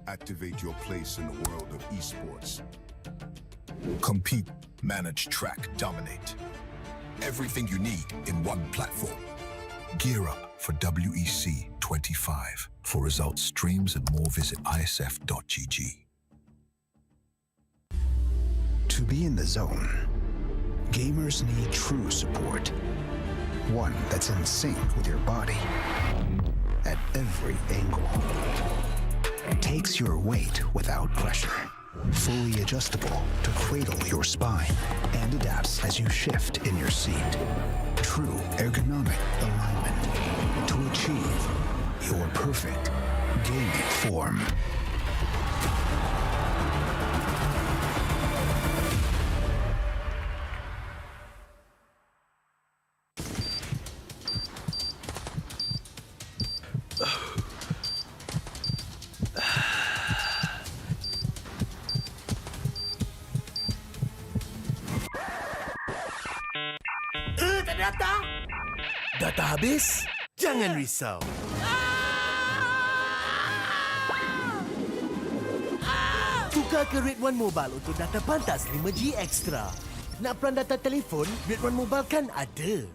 S3: Activate your place in the world of esports. Compete, manage, track, dominate. Everything you need in one platform. Gear up for WEC25. For results, streams, and more, visit iesf.gg.
S7: To be in the zone, gamers need true support. One that's in sync with your body at every angle. Takes your weight without pressure. Fully adjustable to cradle your spine and adapts as you shift in your seat. True ergonomic alignment to achieve your perfect gaming form.
S8: Data habis? Jangan risau. Tukar ke Red One Mobile untuk data pantas 5G Extra. Nak peran data telefon, Red One Mobile kan ada.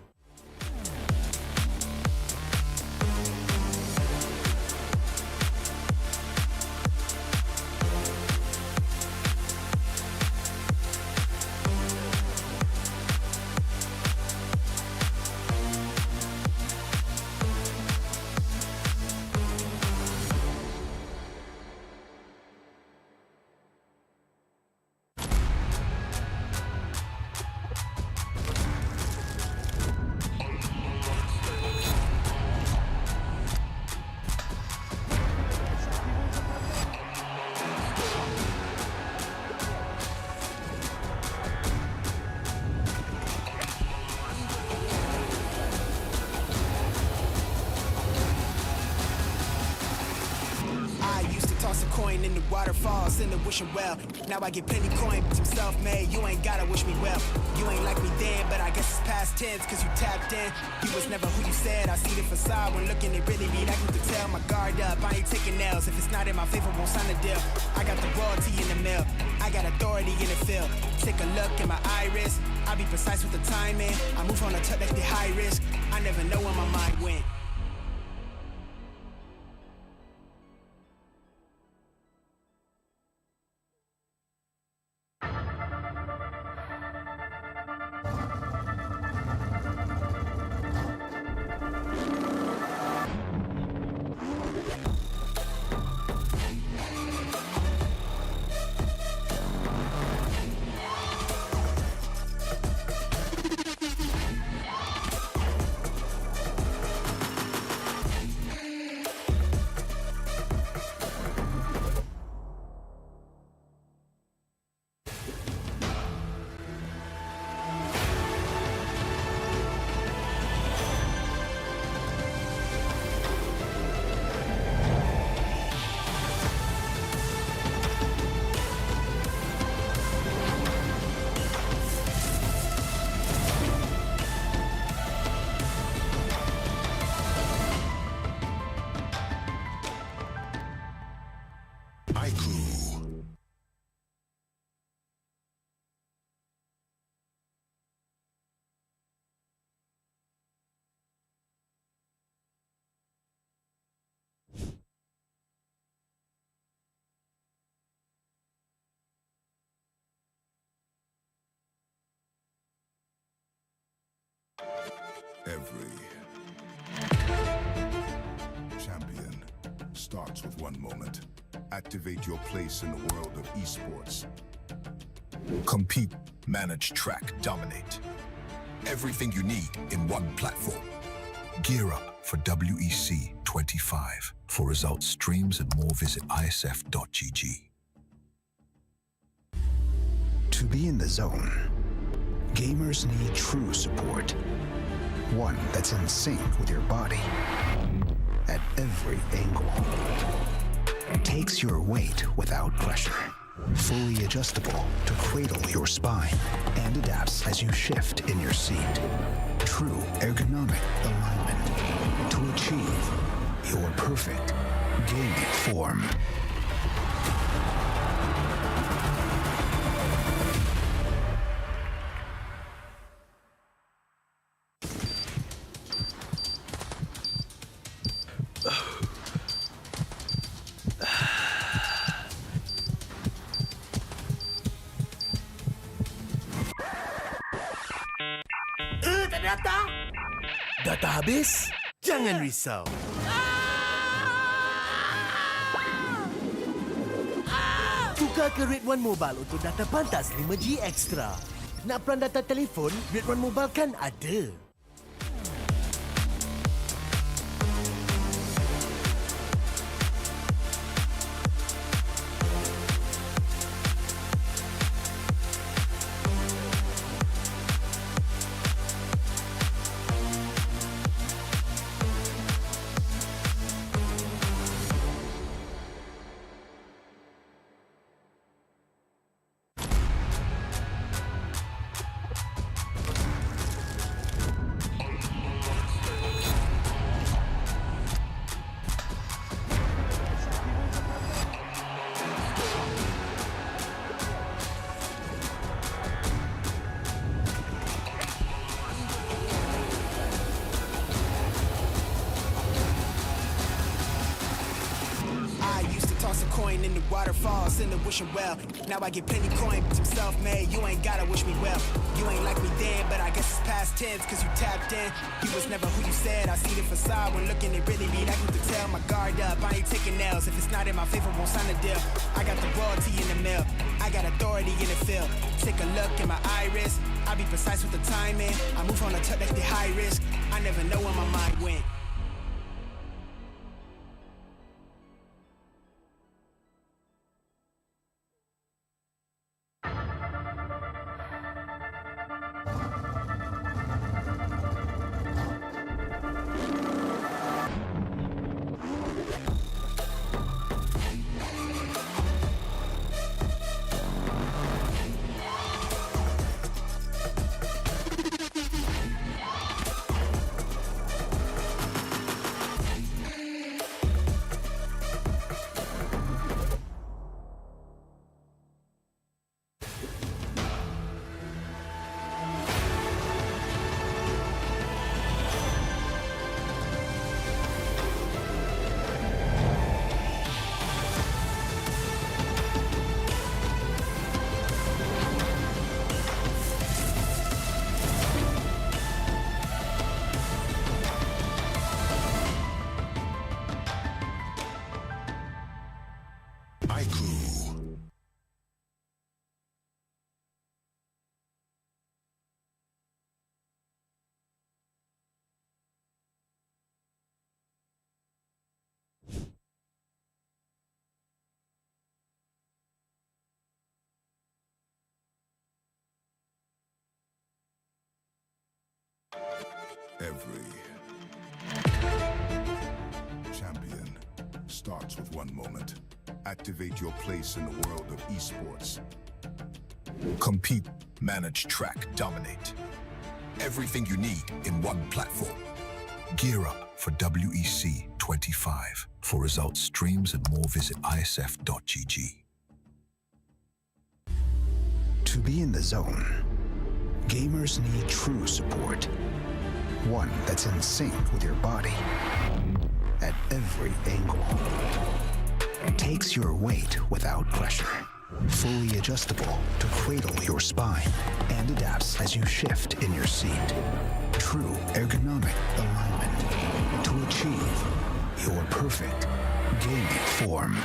S9: Toss a coin in the waterfalls in the wishing well. Now I get plenty coin, but I'm self-made. You ain't gotta wish me well. You ain't like me then, but I guess it's past tense, cause you tapped in. You was never who you said. I see the facade when looking, it really be like you could tell. My guard up, I ain't taking nails. If it's not in my favor, won't sign a deal. I got the royalty in the mill. I got authority in the field. Take a look in my iris. I be precise with the timing. I move on a tuck that's be high risk. I never know where my mind went.
S3: Every champion starts with one moment. Activate your place in the world of esports. Compete, manage, track, dominate. Everything you need in one platform. Gear up for WEC25. For results, streams, and more, visit iesf.gg.
S7: To be in the zone, gamers need true support. One that's in sync with your body at every angle. Takes your weight without pressure. Fully adjustable to cradle your spine and adapts as you shift in your seat. True ergonomic alignment to achieve your perfect gaming form.
S8: Ternyata data habis? Jangan risau. Tukar ke Red One Mobile untuk data pantas 5G Extra. Nak peran data telefon, Red One Mobile kan ada.
S9: toss a coin in the waterfalls in the wishing well. Now I get plenty coin, but I'm self-made. You ain't gotta wish me well. You ain't like me then, but I guess it's past tense, cause you tapped in. You was never who you said. I see the facade when looking at really me. That you could tell my guard up. I ain't taking nails. If it's not in my favor, won't sign a deal. I got the royalty in the mill. I got authority in the field. Take a look in my iris. I be precise with the timing. I move on a touch that's the high risk. I never know where my mind went.
S3: Every champion starts with one moment. Activate your place in the world of esports. Compete, manage, track, dominate. Everything you need in one platform. Gear up for WEC25. For results, streams, and more, visit iesf.gg.
S7: To be in the zone, gamers need true support. One that's in sync with your body at every angle. Takes your weight without pressure. Fully adjustable to cradle your spine and adapts as you shift in your seat. True ergonomic alignment to achieve your perfect gaming form.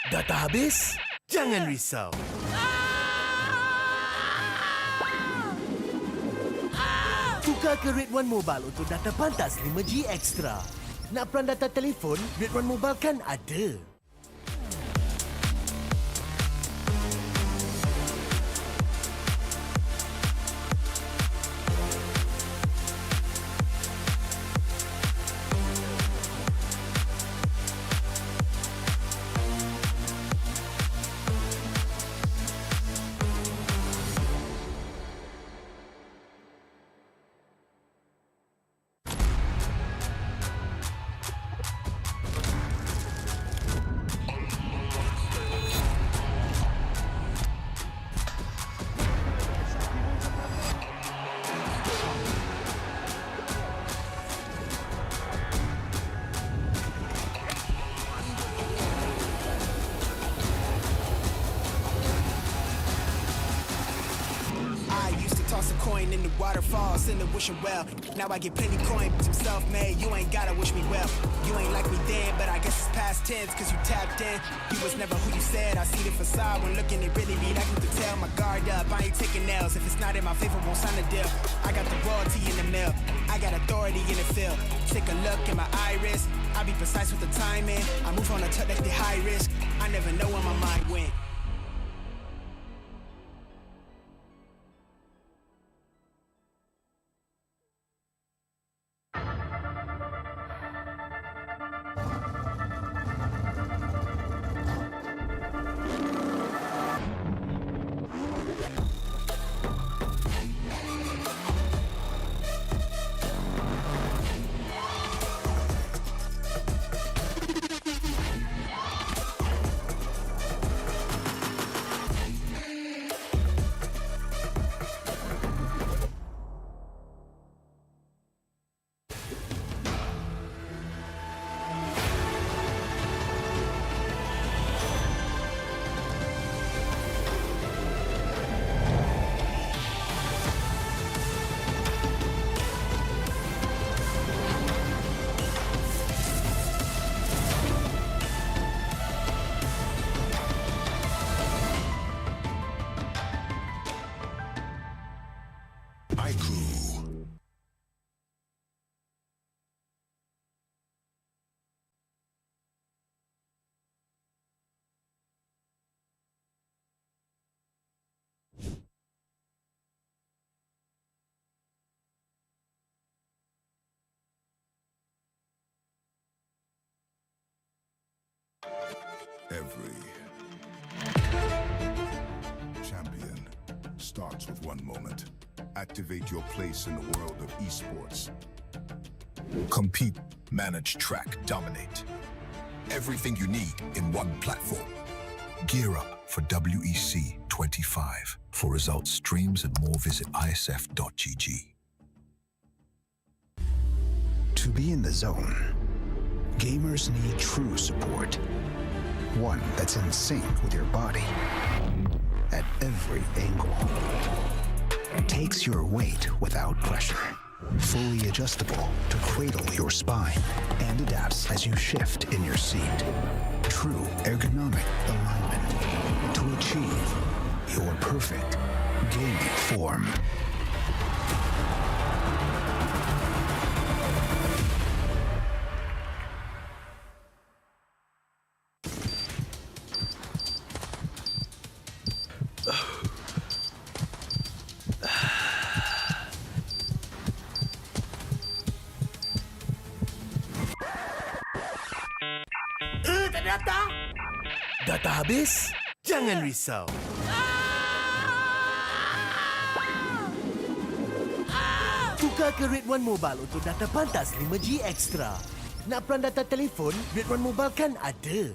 S8: Data habis? Jangan risau. Tukar ke Red One Mobile untuk data pantas 5G Extra. Nak peran data telefon, Red One Mobile kan ada.
S9: In the waterfalls in the wishing well. Now I get plenty coin, but I'm self-made. You ain't gotta wish me well. You ain't like me then, but I guess it's past tense, cause you tapped in. You was never who you said. I see the facade when looking at really me. That you could tell my guard up. I ain't taking nails. If it's not in my favor, won't sign a deal. I got the royalty in the mill. I got authority in the field. Take a look in my iris. I be precise with the timing. I move on a touch that's the high risk. I never know where my mind went.
S3: Haiku. Every champion starts with one moment. Activate your place in the world of esports. Compete, manage, track, dominate. Everything you need in one platform. Gear up for WEC25. For results, streams, and more, visit iesf.gg.
S7: To be in the zone, gamers need true support. One that's in sync with your body at every angle. Takes your weight without pressure. Fully adjustable to cradle your spine and adapts as you shift in your seat. True ergonomic alignment to achieve your perfect gaming form.
S8: Data? Data habis? Jangan risau. Tukar ke Red One Mobile untuk data pantas 5G Extra. Nak peran data telefon, Red One Mobile kan ada.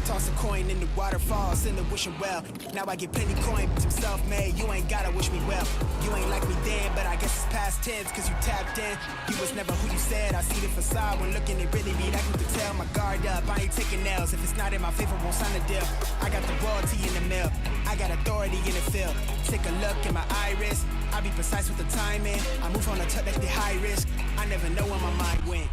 S9: Toss a coin in the waterfalls in the wishing well. Now I get plenty coin, I'm self-made. You ain't gotta wish me well. You ain't like me then, but I guess it's past tense, cause you tapped in. You was never who you said. I see the facade when looking at really me. That you can tell my guard up. I ain't taking L's. If it's not in my favor, won't sign a deal. I got the royalty in the mill. I got authority in the field. Take a look in my iris. I be precise with the timing. I move on a touch that's the high risk. I never know where my mind went.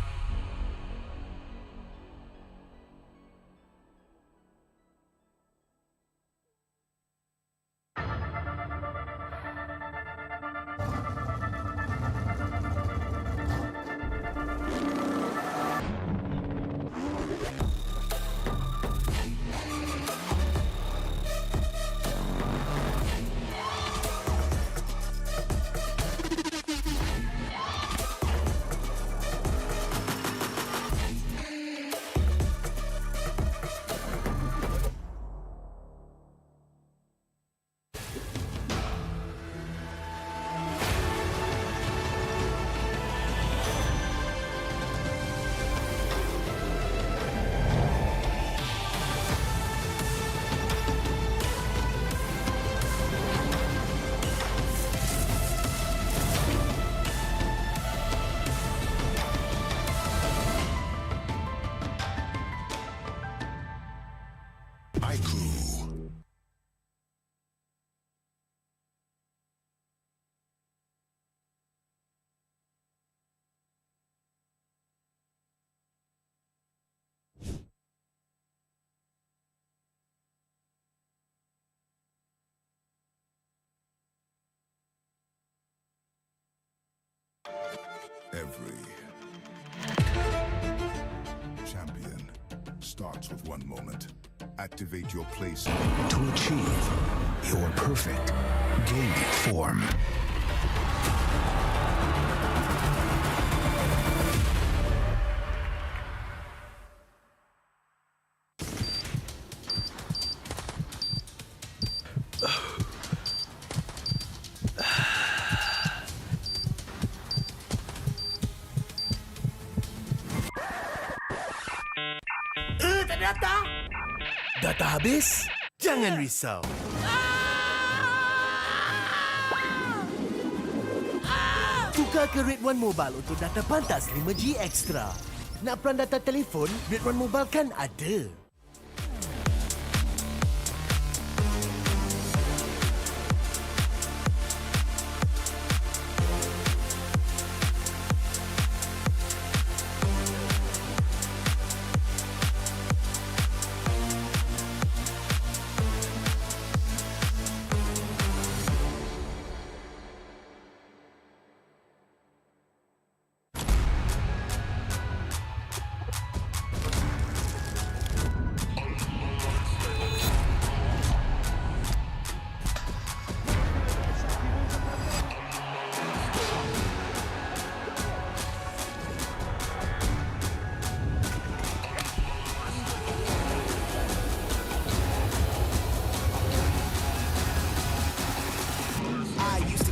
S3: Every champion starts with one moment. Activate your place
S7: to achieve your perfect gaming form.
S8: data? Data habis? Jangan risau. Tukar ke Red One Mobile untuk data pantas 5G Extra. Nak peran data telefon, Red One Mobile kan ada.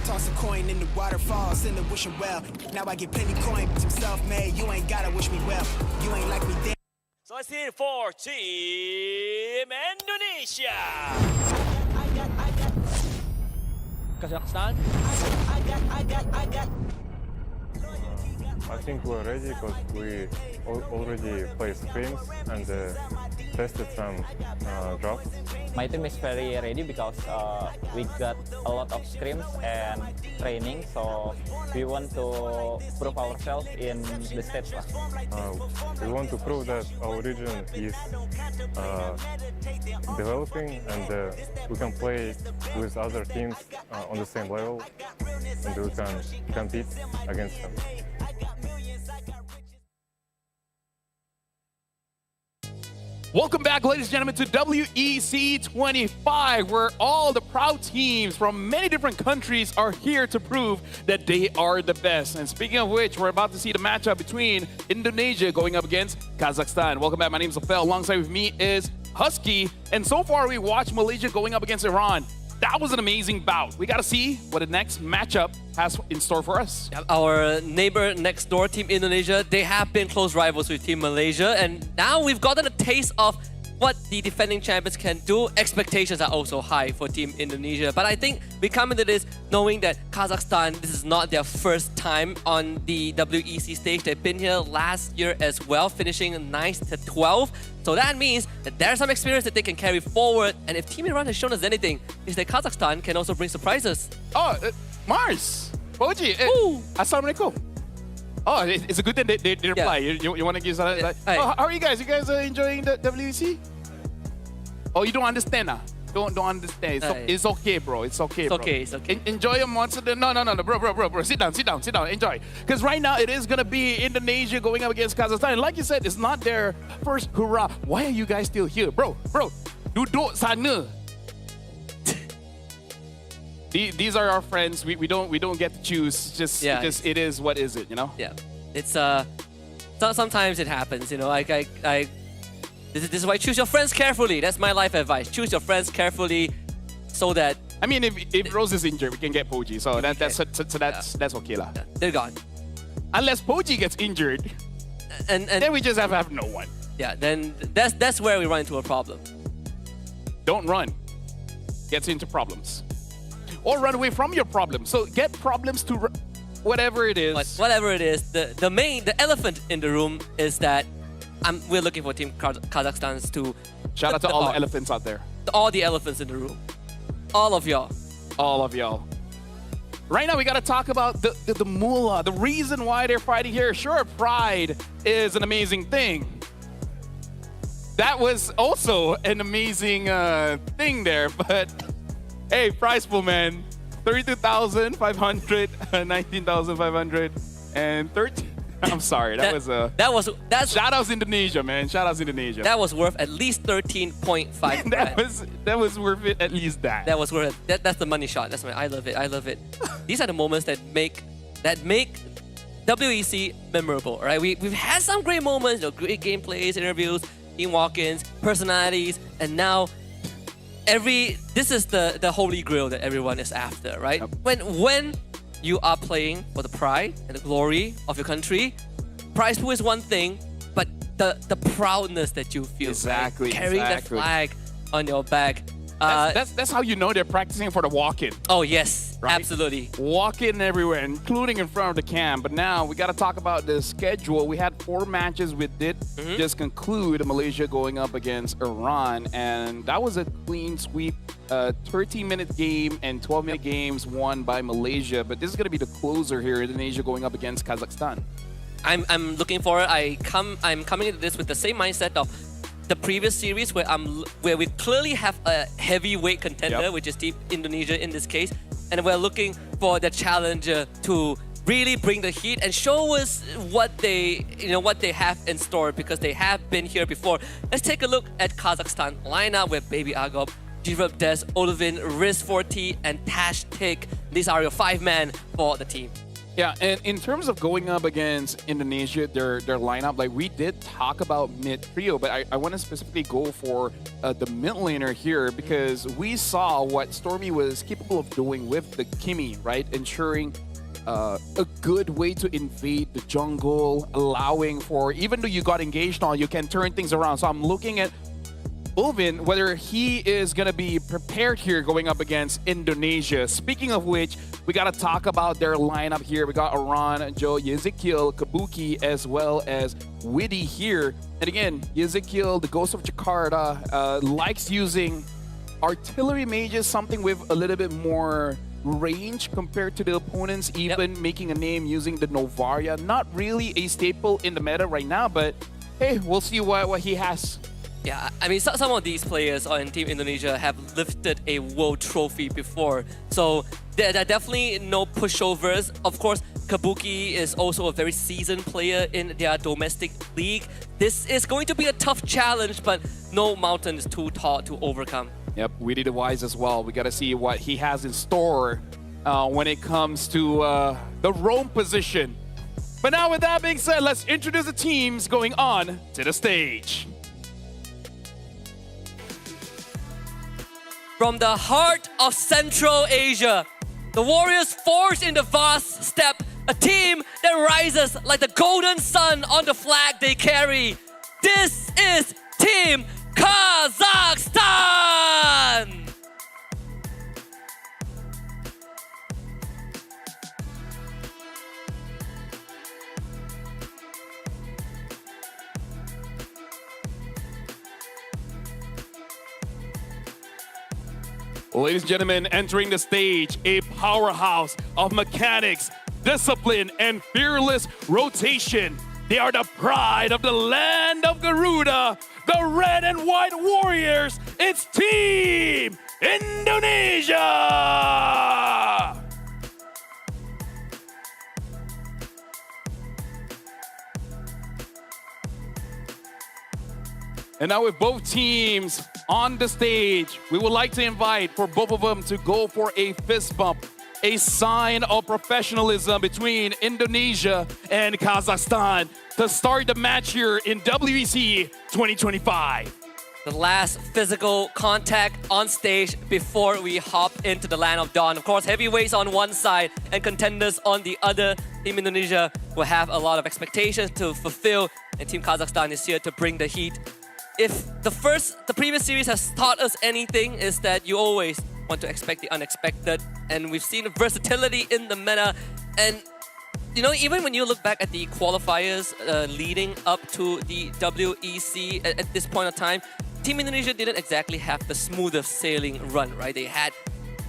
S9: Toss a coin in the waterfalls in the wishing well. Now I get plenty coin, some self-made. You ain't gotta wish me well. You ain't like me then.
S10: So it's here for Team Indonesia. Kazakhstan.
S11: I think we're ready because we already played scrims and tested some drafts.
S12: My team is very ready because we got a lot of scrims and training, so we want to prove ourselves in the stage.
S11: We want to prove that our region is developing and we can play with other teams on the same level and we can compete against them.
S1: Welcome back, ladies and gentlemen, to WEC25, where all the proud teams from many different countries are here to prove that they are the best. And speaking of which, we're about to see the matchup between Indonesia going up against Kazakhstan. Welcome back. My name is Afel. Alongside with me is Husky. And so far, we watched Malaysia going up against Iran. That was an amazing bout. We got to see what the next matchup has in store for us.
S2: Our neighbor next door, Team Indonesia, they have been close rivals with Team Malaysia, and now we've gotten a taste of what the defending champions can do. Expectations are also high for Team Indonesia, but I think we come into this knowing that Kazakhstan, this is not their first time on the WEC stage. They've been here last year as well, finishing 9th to 12th. So that means that there's some experience that they can carry forward, and if Team Iran has shown us anything, is that Kazakhstan can also bring surprises.
S1: Oh, Mars, Boji, Assalamualaikum. Oh, it's a good thing they reply. Yeah. You want to give some... how are you guys? You guys are enjoying the WEC? Oh, you don't understand, Don't understand. It's okay, bro. It's okay, bro.
S2: It's okay.
S1: Enjoy your monster. No, bro. Sit down. Enjoy. Because right now it is going to be Indonesia going up against Kazakhstan. And like you said, it's not their first hurrah. Why are you guys still here? Bro. Duduk sana. These are our friends. We don't get to choose. Just it is what is it, you know?
S2: Yeah. It's sometimes it happens, you know. This is why choose your friends carefully. That's my life advice. Choose your friends carefully so that...
S1: I mean, if Rose is injured, we can get Poji. So that's okay lah.
S2: Yeah, they're gone.
S1: Unless Poji gets injured, and then we just have no one.
S2: Yeah, then that's where we run into a problem.
S1: Don't run. Gets into problems. Or run away from your problem. So get problems to whatever it is.
S2: Whatever it is, the elephant in the room is that we're looking for Team Kazakhstan to...
S1: Shout out to all the elephants out there.
S2: All the elephants in the room. All of y'all.
S1: All of y'all. Right now, we got to talk about the moolah, the reason why they're fighting here. Sure, pride is an amazing thing. That was also an amazing thing there, but hey, prize pool, man. 32,500, 19,500, and 13. I'm sorry, that's shout outs Indonesia, man. Shout outs Indonesia.
S2: That was worth at least 13.5.
S1: that was worth it, at least that.
S2: That was worth it. That's the money shot. I love it. I love it. These are the moments that make WEC memorable, right? We've had some great moments, great gameplays, interviews, team walk-ins, personalities, and now this is the holy grail that everyone is after, right? Yep. When you are playing for the pride and the glory of your country, prize pool is one thing, but the proudness that you feel.
S1: Exactly,
S2: right? Carrying
S1: exactly.
S2: that flag on your back.
S1: That's how you know they're practicing for the walk-in.
S2: Oh yes,
S1: right?
S2: absolutely.
S1: Walk-in everywhere, including in front of the cam. But now we got to talk about the schedule. We had 4 matches. We did just conclude Malaysia going up against Iran, and that was a clean sweep. 13-minute game and 12-minute games won by Malaysia. But this is going to be the closer here. Indonesia going up against Kazakhstan.
S2: I'm looking forward. I'm coming into this with the same mindset of the previous series where we clearly have a heavyweight contender, which is Team Indonesia in this case, and we're looking for the challenger to really bring the heat and show us what they have in store, because they have been here before. Let's take a look at Kazakhstan lineup with Baby Agop, Jirub Des, Olivin, Riz40, and Tash Tik. These are your 5-man for the team.
S1: Yeah, and in terms of going up against Indonesia, their lineup, like we did talk about mid trio, but I want to specifically go for the mid laner here, because we saw what Stormy was capable of doing with the Kimi, right? Ensuring a good way to invade the jungle, allowing for, even though you got engaged on, you can turn things around. So I'm looking at Ulvin, whether he is going to be prepared here going up against Indonesia. Speaking of which, we got to talk about their lineup here. We got Aran, Joe, Ezekiel, Kabuki, as well as Witty here. And again, Ezekiel, the Ghost of Jakarta, likes using artillery mages, something with a little bit more range compared to the opponents, even making a name using the Novaria. Not really a staple in the meta right now, but hey, we'll see what he has.
S2: Yeah, I mean, some of these players on Team Indonesia have lifted a world trophy before, so there are definitely no pushovers. Of course, Kabuki is also a very seasoned player in their domestic league. This is going to be a tough challenge, but no mountain is too tall to overcome.
S1: Yep, Witty the Wise as well. We got to see what he has in store when it comes to the roam position. But now with that being said, let's introduce the teams going on to the stage.
S2: From the heart of Central Asia, the Warriors forge in the vast steppe, a team that rises like the golden sun on the flag they carry. This is Team Kazakhstan!
S1: Ladies and gentlemen, entering the stage, a powerhouse of mechanics, discipline, and fearless rotation. They are the pride of the land of Garuda, the red and white warriors. It's Team Indonesia! And now with both teams on the stage, we would like to invite for both of them to go for a fist bump, a sign of professionalism between Indonesia and Kazakhstan to start the match here in WEC 2025.
S2: The last physical contact on stage before we hop into the land of dawn. Of course, heavyweights on one side and contenders on the other. Team Indonesia will have a lot of expectations to fulfill, and Team Kazakhstan is here to bring the heat. If the previous series has taught us anything, is that you always want to expect the unexpected, and we've seen versatility in the meta. And you know, even when you look back at the qualifiers leading up to the WEC at this point of time, Team Indonesia didn't exactly have the smoothest sailing run, right? They had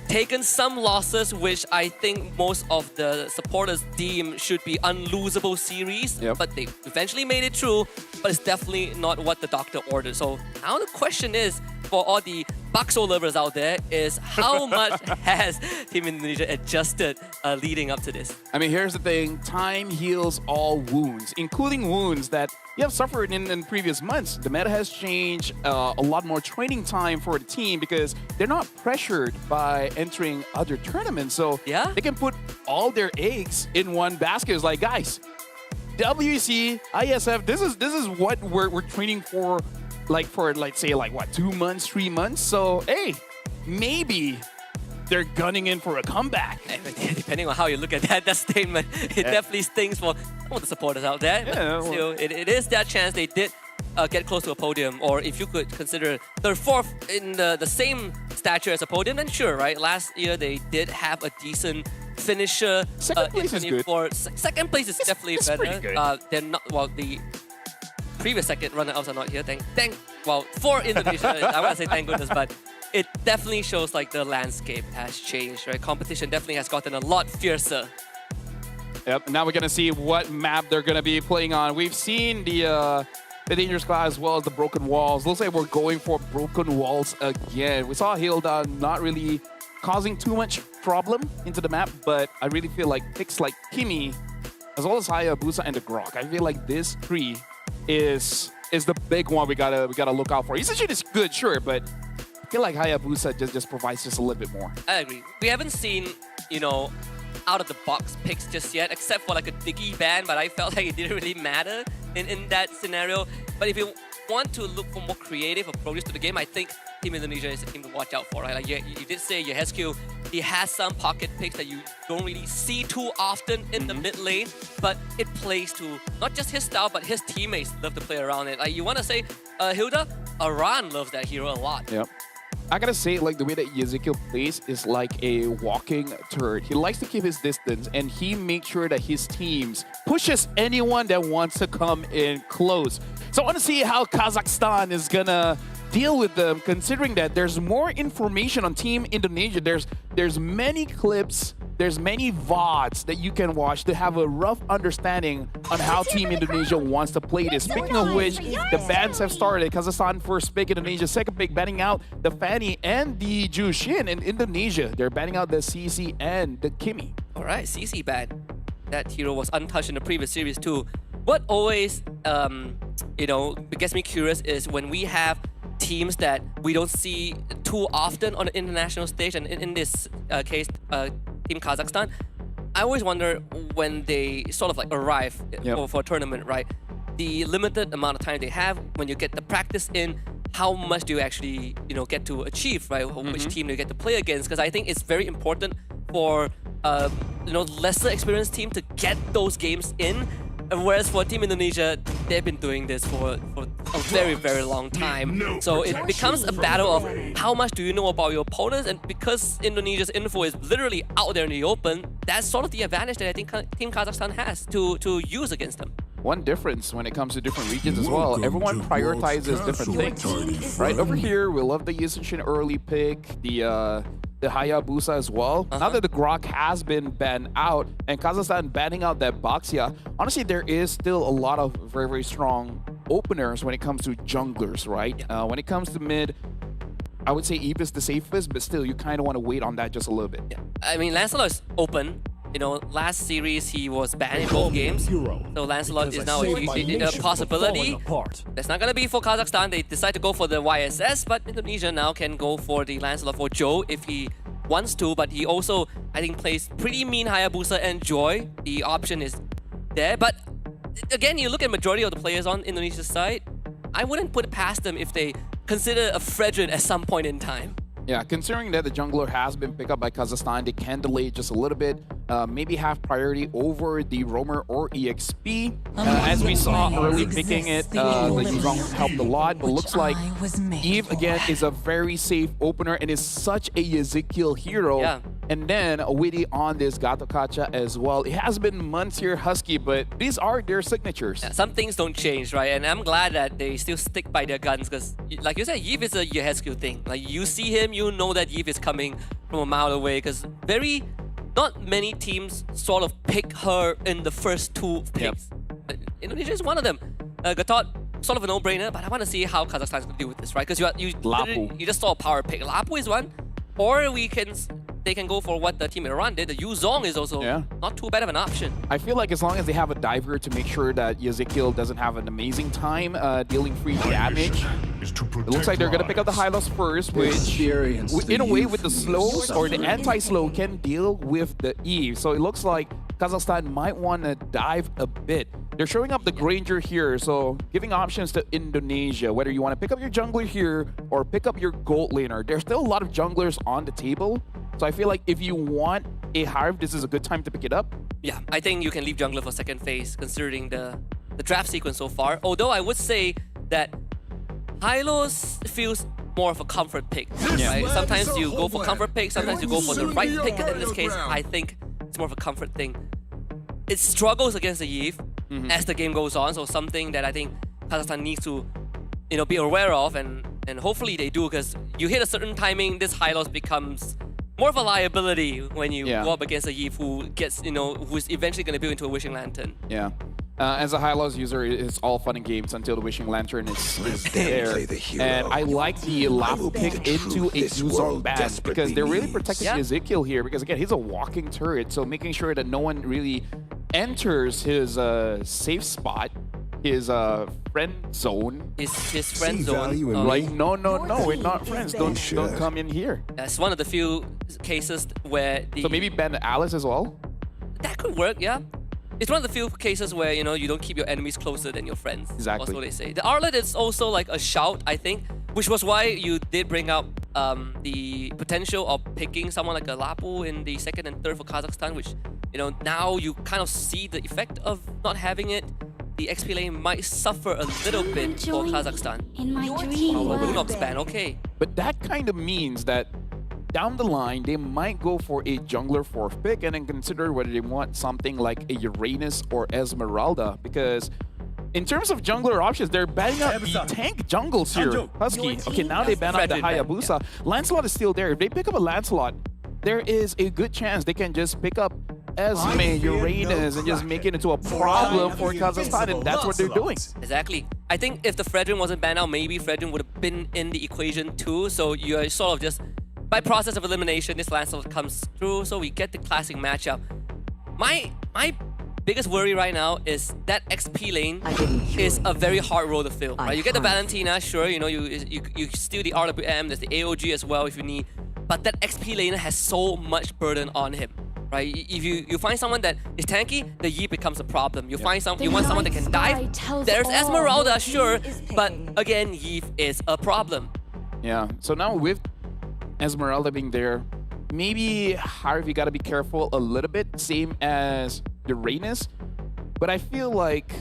S2: taken some losses, which I think most of the supporters deem should be unlosable series, but they eventually made it through, but it's definitely not what the doctor ordered. So now the question is, for all the bakso lovers out there, is how much has Team Indonesia adjusted leading up to this?
S1: I mean, here's the thing. Time heals all wounds, including wounds that you have suffered in previous months. The meta has changed, a lot more training time for the team because they're not pressured by entering other tournaments. So they can put all their eggs in one basket. It's like, guys, WEC, IESF, this is what we're training for, say, 2 months, 3 months. So, hey, maybe they're gunning in for a comeback.
S2: Depending on how you look at that statement, it definitely stings for some of the supporters out there.
S1: Yeah,
S2: But still, it is that chance they did get close to a podium, or if you could consider third, fourth in the same stature as a podium, then sure, right? Last year they did have a decent finisher.
S1: Second place is good.
S2: Second place is definitely
S1: it's
S2: better.
S1: pretty good.
S2: They're not, well, the previous second runner-ups are not here. Well, for Indonesia, I want to say thank goodness, but it definitely shows like the landscape has changed, right? Competition definitely has gotten a lot fiercer.
S1: Yep, now we're going to see what map they're going to be playing on. We've seen the Dangerous Cloud as well as the Broken Walls. Looks like we're going for Broken Walls again. We saw Hilda not really causing too much problem into the map, but I really feel like picks like Kimi, as well as Hayabusa and the Grok, I feel like this three is the big one we gotta look out for. Isachid is good, sure, but I feel like Hayabusa just provides just a little bit more.
S2: I agree. We haven't seen, you know, out of the box picks just yet, except for like a Diggy ban, but I felt like it didn't really matter in that scenario. But if you want to look for more creative approaches to the game, I think Team Indonesia is a team to watch out for, right? Like you did say, Yehescu, he has some pocket picks that you don't really see too often in the mid lane, but it plays to not just his style, but his teammates love to play around it. Like you want to say, Hilda, Aran loves that hero a lot.
S1: Yep. I gotta say, like, the way that Ezekiel plays is like a walking turret. He likes to keep his distance, and he makes sure that his teams pushes anyone that wants to come in close. So I want to see how Kazakhstan is gonna deal with them, considering that there's more information on Team Indonesia. There's many clips, there's many VODs that you can watch to have a rough understanding on how Team Indonesia wants to play this. Speaking of which, the bans have started. Kazakhstan first pick, Indonesia second pick, banning out the Fanny and the Jushin. In Indonesia, they're banning out the CC and the Kimi.
S2: All right, CC ban. That hero was untouched in the previous series too. What always, you know, gets me curious is when we have teams that we don't see too often on the international stage, and in this case, Team Kazakhstan, I always wonder when they sort of like arrive for a tournament, right? The limited amount of time they have, when you get the practice in, how much do you actually, you know, get to achieve, right? Which team do you get to play against? Because I think it's very important for, you know, lesser experienced team to get those games in. Whereas for Team Indonesia, they've been doing this for a very, very long time. So it becomes a battle of how much do you know about your opponents, and because Indonesia's info is literally out there in the open, that's sort of the advantage that I think Team Kazakhstan has to use against them.
S1: One difference when it comes to different regions as well, everyone prioritizes different things, right? Over here, we love the Yushin early pick, the Hayabusa as well. Now that the Grok has been banned out and Kazakhstan banning out that Baxia, honestly, there is still a lot of very, very strong openers when it comes to junglers, right? When it comes to mid, I would say Eve is the safest, but still, you kind of want to wait on that just a little bit.
S2: Yeah. I mean, Lancelot is open. You know, last series he was banned in both games. So Lancelot is now a possibility. That's not going to be for Kazakhstan. They decide to go for the YSS, but Indonesia now can go for the Lancelot for Joe if he wants to. But he also, I think, plays pretty mean Hayabusa and Joy. The option is there. But again, you look at majority of the players on Indonesia's side, I wouldn't put it past them if they consider a Fredrin at some point in time.
S1: Yeah, considering that the jungler has been picked up by Kazakhstan, they can delay it just a little bit, maybe have priority over the Roamer or EXP. As we saw early picking it, the Yuzong helped a lot, but looks like Eve again is a very safe opener and is such a Ezekiel hero.
S2: Yeah.
S1: And then Witty on this Gato Kacha as well. It has been months here, Husky, but these are their signatures.
S2: Yeah, some things don't change, right? And I'm glad that they still stick by their guns because, like you said, Yves is a Yehescu thing. Like, you see him, you know that Yves is coming from a mile away because not many teams sort of pick her in the first two picks. Yep. Indonesia is one of them. Gatot, sort of a no-brainer, but I want to see how Kazakhstan is going to deal with this, right? Because you just saw a power pick. Lapu is one, or they can go for what the team in Iran did. The Yuzong is also not too bad of an option.
S1: I feel like as long as they have a diver to make sure that Ezekiel doesn't have an amazing time dealing free damage, it looks like they're going to pick up the Hylos first, which in a way with the slow or the anti-slow can deal with the Eve. So it looks like Kazakhstan might want to dive a bit. They're showing up the Granger here, so giving options to Indonesia, whether you want to pick up your jungler here or pick up your gold laner. There's still a lot of junglers on the table. So I feel like if you want a Hive, this is a good time to pick it up.
S2: Yeah, I think you can leave jungler for second phase considering the draft sequence so far. Although I would say that Hylos feels more of a comfort pick. Right? Sometimes you go for comfort pick, sometimes you go for the right pick. In this case, I think it's more of a comfort thing. It struggles against the Eve as the game goes on, so something that I think Kazakhstan needs to be aware of, and hopefully they do, because you hit a certain timing, this Hylos becomes more of a liability when you go up against a Eve who gets, who's eventually going to build into a Wishing Lantern.
S1: Yeah. As a Hylos user, it's all fun and games until the Wishing Lantern is there. And I like the Lapu pick into a Yuzong ban because they're really protecting Ezekiel here, because again, he's a walking turret, so making sure that no one really enters his safe spot, his friend zone.
S2: His friend zone.
S1: Like, no, we're not friends. Don't come in here.
S2: That's one of the few cases where
S1: So maybe ban Alice as well?
S2: That could work, yeah. It's one of the few cases where, you don't keep your enemies closer than your friends.
S1: Exactly.
S2: That's what they say. The Arlet is also like a shout, I think, which was why you did bring up the potential of picking someone like a Lapu in the second and third for Kazakhstan, which, now you kind of see the effect of not having it. The XP lane might suffer a little bit for Kazakhstan.
S13: In my dream.
S2: Lunox ban, okay.
S1: But that kind of means that down the line, they might go for a jungler fourth pick and then consider whether they want something like a Uranus or Esmeralda, because in terms of jungler options, they're banning up the tank jungles here. Husky. Okay, now they ban up the Hayabusa. Lancelot is still there. If they pick up a Lancelot, there is a good chance they can just pick up Esme, Uranus, and just make it into a problem for Kazakhstan, and that's what they're doing.
S2: Exactly. I think if the Fredrin wasn't banned out, maybe Fredrin would have been in the equation too, so you're sort of just, by process of elimination, this Lancelot comes through, so we get the classic matchup. My biggest worry right now is that XP lane is a very hard role to fill. Right? You get the Valentina, sure, you steal the RWM, there's the AOG as well if you need, but that XP lane has so much burden on him. Right? If you find someone that is tanky, the Yi becomes a problem. You want someone that can dive. There's Esmeralda, sure, but again, Yi is a problem.
S1: Yeah. So now with Esmeralda being there, maybe Harvey got to be careful a little bit, same as Uranus. But I feel like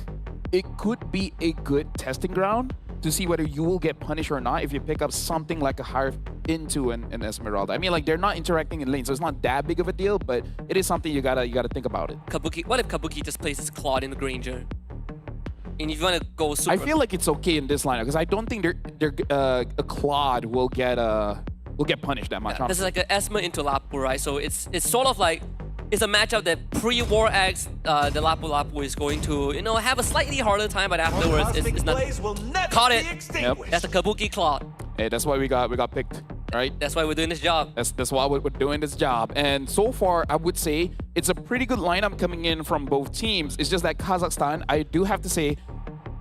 S1: it could be a good testing ground to see whether you will get punished or not if you pick up something like a Harv into an Esmeralda. I mean, like, they're not interacting in lane, so it's not that big of a deal, but it is something you gotta think about it.
S2: Kabuki, what if Kabuki just plays his Claude in the Granger? And if you want to go super...
S1: I feel like it's okay in this lineup because I don't think a Claude will get punished that much.
S2: Yeah, this is like an Esma into Lapu, right? So it's sort of like, it's a matchup that pre-War X, the Lapu is going to, have a slightly harder time, but afterwards it's not. Caught it.
S1: Yep.
S2: That's a Kabuki Claude.
S1: Hey, that's why we got picked, right?
S2: That's why we're doing this job.
S1: That's why we're doing this job. And so far, I would say it's a pretty good lineup coming in from both teams. It's just that Kazakhstan, I do have to say,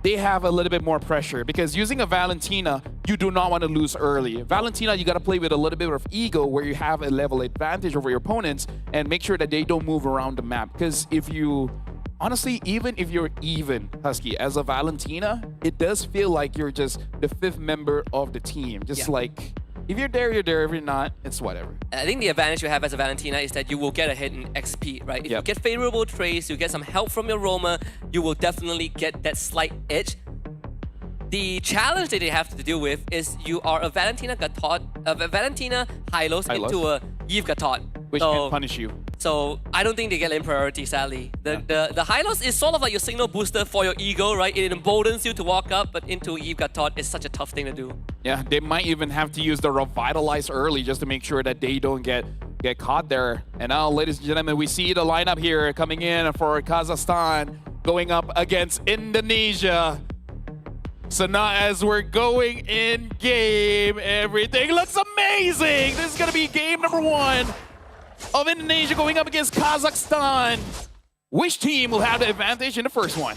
S1: they have a little bit more pressure because using a Valentina, you do not want to lose early. Valentina, you got to play with a little bit of ego where you have a level advantage over your opponents and make sure that they don't move around the map. Because honestly, even if you're even, Husky, as a Valentina, it does feel like you're just the fifth member of the team. Just like, if you're there, you're there. If you're not, it's whatever.
S2: I think the advantage you have as a Valentina is that you will get ahead in XP, right? If you get favorable trades, you get some help from your Roma, you will definitely get that slight edge. The challenge that they have to deal with is you are a Valentina Hylos into a Yves Gatot.
S1: Which can punish you.
S2: So I don't think they get lane priority, sadly. The Hylos is sort of like your signal booster for your ego, right? It emboldens you to walk up, but into Yves Gatot is such a tough thing to do.
S1: Yeah, they might even have to use the Revitalize early just to make sure that they don't get caught there. And now, ladies and gentlemen, we see the lineup here coming in for Kazakhstan going up against Indonesia. So now as we're going in game, everything looks amazing. This is going to be game number 1 of Indonesia going up against Kazakhstan. Which team will have the advantage in the first one?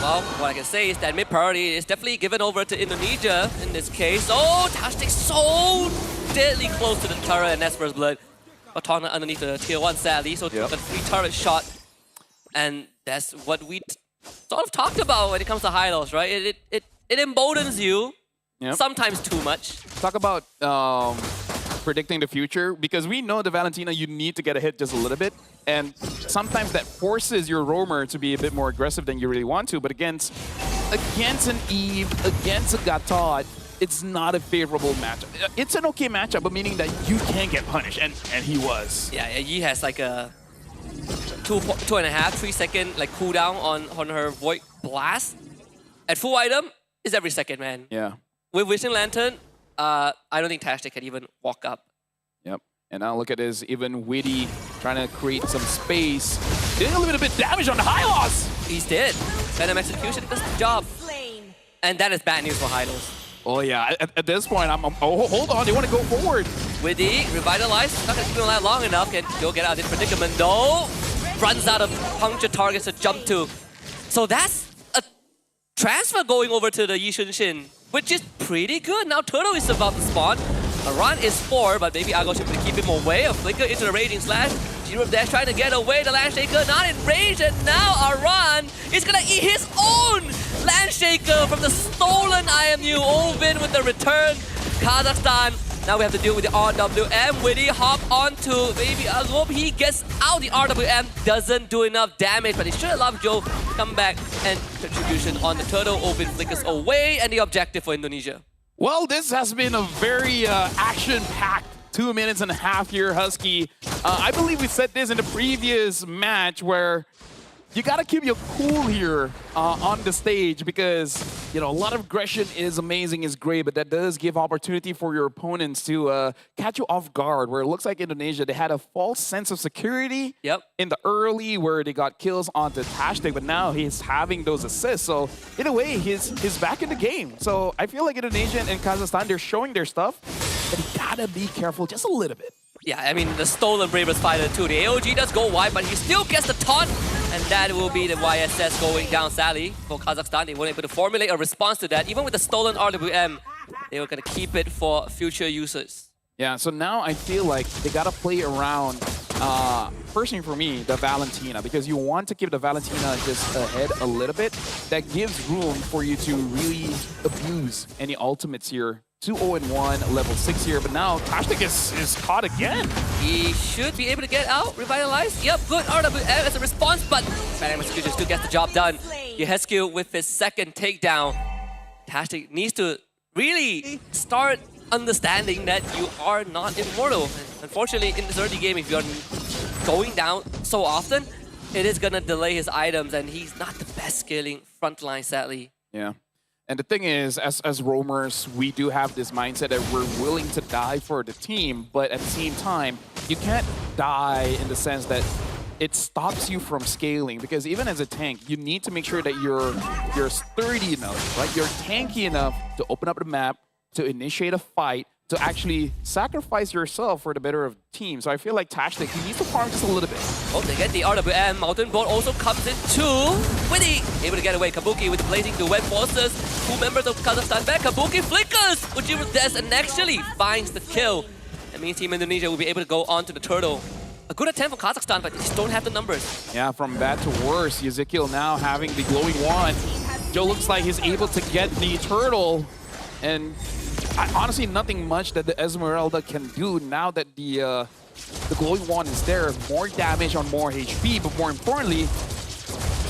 S2: Well, what I can say is that mid priority is definitely given over to Indonesia in this case. Oh, Tastic so deadly close to the turret and Nesper's blood. Batona underneath the tier 1 sadly, so took a 3-turret shot. And that's what we sort of talked about when it comes to Hylos, right? It emboldens you, sometimes too much.
S1: Talk about predicting the future because we know the Valentina, you need to get a hit just a little bit. And sometimes that forces your roamer to be a bit more aggressive than you really want to. But against an Eve, against a Gatod, it's not a favorable matchup. It's an okay matchup, but meaning that you can get punished, and he was.
S2: Yeah, Yi has like a 2.5, 3 second like cooldown on her Void Blast. At full item, is every second, man.
S1: Yeah.
S2: With Wishing Lantern, I don't think Tastic can even walk up.
S1: Yep. And now look at this, even Witty trying to create some space. Doing a little bit of damage on the Hylos.
S2: He's dead. Venom Execution does the job. And that is bad news for Hylos.
S1: Oh yeah, at this point, oh, hold on, they want to go forward.
S2: Witty, revitalized, not going to keep him alive long enough. Can he'll get out of this predicament though. Runs out of puncture targets to jump to. So that's a transfer going over to the Yishunshin, which is pretty good. Now Turtle is about to spawn. A run is 4, but maybe Argo should keep him away. A flicker into the Raging Slash. Zero Dash trying to get away. The Landshaker not in range, and now Aran is gonna eat his own Landshaker from the stolen IMU. Ovin with the return. Kazakhstan. Now we have to deal with the RWM. Witty hop onto maybe Argo. He gets out. The RWM doesn't do enough damage, but he should allow Joe to come back and contribution on the turtle. Ovin flickers away, and the objective for Indonesia.
S1: Well, this has been a very action-packed 2.5 minutes here, Husky. I believe we said this in the previous match where you got to keep your cool here on the stage because, you know, a lot of aggression is amazing, is great, but that does give opportunity for your opponents to catch you off guard, where it looks like Indonesia, they had a false sense of security in the early where they got kills onto Tastic, but now he's having those assists. So in a way, he's back in the game. So I feel like Indonesia and Kazakhstan, they're showing their stuff, but you gotta be careful just a little bit.
S2: Yeah, I mean, the stolen Bravest Fighter too. The AOG does go wide, but he still gets the taunt, and that will be the YSS going down, sadly, for Kazakhstan. They weren't able to formulate a response to that. Even with the stolen RWM, they were going to keep it for future users.
S1: Yeah, so now I feel like they got to play around, personally for me, the Valentina, because you want to keep the Valentina just ahead a little bit. That gives room for you to really abuse any ultimates here. 2-0-1, level 6 here, but now Tastic is caught again.
S2: He should be able to get out, revitalize. Yep, good RWM as a response, but Phantom Execution still gets the job done. Yehescu with his second takedown. Tastic needs to really start understanding that you are not immortal. And unfortunately, in this early game, if you're going down so often, it is gonna delay his items, and he's not the best scaling frontline, sadly.
S1: Yeah. And the thing is, as roamers, we do have this mindset that we're willing to die for the team, but at the same time, you can't die in the sense that it stops you from scaling, because even as a tank, you need to make sure that you're sturdy enough, right? You're tanky enough to open up the map, to initiate a fight, to actually sacrifice yourself for the better of the team. So I feel like Tastic, he needs to farm just a little bit.
S2: Oh, they get the RWM. Mountain Bolt also comes in too. Witty able to get away. Kabuki with Blazing the Web forces 2 members of Kazakhstan back. Kabuki flickers Ujiro Des and actually finds the kill. That means Team Indonesia will be able to go on to the turtle. A good attempt for Kazakhstan, but they just don't have the numbers.
S1: Yeah, from bad to worse. Ezekiel now having the glowing wand. Joe looks like he's able to get the turtle, and honestly, nothing much that the Esmeralda can do now that the glowing wand is there. More damage on more HP, but more importantly,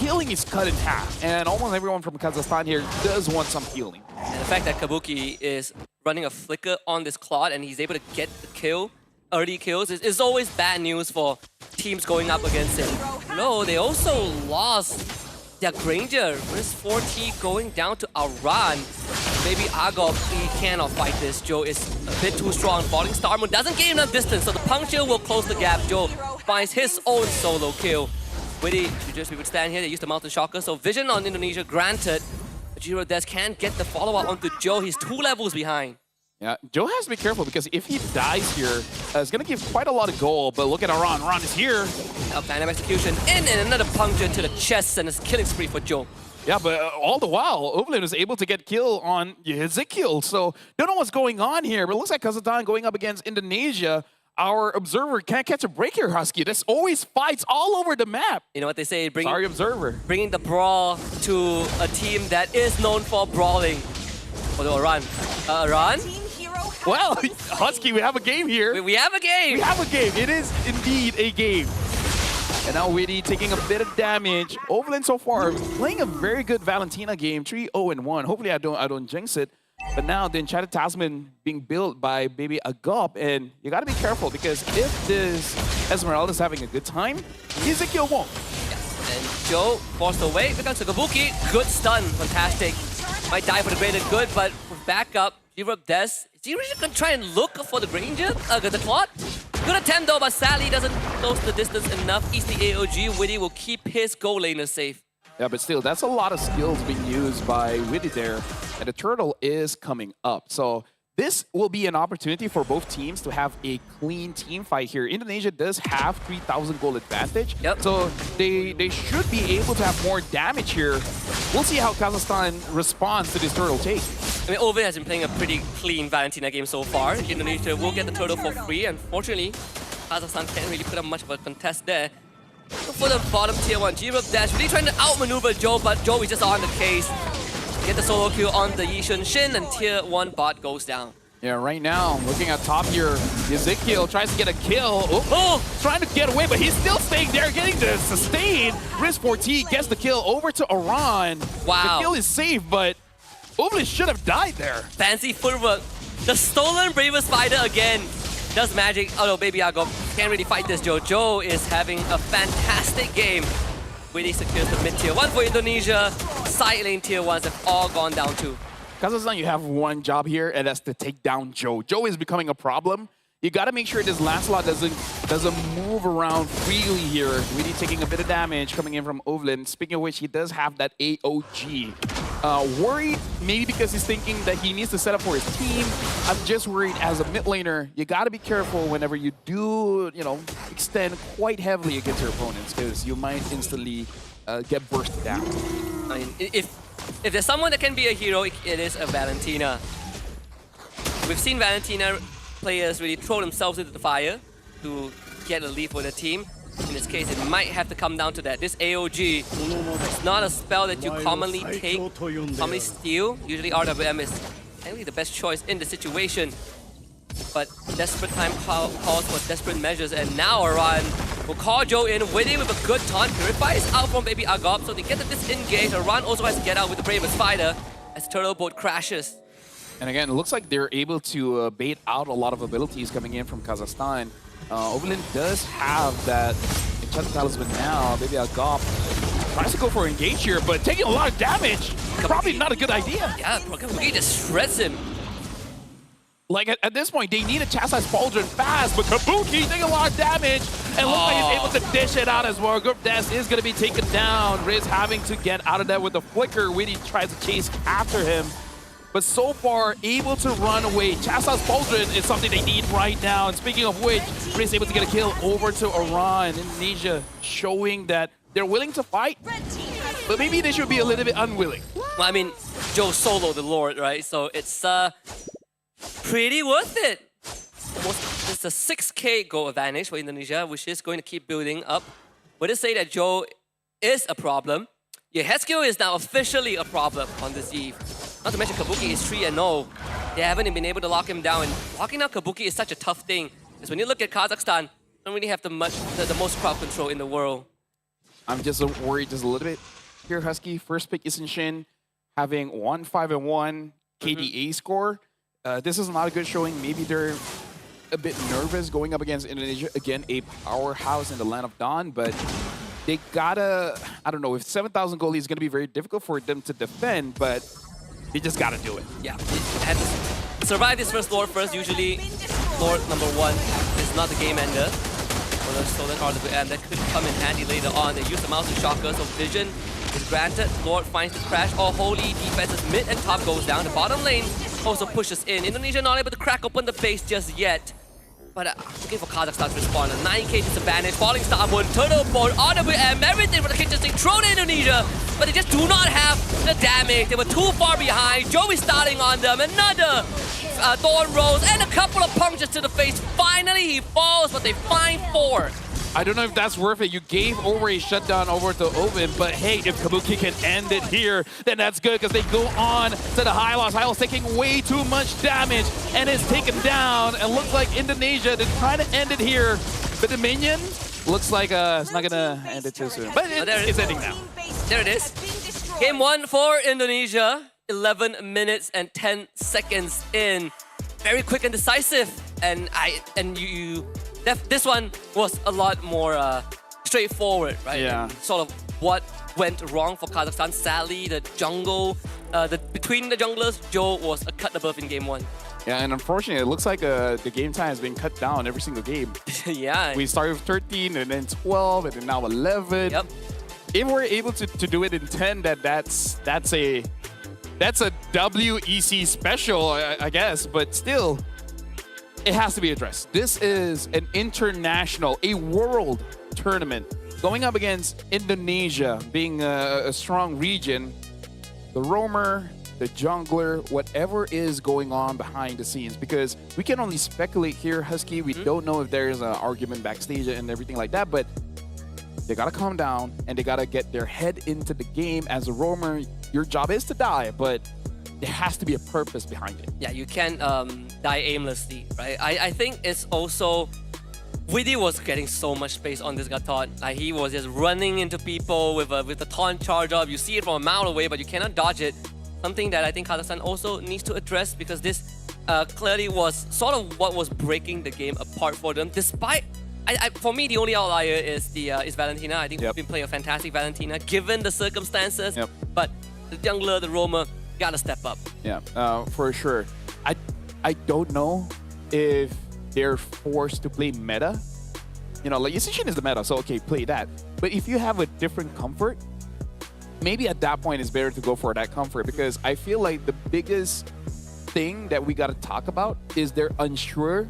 S1: healing is cut in half. And almost everyone from Kazakhstan here does want some healing.
S2: And the fact that Kabuki is running a flicker on this Claude and he's able to get the kill, early kills, is always bad news for teams going up against him. No, they also lost their Granger. Risk 4T going down to Aran. Maybe Agop, he cannot fight this. Joe is a bit too strong. Falling Star Moon doesn't gain enough distance, so the puncture will close the gap. Joe finds his own solo kill. Witty, we would stand here, they use the Mountain Shocker, so vision on Indonesia granted. Ujiro Des can't get the follow-up onto Joe, he's 2 levels behind.
S1: Yeah, Joe has to be careful because if he dies here, it's going to give quite a lot of gold. But look at Aran. Aran is here.
S2: Phantom Execution in, and another puncture to the chest, and it's a killing spree for Joe.
S1: Yeah, but all the while, Ovlin is able to get kill on Ezekiel. So don't know what's going on here. But it looks like Kazakhstan going up against Indonesia. Our observer can't catch a break here, Husky. There's always fights all over the map.
S2: You know what they say?
S1: Sorry, observer.
S2: Bringing the brawl to a team that is known for brawling. Although Aran.
S1: Well, Husky, we have a game here.
S2: We have a game.
S1: We have a game. It is indeed a game. And now Witty taking a bit of damage. Overland so far playing a very good Valentina game, 3-0-1. Hopefully I don't jinx it. But now the Enchanted Talisman being built by Baby Agop, and you gotta be careful because if this Esmeralda's having a good time, Ezekiel won't.
S2: Yes. And Joe forced away because of Kabuki. Good stun, fantastic. Might die for the greater good, but with backup, Europe Des. Is he really gonna try and look for the Granger? The Clot? Good attempt though, but sadly doesn't close the distance enough. East the AOG, Witty will keep his goal laner safe.
S1: Yeah, but still, that's a lot of skills being used by Witty there. And the turtle is coming up. So this will be an opportunity for both teams to have a clean team fight here. Indonesia does have 3,000 goal advantage.
S2: Yep.
S1: So they should be able to have more damage here. We'll see how Kazakhstan responds to this turtle take.
S2: I mean, Ovid has been playing a pretty clean Valentina game so far. Indonesia will get the turtle for free. Unfortunately, Kazakhstan can't really put up much of a contest there. For the bottom tier 1, G-Rob Dash really trying to outmaneuver Joe, but Joe is just on the case. Get the solo kill on the Yishun Shin, and tier 1 bot goes down.
S1: Yeah, right now, looking at top here, Ezekiel tries to get a kill. Oh, trying to get away, but he's still staying there, getting the sustain. Riz4T gets the kill over to Iran.
S2: Wow.
S1: The kill is safe, but Ovely should have died there.
S2: Fancy footwork. The stolen Braver Spider again. Does magic. Oh no, Baby Agop can't really fight this, Joe. Joe is having a fantastic game. Witty secures the mid tier 1 for Indonesia. Side lane tier 1s have all gone down too.
S1: Kazakhstan, you have one job here, and that's to take down Joe. Joe is becoming a problem. You got to make sure this Lancelot doesn't move around freely here. Really taking a bit of damage coming in from Ovlin. Speaking of which, he does have that AOG. Worried maybe because he's thinking that he needs to set up for his team. I'm just worried as a mid laner, you got to be careful whenever you do, extend quite heavily against your opponents because you might instantly get burst down.
S2: I mean, if there's someone that can be a hero, it is a Valentina. We've seen Valentina players really throw themselves into the fire to get a lead for the team. In this case, it might have to come down to that. This AOG is not a spell that you commonly take, commonly steal. Usually RWM is actually the best choice in the situation. But desperate time calls for desperate measures, and now Iran will call Joe in, Witty with a good taunt. Purifies out from Baby Agop, so they get to disengage. Iran also has to get out with the Braver Spider as Turtle Boat crashes.
S1: And again, it looks like they're able to bait out a lot of abilities coming in from Kazakhstan. Oberlin does have that Enchanted Talisman now. Baby Agop tries to go for engage here, but taking a lot of damage. Probably not a good idea.
S2: Yeah, Kabuki just shreds him.
S1: Like at this point, they need a Chastise Pauldron fast, but Kabuki taking a lot of damage. And looks like he's able to dish it out as well. Group Des is going to be taken down. Riz having to get out of that with the flicker. Witty tries to chase after him. But so far, able to run away. Chastise Pauldron is something they need right now. And speaking of which, Riz able to get a kill over to Iran. Indonesia showing that they're willing to fight, but maybe they should be a little bit unwilling.
S2: Well, I mean, Joe solo the Lord, right? So it's pretty worth it. It's a 6k goal advantage for Indonesia, which is going to keep building up. But to say that Joe is a problem, Yeheskel is now officially a problem on this eve. Not to mention Kabuki is 3-0. They haven't even been able to lock him down. And locking down Kabuki is such a tough thing. Because when you look at Kazakhstan, they don't really have the most crowd control in the world.
S1: I'm just worried just a little bit here, Husky. First pick Isin Shin having 1-5-1 KDA score. This is not a good showing. Maybe they're a bit nervous going up against Indonesia. Again, a powerhouse in the Land of Dawn, but they gotta, I don't know, if 7,000 goalie is gonna be very difficult for them to defend, but they just gotta do it.
S2: Yeah, and to survive this first Lord first. Usually, Lord number 1 is not the game ender. Or the stolen RWM that could come in handy later on. They use the mouse and shocker, so vision is granted. Lord finds the crash. All holy defenses mid and top goes down. The bottom lane also pushes in. Indonesia not able to crack open the base just yet. But looking for Kazakhstan to respond. A 9k disadvantage, falling star wood, turtle board, RWM, everything for the kitchen sink thrown to Indonesia. But they just do not have the damage. They were too far behind. Joey starting on them. Another Thorn Rose and a couple of punches to the face. Finally he falls, but they find 4.
S1: I don't know if that's worth it. You gave over a shutdown over to Open, but hey, if Kabuki can end it here, then that's good because they go on to the high loss. High loss taking way too much damage and is taken down. And looks like Indonesia, they're trying to end it here. But the minion looks like it's not going to end it too soon. But it's ending now.
S2: There it is. Game 1 for Indonesia. 11 minutes and 10 seconds in. Very quick and decisive. And this one was a lot more straightforward, right?
S1: Yeah.
S2: And sort of what went wrong for Kazakhstan. Sadly, the jungle, between the junglers, Joe was a cut above in game 1.
S1: Yeah, and unfortunately, it looks like the game time has been cut down every single game.
S2: Yeah.
S1: We started with 13, and then 12, and then now 11.
S2: Yep.
S1: If we're able to do it in 10, that's a WEC special, I guess. But still, it has to be addressed. This is an international, a world tournament going up against Indonesia, being a strong region. The roamer, the jungler, whatever is going on behind the scenes, because we can only speculate here, Husky. We don't know if there's an argument backstage and everything like that, but they gotta calm down and they gotta get their head into the game. As a roamer, your job is to die, but there has to be a purpose behind it.
S2: Yeah, you can't die aimlessly, right? I think it's also Widdy was getting so much space on this Gatot. Like, he was just running into people with a taunt charge up. You see it from a mile away, but you cannot dodge it. Something that I think Kazakhstan also needs to address, because this clearly was sort of what was breaking the game apart for them. Despite, for me, the only outlier is Valentina. I think we've been playing a fantastic Valentina given the circumstances. But the jungler, the roamer, gotta step up.
S1: Yeah, for sure. I don't know if they're forced to play meta. You know, like Yusichin is the meta, so okay, play that. But if you have a different comfort, maybe at that point it's better to go for that comfort, because I feel like the biggest thing that we got to talk about is they're unsure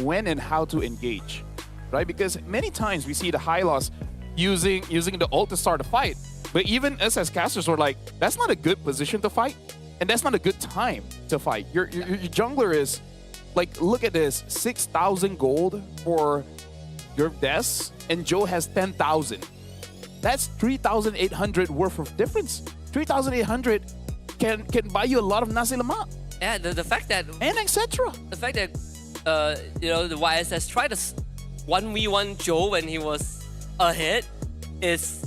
S1: when and how to engage, right? Because many times we see the high loss using the ult to start a fight, but even us as casters were like, that's not a good position to fight, and that's not a good time to fight. Your jungler is like, look at this, 6,000 gold for your deaths, and Joe has 10,000. That's 3,800 worth of difference. 3,800 can buy you a lot of nasi lemak.
S2: Yeah, the fact that...
S1: And etc.
S2: The fact that, you know, the YSS tried to 1v1 Joe when he was ahead is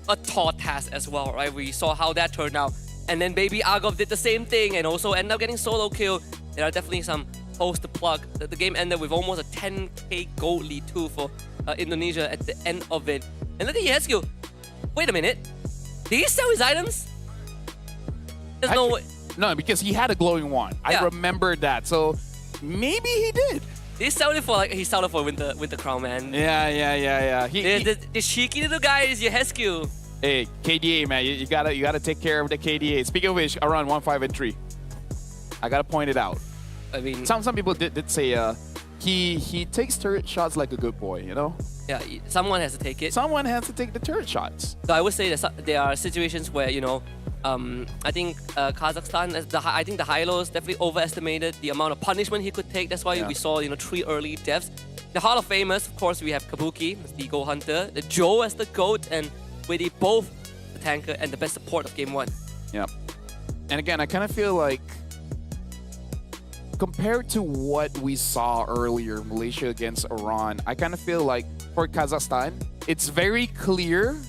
S2: a tall task as well, right? We saw how that turned out. And then Baby Argov did the same thing and also ended up getting solo kill. There are definitely some holes to plug. The game ended with almost a 10k gold lead too for Indonesia at the end of it. And look at Yescu. Wait a minute. Did he sell his items? There's no way.
S1: No, because he had a glowing wand.
S2: Yeah.
S1: I remember that. So maybe he did.
S2: He sold it for Winter Crown, man.
S1: Yeah.
S2: The cheeky little guy is Yescu.
S1: Hey, KDA, man, you gotta take care of the KDA. Speaking of which, around 1-5 and 3. I gotta point it out.
S2: I mean,
S1: some people did say he takes turret shots like a good boy, you know?
S2: Yeah, someone has to take it.
S1: Someone has to take the turret shots.
S2: So I would say that there are situations where, you know, I think Kazakhstan, I think the Hylos definitely overestimated the amount of punishment he could take. That's why we saw, you know, 3 early deaths. The Hall of Famers, of course, we have Kabuki as the Gold Hunter, the Joe as the GOAT, and Widdy both the tanker and the best support of Game 1.
S1: Yeah. And again, I kind of feel like, compared to what we saw earlier, Malaysia against Iran, I kind of feel like for Kazakhstan, it's very clear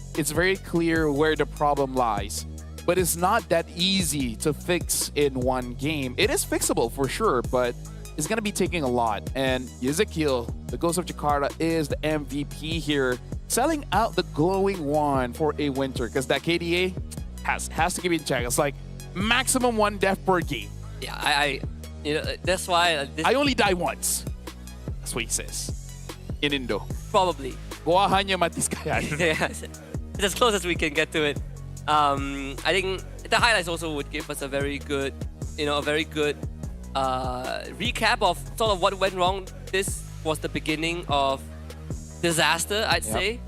S1: where the problem lies. But it's not that easy to fix in one game. It is fixable for sure, but it's going to be taking a lot. And Ezekiel, the Ghost of Jakarta, is the MVP here, selling out the glowing wand for a winter, because that KDA has to keep it in check. It's like maximum 1 death per game.
S2: Yeah, you know, that's why...
S1: I only die once. That's what he says. In Indo.
S2: Probably.
S1: Gua hanya mati sekali.
S2: Yeah, it's as close as we can get to it. I think the highlights also would give us a very good, you know, recap of sort of what went wrong. This was the beginning of disaster, I'd say.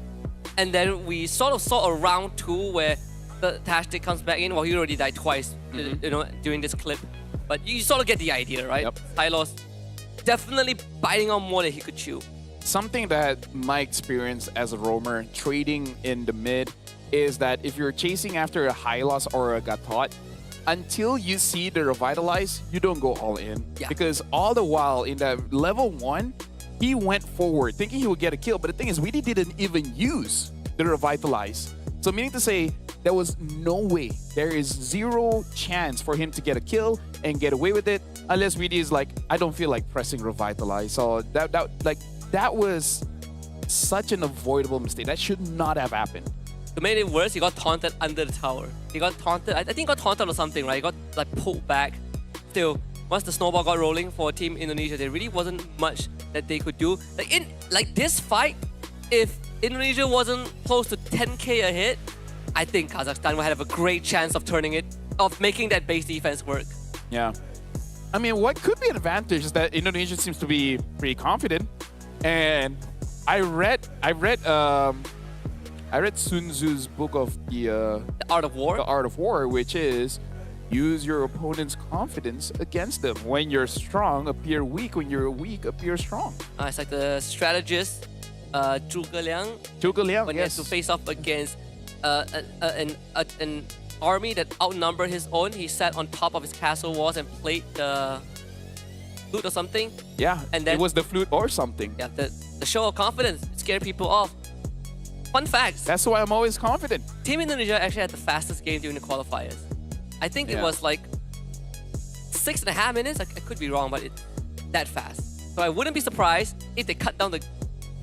S2: And then we sort of saw a round 2 where the Tashtik comes back in. Well, he already died twice, you know, during this clip. But you sort of get the idea, right? Hylos definitely biting on more than he could chew.
S1: something that my experience as a roamer trading in the mid is that if you're chasing after a Hylos or a Gatot, until you see the Revitalize, you don't go all in.
S2: Yeah.
S1: Because all the while in that level 1, he went forward thinking he would get a kill. But the thing is, we didn't even use the Revitalize. So meaning to say, there was no way, there is zero chance for him to get a kill and get away with it unless Weedy is like, I don't feel like pressing Revitalize. So that was such an avoidable mistake. That should not have happened.
S2: To make it worse, he got taunted under the tower. He got taunted. I think he got taunted or something, right? He got like pulled back. Still, once the snowball got rolling for Team Indonesia, there really wasn't much that they could do. Like this fight, if Indonesia wasn't close to 10k ahead, I think Kazakhstan would have a great chance of turning it, of making that base defense work.
S1: Yeah. I mean, what could be an advantage is that Indonesia seems to be pretty confident. And I read Sun Tzu's book of the
S2: Art of War.
S1: The Art of War, which is use your opponent's confidence against them. When you're strong, appear weak. When you're weak, appear strong.
S2: It's like the strategist, Zhuge Liang.
S1: Zhuge Liang,
S2: when
S1: yes.
S2: he has to face off against an army that outnumbered his own, he sat on top of his castle walls and played the flute or something.
S1: Yeah,
S2: and then
S1: it was the flute or something.
S2: Yeah, the show of confidence. It scared people off. Fun fact.
S1: That's why I'm always confident.
S2: Team Indonesia actually had the fastest game during the qualifiers. I think it was like 6.5 minutes. I could be wrong, but it's that fast. So I wouldn't be surprised if they cut down the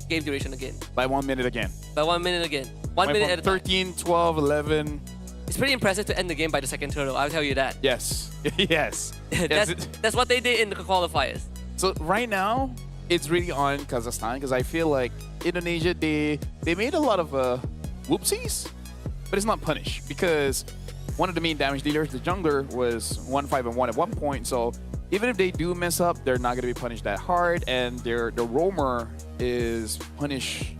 S2: game duration again.
S1: By 1 minute again.
S2: By 1 minute again. 1 minute at a time.
S1: 13, 12, 11.
S2: It's pretty impressive to end the game by the second turtle, I'll tell you that.
S1: Yes. Yes.
S2: That's what they did in the qualifiers.
S1: So right now, it's really on Kazakhstan because I feel like Indonesia, they made a lot of whoopsies, but it's not punished because one of the main damage dealers, the jungler, was 1-5-1 at one point. So even if they do mess up, they're not going to be punished that hard, and the roamer is punished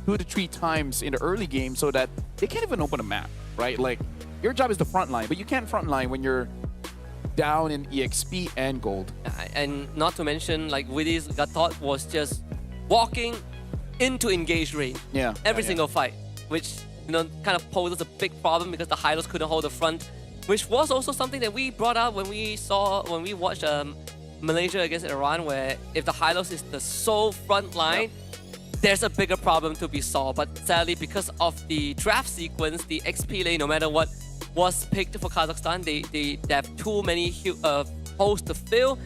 S1: 2 to 3 times in the early game so that they can't even open a map, right? Like, your job is the front line, but you can't front line when you're down in EXP and gold.
S2: And not to mention, like, Widdy's Gatot was just walking into engaged range.
S1: Yeah.
S2: Every single fight, which, you know, kind of poses a big problem because the Hylos couldn't hold the front, which was also something that we brought up when we watched Malaysia against Iran, where if the Hylos is the sole front line, there's a bigger problem to be solved. But sadly, because of the draft sequence, the XP lane, no matter what was picked for Kazakhstan, they have too many holes to fill.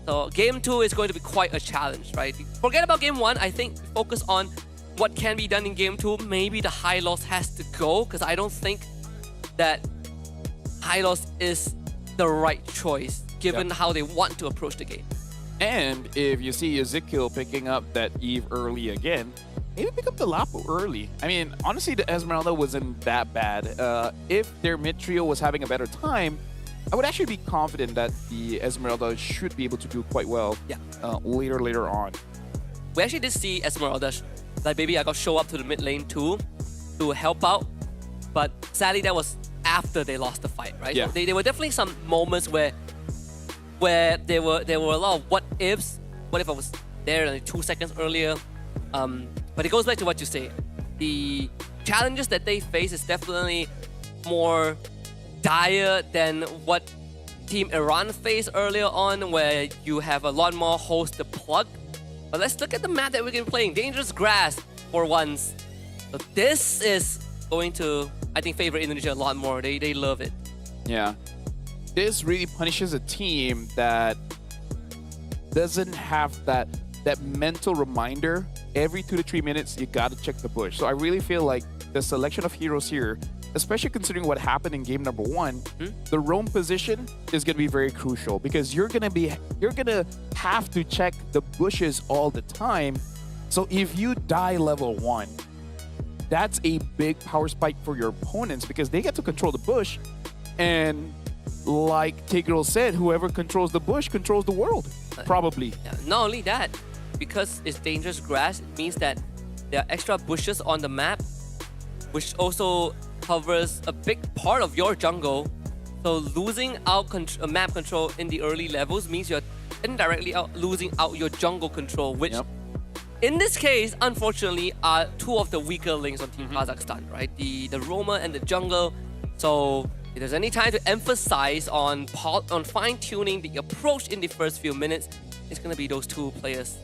S2: So game 2 is going to be quite a challenge, right? Forget about game 1. I think focus on what can be done in game 2. Maybe the Hylos has to go, because I don't think that Hylos is the right choice given how they want to approach the game.
S1: And if you see Ezekiel picking up that Eve early again, maybe pick up the Lapu early. I mean, honestly, the Esmeralda wasn't that bad. If their mid trio was having a better time, I would actually be confident that the Esmeralda should be able to do quite well later on.
S2: We actually did see Esmeralda, like Baby Yaga, show up to the mid lane too to help out, but sadly that was after they lost the fight, right?
S1: Yeah.
S2: So there were definitely some moments where there were a lot of what ifs. What if I was there like 2 seconds earlier? But it goes back to what you say. The challenges that they face is definitely more dire than what Team Iran faced earlier on, where you have a lot more holes to plug. But let's look at the map that we've been playing. Dangerous Grass for once. So this is going to, I think, favor Indonesia a lot more. They love it.
S1: Yeah. This really punishes a team that doesn't have that mental reminder. Every 2 to 3 minutes, you gotta check the bush. So I really feel like the selection of heroes here, especially considering what happened in game number 1, the roam position is gonna be very crucial because you're gonna have to check the bushes all the time. So if you die level 1, that's a big power spike for your opponents because they get to control the bush, and like Tigreal said, whoever controls the bush controls the world, probably.
S2: Not only that, because it's Dangerous Grass, it means that there are extra bushes on the map, which also covers a big part of your jungle. So losing out map control in the early levels means you're indirectly losing out your jungle control, which in this case, unfortunately, are two of the weaker links on Team Kazakhstan, right? The roamer and the jungle. So if there's any time to emphasize on fine-tuning the approach in the first few minutes, it's going to be those two players.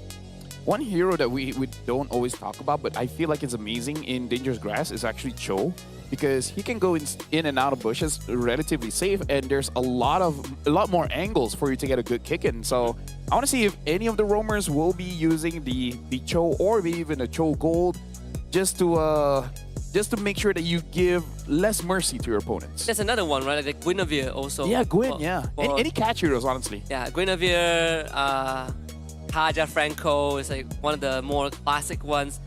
S1: One hero that we don't always talk about, but I feel like it's amazing in Dangerous Grass is actually Cho, because he can go in and out of bushes relatively safe, and there's a lot more angles for you to get a good kick in. So I want to see if any of the roamers will be using the Cho or maybe even a Cho Gold just to make sure that you give less mercy to your opponents.
S2: There's another one, right? Like Guinevere also.
S1: Yeah, Gwyn, yeah. Any catch heroes, honestly.
S2: Yeah, Guinevere, Kaja Franco is like one of the more classic ones.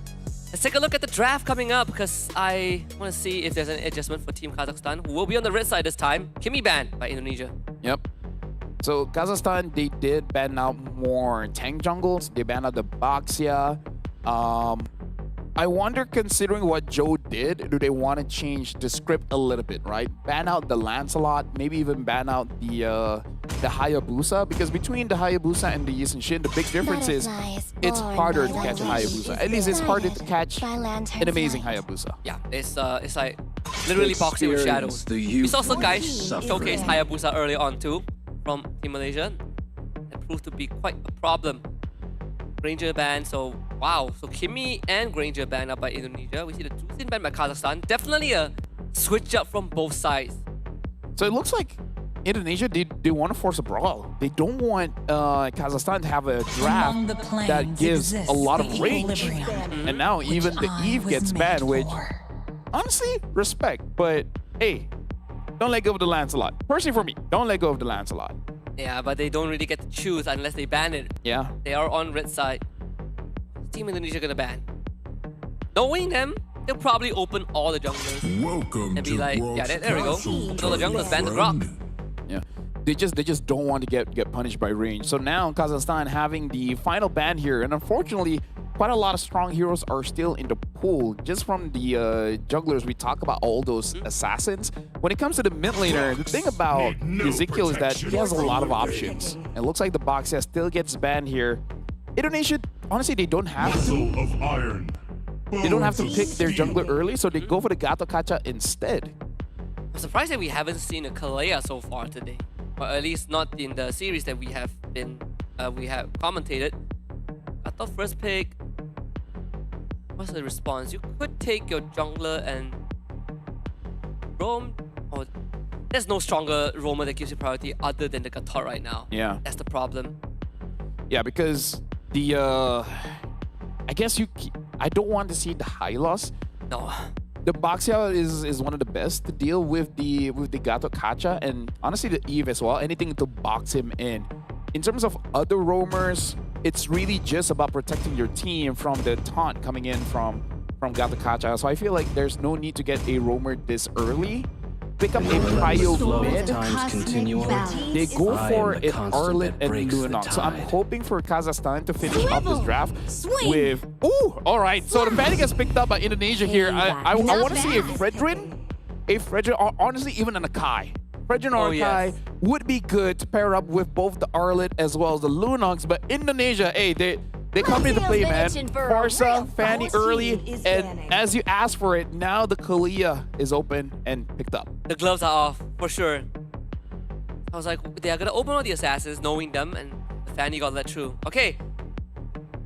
S2: Let's take a look at the draft coming up, because I want to see if there's an adjustment for Team Kazakhstan, who will be on the red side this time. Kimi banned by Indonesia.
S1: Yep. So Kazakhstan, they did ban out more tank jungles. They banned out the Baxia. I wonder, considering what Joe did, do they want to change the script a little bit, right? Ban out the Lancelot, maybe even ban out the Hayabusa, because between the Hayabusa and the Yisun Shin, the big difference is it's harder to catch a Hayabusa. At least it's harder to catch an amazing Hayabusa.
S2: Yeah, it's like literally boxing with shadows. We saw some guys showcase Hayabusa early on too from Team Malaysia. It proved to be quite a problem. Granger ban, so wow. So Kimi and Granger banned up by Indonesia. We see the Drusin banned by Kazakhstan. Definitely a switch up from both sides.
S1: So it looks like Indonesia, they want to force a brawl. They don't want Kazakhstan to have a draft that gives a lot of range. And now even the Eve gets banned, which honestly, respect. But hey, don't let go of the Lancelot. Personally for me, don't let go of the Lancelot.
S2: Yeah, but they don't really get to choose unless they ban it.
S1: Yeah.
S2: They are on red side. Team Indonesia gonna ban. Knowing them, they'll probably open all the junglers and be like, yeah, there we go. So the junglers ban the Grok.
S1: Yeah. They just don't want to get punished by range. So now Kazakhstan having the final ban here, and unfortunately, quite a lot of strong heroes are still in the pool. Just from the junglers, we talk about all those assassins. When it comes to the mid laner, the thing about Ezekiel is that he has a lot of options. It looks like the Baxia still gets banned here. Indonesia, honestly, they don't have to. They don't have to pick their jungler early, so they go for the Gato Kacha instead.
S2: I'm surprised that we haven't seen a Kalea so far today, or at least not in the series that we have commentated. I thought first pick. What's the response? You could take your jungler and roam. Oh, there's no stronger roamer that gives you priority other than the Gator right now.
S1: Yeah,
S2: that's the problem.
S1: Yeah, because the I guess I don't want to see the high loss.
S2: No.
S1: The Baxia is one of the best to deal with the Gato Kacha, and honestly the Eve as well. Anything to box him in. In terms of other roamers, it's really just about protecting your team from the taunt coming in from Gato Kacha. So I feel like there's no need to get a roamer this early. Pick up a prio mid. They go for it Arlet and Lunox. So I'm hoping for Kazakhstan to finish up this draft with... Ooh, all right. So the Fanny gets picked up by Indonesia here. I want to see a Fredrin, or honestly even an Akai. Fredrin or Akai would be good to pair up with both the Arlet as well as the Lunox. But Indonesia, hey, they come into play, man. Farsa, Fanny early, and as you asked for it, now the Kalia is open and picked up.
S2: The gloves are off, for sure. I was like, they're gonna open all the assassins, knowing them, and Fanny got let through. Okay,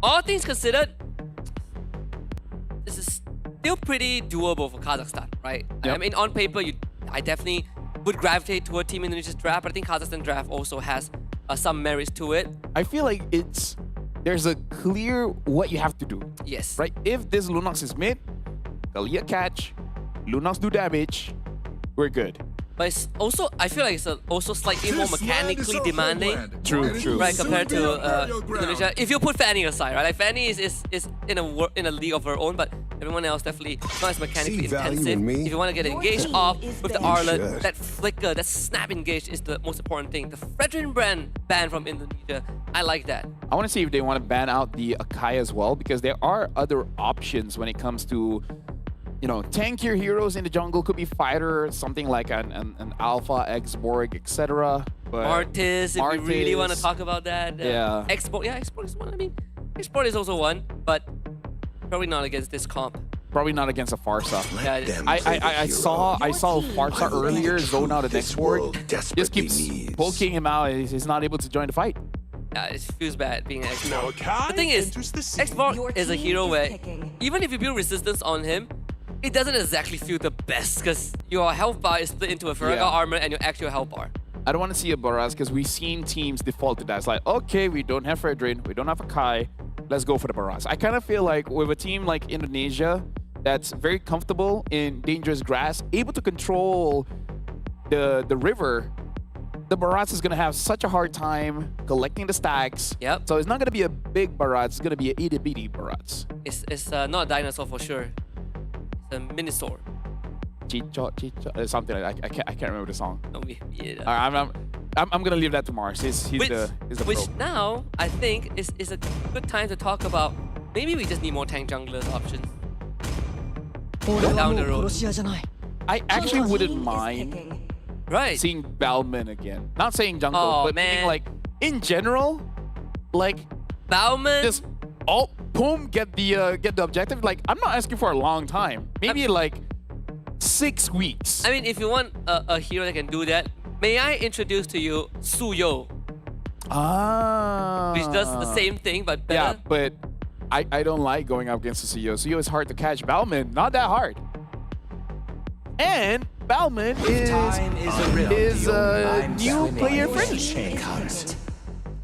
S2: all things considered, this is still pretty doable for Kazakhstan, right?
S1: Yep.
S2: I mean, on paper, I definitely would gravitate toward Team Indonesia's draft, but I think Kazakhstan draft also has some merits to it.
S1: I feel like there's a clear what you have to do.
S2: Yes.
S1: Right? If this Lunox is mid, Kalia catch, Lunox do damage, we're good.
S2: But it's also, I feel like it's also slightly more mechanically demanding.
S1: True.
S2: Right, compared to Indonesia. If you put Fanny aside, right? Like Fanny is in a league of her own, but everyone else definitely not as mechanically intensive. If you want to get engaged off with the Arlet, that flicker, that snap engage is the most important thing. The Fredrin ban from Indonesia, I like that.
S1: I want to see if they want to ban out the Akai as well, because there are other options when it comes to, you know, tankier heroes in the jungle. Could be fighter, something like an Alpha, X-Borg, etc.
S2: Martis, if we really want to talk about that.
S1: Yeah.
S2: Export is one. I mean, Export is also one, but Probably not against this comp.
S1: Probably not against a Farsa.
S2: Yeah,
S1: I saw Farsa earlier zone out of next board. Just keeps poking him out. He's not able to join the fight.
S2: Yeah, it feels bad being an X4. The thing is, X4 is a hero where even if you build resistance on him, it doesn't exactly feel the best because your health bar is split into a Farraga armor and your actual health bar.
S1: I don't want to see a Baraz because we've seen teams default to that. It's like, okay, we don't have Fredrin, we don't have a Kai, let's go for the Baraz. I kind of feel like with a team like Indonesia that's very comfortable in dangerous grass, able to control the river, the Baraz is going to have such a hard time collecting the stacks.
S2: Yep.
S1: So it's not going to be a big Baraz, it's going to be an itty bitty Baraz.
S2: It's not a dinosaur for sure. It's a Minosaur.
S1: Chicho, something like that. I can't remember the song.
S2: Yeah.
S1: I'm gonna leave that to Mars. He's the
S2: which
S1: pro.
S2: now I think is a good time to talk about. Maybe we just need more tank junglers options down the road.
S1: I actually wouldn't mind seeing Balman again. Not saying jungle, but meaning like in general, like
S2: Balman.
S1: Just boom, get the objective. Like I'm not asking for a long time. Maybe like 6 weeks.
S2: I mean, if you want a hero that can do that, may I introduce to you Suyo? Which does the same thing, but better.
S1: Yeah, but I don't like going up against the Suyo. Suyo is hard to catch. Balman, not that hard. And Balman is a new player friendly.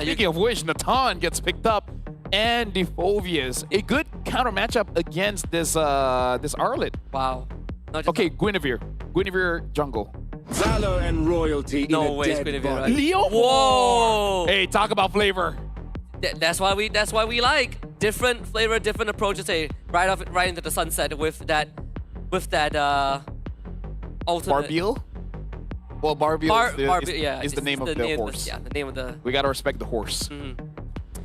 S1: Speaking of which, Natan gets picked up and Defovius. A good counter matchup against this Arlet.
S2: Wow.
S1: Okay, Guinevere jungle.
S13: Valor and royalty.
S2: No way, Guinevere. Right?
S1: Leo.
S2: Whoa.
S1: Hey, talk about flavor.
S2: That's why we like different flavor, different approaches. Hey, right into the sunset with that alternate.
S1: Barbiel. Well, Barbiel is the name of the horse.
S2: The name of the.
S1: We gotta respect the horse.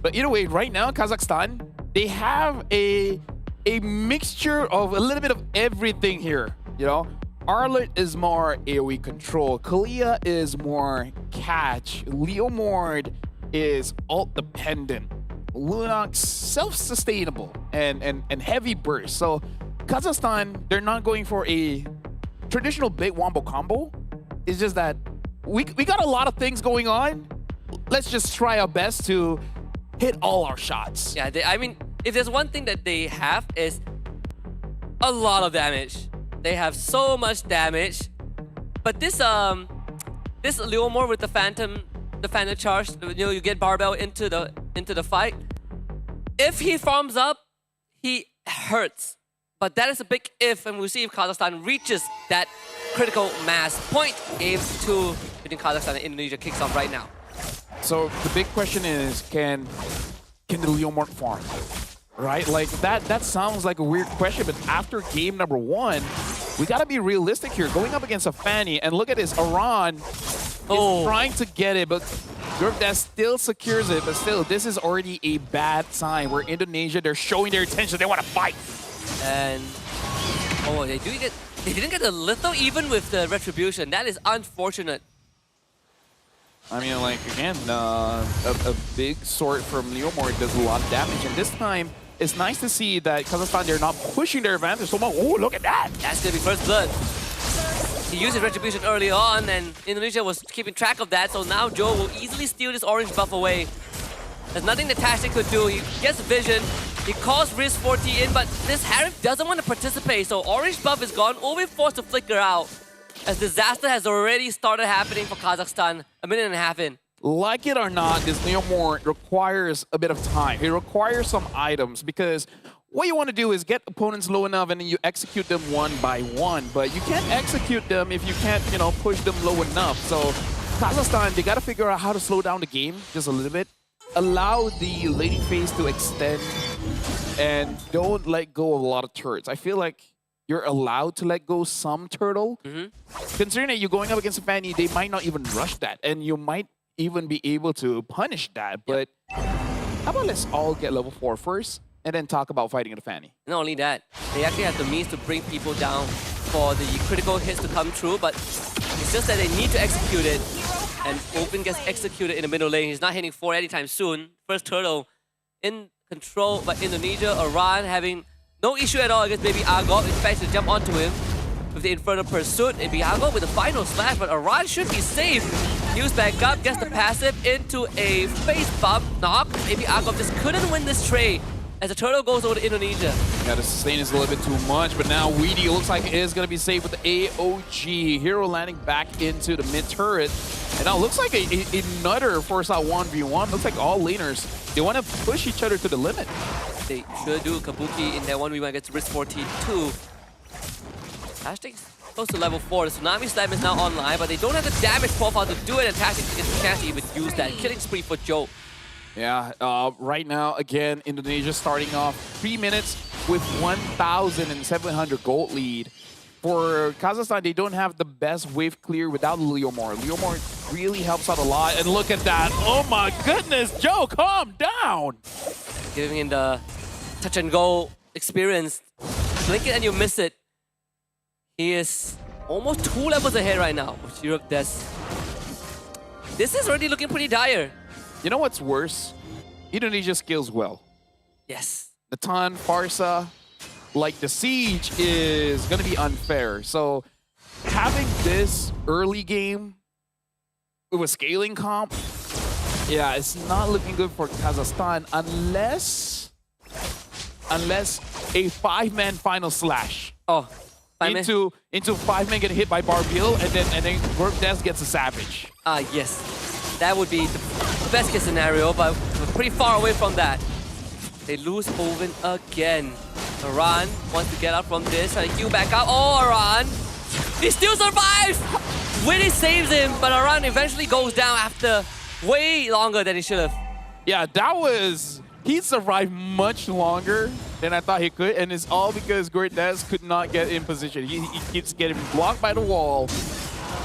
S1: But either way, right now, Kazakhstan, they have a mixture of a little bit of everything here. You know, Arlet is more AoE control. Kalia is more catch. Leomord is ult dependent. Lunox self-sustainable and heavy burst. So Kazakhstan, they're not going for a traditional big wombo combo. It's just that we got a lot of things going on. Let's just try our best to hit all our shots.
S2: Yeah, I mean, if there's one thing that they have is a lot of damage. They have so much damage. But this Leomord with the Phantom charge, you know, you get Barbell into the fight. If he farms up, he hurts. But that is a big if, and we'll see if Kazakhstan reaches that critical mass point. Game 2 between Kazakhstan and Indonesia kicks off right now.
S1: So the big question is, can the Leomord farm? Right? Like that sounds like a weird question, but after game number 1, we gotta be realistic here. Going up against a Fanny, and look at this, Iran is trying to get it, but that still secures it. But still, this is already a bad sign where Indonesia, they're showing their attention, they want to fight.
S2: And they didn't get the litho even with the retribution. That is unfortunate.
S1: I mean, like, again, a big sword from Leomord does a lot of damage, and this time, it's nice to see that Kazakhstan, they're not pushing their advantage so much. Oh, look at that!
S2: That's gonna be first blood. He used his retribution early on, and Indonesia was keeping track of that, so now Joe will easily steal this orange buff away. There's nothing that Tashik could do. He gets vision, he calls Risk 40 in, but this Harif doesn't want to participate, so orange buff is gone, will be forced to flicker out, as disaster has already started happening for Kazakhstan a minute and a half in.
S1: Like it or not, this Leomord requires a bit of time. It requires some items, because what you want to do is get opponents low enough and then you execute them one by one. But you can't execute them if you can't, you know, push them low enough. So Kazakhstan, they got to figure out how to slow down the game just a little bit. Allow the laning phase to extend and don't let go of a lot of turrets. I feel like you're allowed to let go some turtle. Considering that you're going up against a Fanny, they might not even rush that. And you might even be able to punish that. But how about let's all get level 4 first and then talk about fighting the Fanny.
S2: Not only that, they actually have the means to bring people down for the critical hits to come through, but it's just that they need to execute it. And Open gets executed in the middle lane. He's not hitting 4 anytime soon. First turtle in control by Indonesia. Iran having No issue at all against Baby Argov. In fact, to jump onto him with the Infernal Pursuit. Baby Argov with the final slash, but Aran should be safe. Heals back up, gets the passive into a face bump knock. Baby Argov just couldn't win this trade as the turtle goes over to Indonesia.
S1: Yeah, the sustain is a little bit too much, but now Weedy looks like it is going to be safe with the AOG. Hero landing back into the mid turret. And now looks like another Forza 1v1. Looks like all laners, they want to push each other to the limit.
S2: They should do. Kabuki in that 1v1 against Risk 42. Tactics close to level 4. The Tsunami Slam is now online, but they don't have the damage profile to do it, and Tactics gets a chance to even use that. Killing spree for Joe.
S1: Yeah, right now, again, Indonesia starting off 3 minutes with 1,700 gold lead. For Kazakhstan, they don't have the best wave clear without Leomor. Leomor really helps out a lot, and look at that. Oh my goodness, Joe, calm down.
S2: Giving in the touch and go experience. Blink it and you miss it. He is almost 2 levels ahead right now with Europe Des. This is already looking pretty dire.
S1: You know what's worse? Indonesia scales well.
S2: Yes.
S1: Natan, Farsa, like the siege is going to be unfair. So having this early game with a scaling comp, yeah, it's not looking good for Kazakhstan unless a 5-man final slash.
S2: Oh,
S1: into 5-man get hit by Barbil, and then Group Des gets a savage.
S2: Yes. That would be the best case scenario, but we're pretty far away from that. They lose Oven again. Aran wants to get out from this, trying to heal back out. Oh, Aran! He still survives! Winnie saves him, but Aran eventually goes down after way longer than he should have.
S1: Yeah, he survived much longer than I thought he could, and it's all because Gordes could not get in position. He keeps getting blocked by the wall.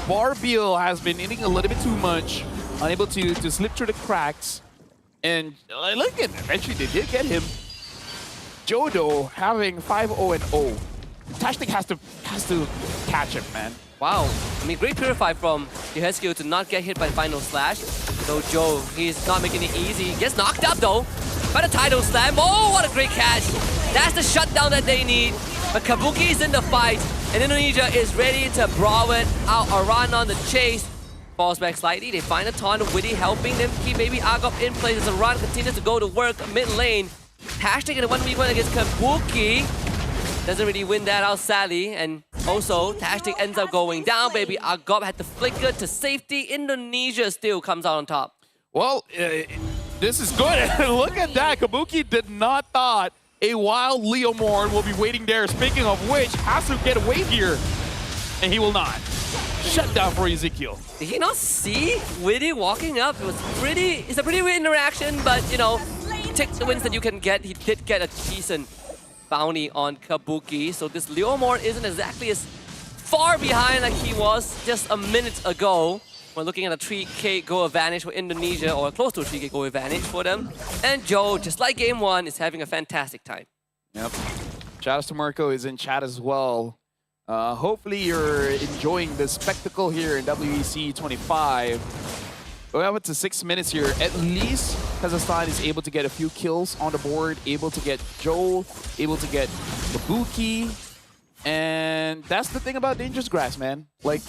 S1: Barbil has been hitting a little bit too much, unable to slip through the cracks. And look at, eventually they did get him. Jodo having 5-0-0. Tashtik has to catch him, man.
S2: Wow. I mean, great purify from Yehescu to not get hit by the final slash. So Joe, he's not making it easy. He gets knocked up though by the tidal slam. Oh, what a great catch. That's the shutdown that they need. But Kabuki is in the fight, and Indonesia is ready to brawl it out. Aran on the chase. Falls back slightly. They find a taunt. Witty helping them keep Baby Argov in place as Aran continues to go to work mid lane. Hashtag in a 1v1 against Kabuki. Doesn't really win that out, sadly. And also, Tashtik ends up going down. Baby Argov had to flicker to safety. Indonesia still comes out on top.
S1: Well, this is good. Look at that. Kabuki did not thought a wild Leomorn will be waiting there. Speaking of which, has to get away here. And he will not. Shut down for Ezekiel.
S2: Did he not see Witty walking up? It's a pretty weird interaction, but you know, take the wins that you can get. He did get a decent bounty on Kabuki, so this Leomorn isn't exactly as far behind like he was just a minute ago. We're looking at a 3k goal advantage for Indonesia, or close to a 3k goal advantage for them. And Joe, just like game 1, is having a fantastic time.
S1: Yep. Shout out to Marco is in chat as well. Hopefully you're enjoying the spectacle here in WEC25. We're up to 6 minutes here. At least Kazakhstan is able to get a few kills on the board, able to get Joel, able to get Kabuki. And that's the thing about Dangerous Grass, man. Like,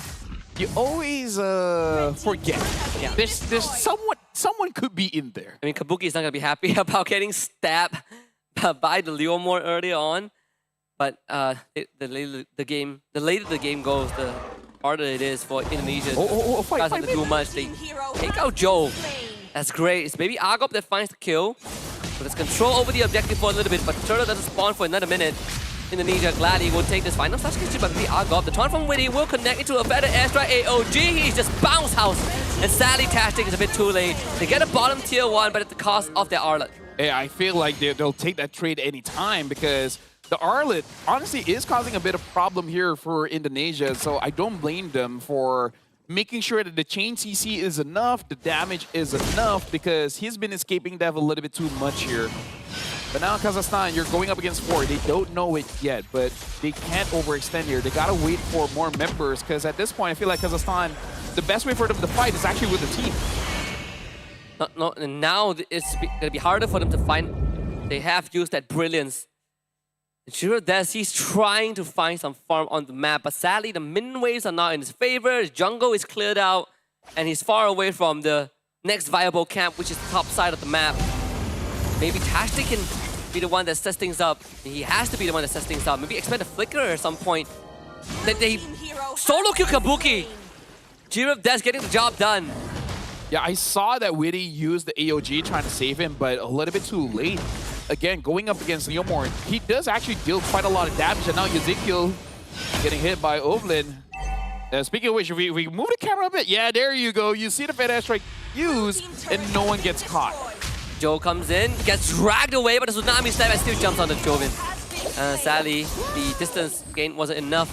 S1: you always forget.
S2: Yeah.
S1: There's someone could be in there.
S2: I mean, Kabuki is not going to be happy about getting stabbed by the Leomorn early on. But the later the game goes, the harder it is for Indonesia to do much. They take out Joe. That's great. It's Baby Argov that finds the kill. But it's control over the objective for a little bit, but Turtle doesn't spawn for another minute. Indonesia gladly will take this final slash kill by Baby Argov. The taunt from Witty will connect into a better airstrike AOG. He's just bounce house. And sadly, Tactic is a bit too late. They get a bottom tier 1, but at the cost of their Arlet.
S1: Hey, I feel like they'll take that trade anytime because the Arlet honestly is causing a bit of problem here for Indonesia, so I don't blame them for making sure that the chain CC is enough, the damage is enough, because he's been escaping death a little bit too much here. But now Kazakhstan, you're going up against 4. They don't know it yet, but they can't overextend here. They gotta wait for more members, because at this point, I feel like Kazakhstan, the best way for them to fight is actually with the team.
S2: No, and now it's gonna be harder for them to find. They have used that brilliance Girodes, he's trying to find some farm on the map, but sadly the minion waves are not in his favor. His jungle is cleared out, and he's far away from the next viable camp, which is the top side of the map. Maybe Tashti can be the one that sets things up. He has to be the one that sets things up. Maybe expect a flicker at some point. They solo kill Kabuki. Girodes getting the job done.
S1: Yeah, I saw that Witty used the AOG trying to save him, but a little bit too late. Again, going up against Leomord, he does actually deal quite a lot of damage, and now Ezekiel getting hit by Ovlin. Speaking of which, if we move the camera a bit, yeah, there you go. You see the Fed Airstrike used, and no one gets caught.
S2: Joe comes in, gets dragged away, but the Tsunami Slam and still jumps on the Jovin. Sadly, the distance gain wasn't enough.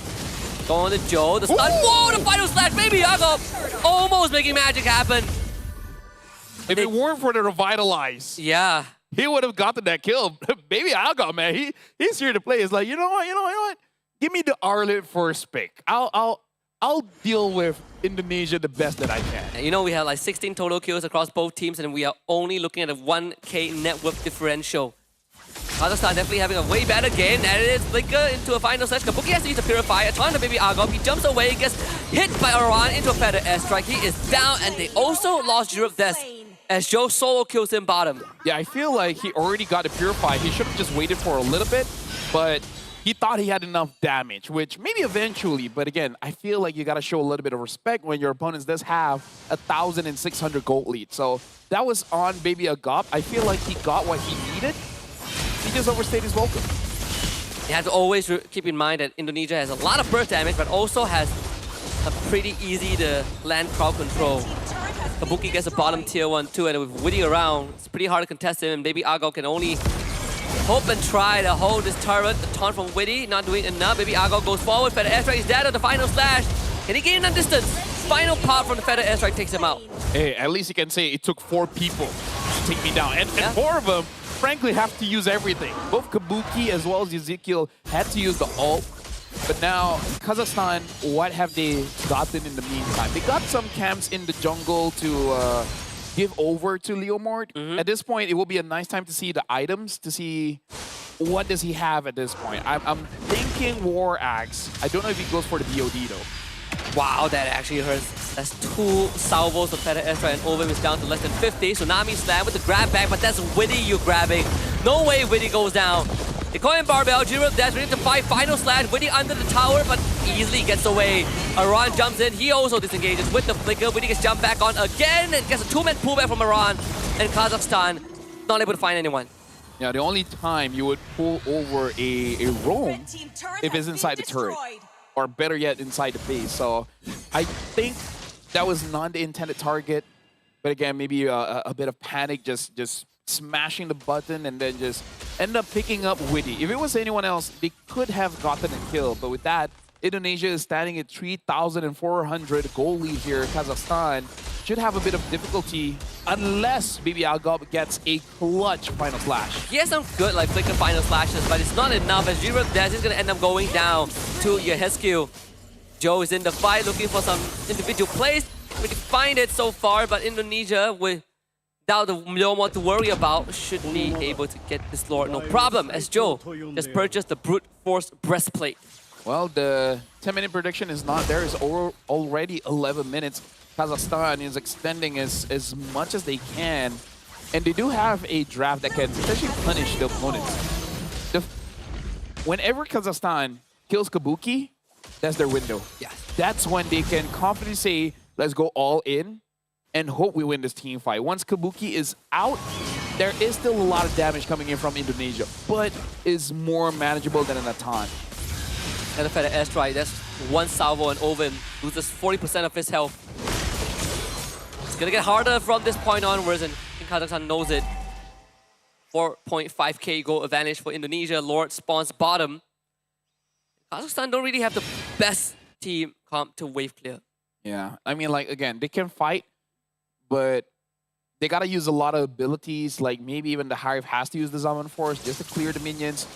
S2: Going to Joe, the stun. Whoa, the final slash, Baby Yago almost making magic happen.
S1: If it weren't for the Revitalize,
S2: yeah,
S1: he would have gotten that kill. Baby Yago, man, he's here to play. It's like, you know what? Give me the Arlet first pick. I'll deal with Indonesia the best that I can.
S2: And you know, we have like 16 total kills across both teams, and we are only looking at a 1K net worth differential. Kazakhstan definitely having a way better game. And it is Flicker into a final slash. Kabuki has to use the Purify. A ton of Baby Argop. He jumps away, gets hit by Aran into a Feather Airstrike. He is down, and they also lost Girodes as Joe solo kills him bottom.
S1: Yeah, I feel like he already got the Purify. He should have just waited for a little bit, but he thought he had enough damage, which maybe eventually, but again, I feel like you got to show a little bit of respect when your opponents does have 1,600 gold lead. So that was on Baby Agop. I feel like he got what he needed. He just overstayed his welcome.
S2: You have to always keep in mind that Indonesia has a lot of burst damage, but also has a pretty easy to land crowd control. Kabuki gets a bottom tier 1 too, and with Witty around, it's pretty hard to contest him, and Baby Argo can only hope and try to hold this turret. The taunt from Witty, not doing enough. Baby Argo goes forward, Feather Airstrike is dead on the final slash. Can he gain enough distance? Final pop from the Feather Airstrike takes him out.
S1: Hey, at least you can say it took 4 people to take me down, and 4 of them frankly have to use everything. Both Kabuki as well as Ezekiel had to use the ult. But now, Kazakhstan, what have they gotten in the meantime? They got some camps in the jungle to give over to Leomord. At this point, it will be a nice time to see the items, to see what does he have at this point. I'm thinking War Axe. I don't know if he goes for the BOD though.
S2: Wow, that actually hurts. That's 2 salvos of Feather Airstrike, and Ovim is down to less than 50. Tsunami Slam with the grab back, but that's Witty you're grabbing. No way Witty goes down. They call him Barbell. Girodes ready to fight. Final slash. Witty under the tower, but easily gets away. Aran jumps in. He also disengages with the flicker. Witty gets jumped back on again and gets a 2-man pullback from Aran. And Kazakhstan not able to find anyone.
S1: Yeah, the only time you would pull over a roam if it's inside the turret. Or better yet, inside the base. So I think that was not the intended target. But again, maybe a bit of panic, just smashing the button and then just end up picking up Witty. If it was anyone else, they could have gotten a kill. But with that, Indonesia is standing at 3,400 goal lead here. Kazakhstan should have a bit of difficulty unless Baby Agop gets a clutch final slash.
S2: He has some good like flicker final slashes, but it's not enough as Girodes is going to end up going down to Yehescu. Joe is in the fight looking for some individual plays. We can find it so far, but Indonesia without the Leomord to worry about should be able to get this Lord no problem, as Joe just purchased the Brute Force Breastplate.
S1: Well, the 10-minute prediction is not there. It's already 11 minutes. Kazakhstan is extending as much as they can. And they do have a draft that can potentially punish the opponents. Whenever Kazakhstan kills Kabuki, that's their window.
S2: Yeah.
S1: That's when they can confidently say, let's go all in and hope we win this team fight. Once Kabuki is out, there is still a lot of damage coming in from Indonesia, but is more manageable than an Atan.
S2: And the Feather Airstrike, that's 1 salvo and Ovin loses 40% of his health. It's gonna get harder from this point onwards, and Kazakhstan knows it. 4.5k goal advantage for Indonesia. Lord spawns bottom. Kazakhstan don't really have the best team comp to wave clear.
S1: Yeah, I mean, like, again, they can fight, but they gotta use a lot of abilities, like maybe even the Hive has to use the Zaman Force just to clear the minions.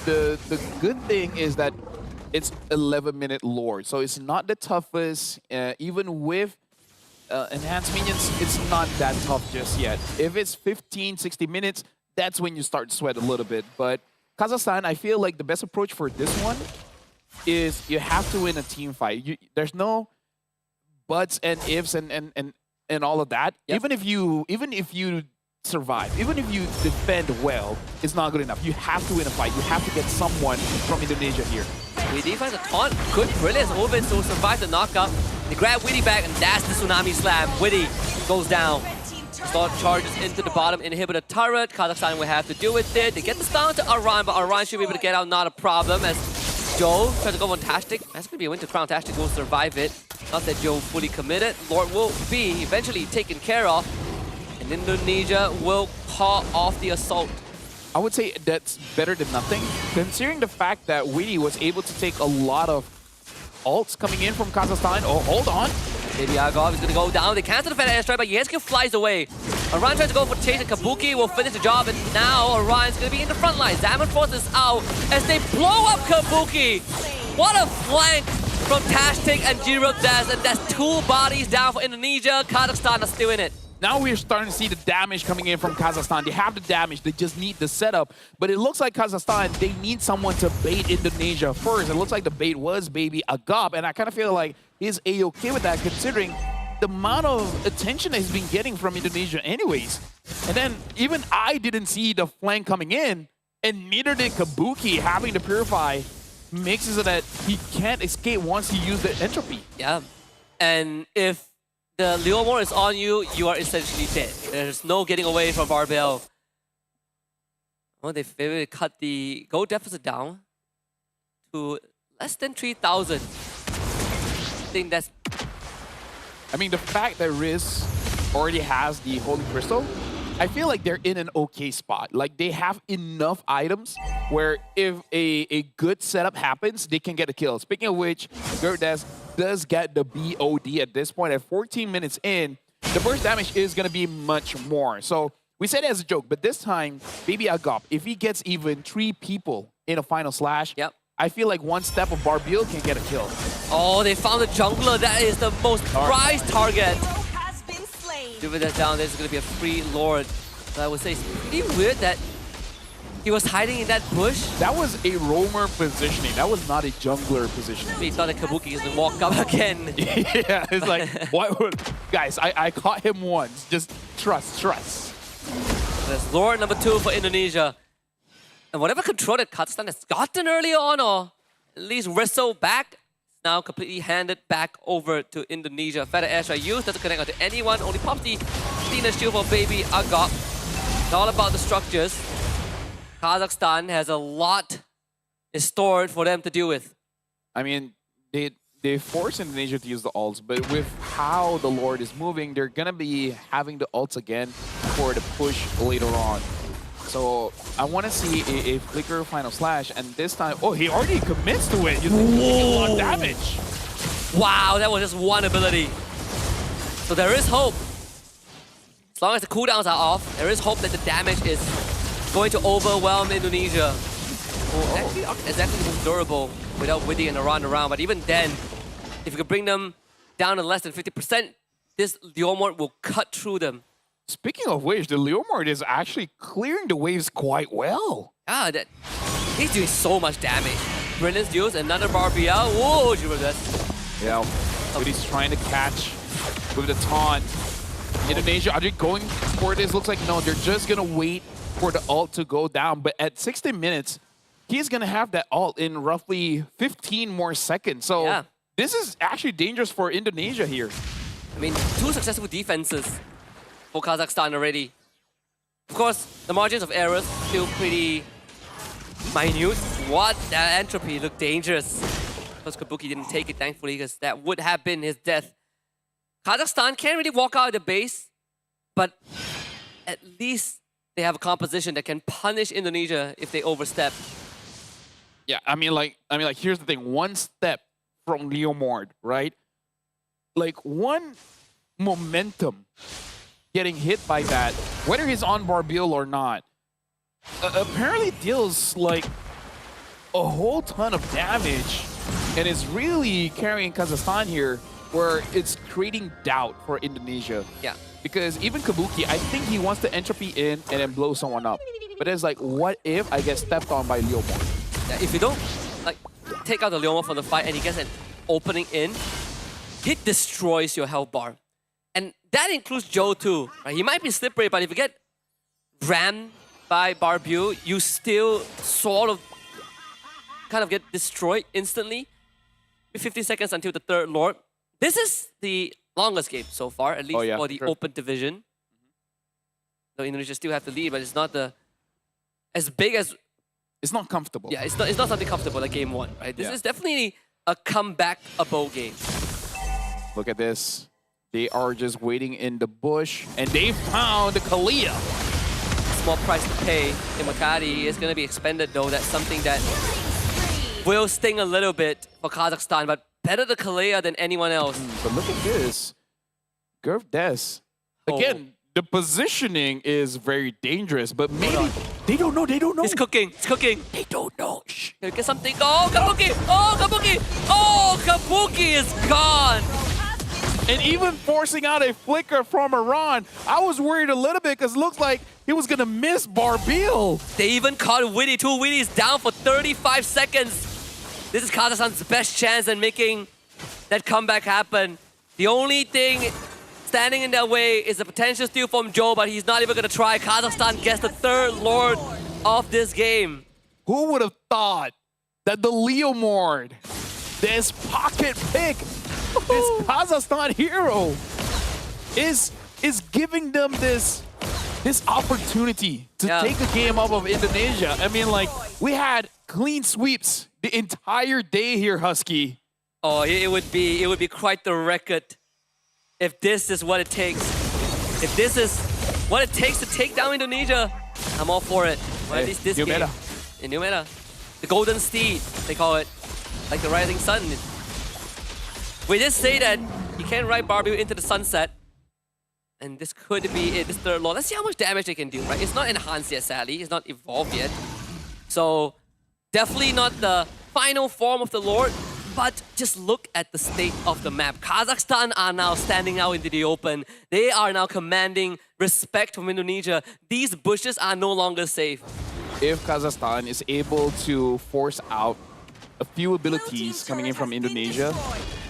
S1: The good thing is that it's 11-minute Lord, so it's not the toughest. Even with enhanced minions, it's not that tough just yet. If it's 15, 60 minutes, that's when you start to sweat a little bit. But Kazakhstan, I feel like the best approach for this one is you have to win a team fight. There's no buts and ifs and all of that.
S2: Yep.
S1: Even if you survive, even if you defend well, it's not good enough. You have to win a fight. You have to get someone from Indonesia here.
S2: WD finds a taunt. Good brilliance Ovin to survive the knockup. They grab Witty back and that's the Tsunami Slam. Witty goes down. Start charges into the bottom inhibitor turret. Kazakhstan will have to deal with it. They get the stun to Aran, but Aran should be able to get out, not a problem. As Joe tries to go on Tastic. That's going to be a win to Crown. Tastic will survive it. Not that Joe fully committed. Lord will be eventually taken care of. And Indonesia will call off the assault.
S1: I would say that's better than nothing, considering the fact that Witty was able to take a lot of ults coming in from Kazakhstan. Oh, hold on.
S2: Baby Agov is going to go down. They cancel the Fed airstrike, but Yeski flies away. Aran tries to go for chase, and Kabuki will finish the job. And now Aran's going to be in the front line. Zaman Force is out as they blow up Kabuki. What a flank from Tastic and Jiro Des. And that's 2 bodies down for Indonesia. Kazakhstan are still in it.
S1: Now we're starting to see the damage coming in from Kazakhstan. They have the damage, they just need the setup. But it looks like Kazakhstan, they need someone to bait Indonesia first. It looks like the bait was Baby Agop, and I kind of feel like he's A-okay with that considering the amount of attention that he's been getting from Indonesia anyways. And then even I didn't see the flank coming in, and neither did Kabuki. Having to Purify makes it so that he can't escape once he used the entropy.
S2: Yeah, and if the Leomore is on you, you are essentially dead. There's no getting away from Barbell. Well, they've been able to cut the gold deficit down to less than 3,000. I think that's...
S1: I mean, the fact that Riz already has the Holy Crystal, I feel like they're in an okay spot. Like, they have enough items where if a good setup happens, they can get a kill. Speaking of which, Gerdes does get the BOD at this point. At 14 minutes in, the burst damage is going to be much more. So we said it as a joke, but this time, Baby Agop, if he gets even 3 people in a final slash,
S2: yep,
S1: I feel like one step of Barbil can get a kill.
S2: Oh, they found a jungler. That is the most prized target. Doing that down, there's going to be a free Lord. So I would say it's pretty weird that he was hiding in that bush.
S1: That was a roamer positioning. That was not a jungler positioning.
S2: He thought that Kabuki is going to walk up again.
S1: Yeah, it's like, what would... Guys, I caught him once. Just trust.
S2: There's Lord number 2 for Indonesia. And whatever control that Kazakhstan has gotten early on, or at least wrestled back, now completely handed back over to Indonesia. Feather Airstrike used, doesn't connect onto anyone, only pops the Athena shield for Baby Agop. It's all about the structures. Kazakhstan has a lot stored for them to deal with.
S1: I mean, they force Indonesia to use the ults, but with how the Lord is moving, they're gonna be having the ults again for the push later on. So I want to see a flicker final slash, and this time, oh, he already commits to it. You think he's taking a lot of damage.
S2: Wow, that was just one ability. So there is hope. As long as the cooldowns are off, there is hope that the damage is going to overwhelm Indonesia. Actually, it's actually most durable without Witty and Aran around, but even then, if you could bring them down to less than 50%, this Leomord will cut through them.
S1: Speaking of which, the Leomord is actually clearing the waves quite well.
S2: Ah, he's doing so much damage. Brilliance deals another Barbiel. Whoa,
S1: yeah, but he's trying to catch with the taunt. Indonesia, are they going for this? Looks like no, they're just gonna wait for the ult to go down. But at 60 minutes, he's gonna have that ult in roughly 15 more seconds. So
S2: yeah,
S1: this is actually dangerous for Indonesia here.
S2: I mean, 2 successful defenses for Kazakhstan already. Of course, the margins of error still pretty minute. What? That entropy looked dangerous. Because Kabuki didn't take it, thankfully, because that would have been his death. Kazakhstan can't really walk out of the base, but at least they have a composition that can punish Indonesia if they overstep.
S1: Yeah, I mean, like, here's the thing. One step from Leomord, right? Like, one momentum getting hit by that, whether he's on Barbil or not, apparently deals like a whole ton of damage and is really carrying Kazakhstan here, where it's creating doubt for Indonesia.
S2: Yeah.
S1: Because even Kabuki, I think he wants to entropy in and then blow someone up. But it's like, what if I get stepped on by Leomor?
S2: Yeah, if you don't like take out the Leomor from the fight and he gets an opening in, he destroys your health bar. And that includes Joe too. Right? He might be slippery, but if you get rammed by Barbu, you still sort of kind of get destroyed instantly. 50 seconds until the third Lord. This is the longest game so far, at least for the open division. So Indonesia still have the lead, but it's not as big as...
S1: It's not comfortable.
S2: Yeah, it's not something comfortable like game one, right? This is definitely a comeback-able game.
S1: Look at this. They are just waiting in the bush, and they found Kalia.
S2: Small price to pay. Immortality is going to be expended, though. That's something that will sting a little bit for Kazakhstan, but better the Kalia than anyone else.
S1: But look at this. Gurv Des. Again, the positioning is very dangerous, but maybe they don't know. They don't know.
S2: It's cooking. It's cooking.
S1: They don't know. Shh.
S2: Get something. Oh, Kabuki! Oh, Kabuki! Oh, Kabuki is gone!
S1: And even forcing out a flicker from Iran, I was worried a little bit because it looks like he was going to miss Barbil.
S2: They even caught Witty. 2 Witties down for 35 seconds. This is Kazakhstan's best chance at making that comeback happen. The only thing standing in their way is a potential steal from Joe, but he's not even going to try. Kazakhstan gets the third Lord of this game.
S1: Who would have thought that the Leomord, this pocket pick, this Kazakhstan hero, is giving them this opportunity to take a game off of Indonesia? I mean, like, we had clean sweeps the entire day here, Husky.
S2: Oh, it would be quite the record if this is what it takes. If this is what it takes to take down Indonesia, I'm all for it. Or at least this
S1: new
S2: game.
S1: meta.
S2: In new meta. The Golden Steed, they call it. Like the Rising Sun. We just say that you can't ride Barbu into the sunset. And this could be it, this third Lord. Let's see how much damage they can do, right? It's not enhanced yet, sadly. It's not evolved yet. So, definitely not the final form of the Lord. But just look at the state of the map. Kazakhstan are now standing out into the open. They are now commanding respect from Indonesia. These bushes are no longer safe.
S1: If Kazakhstan is able to force out a few abilities coming in from Indonesia,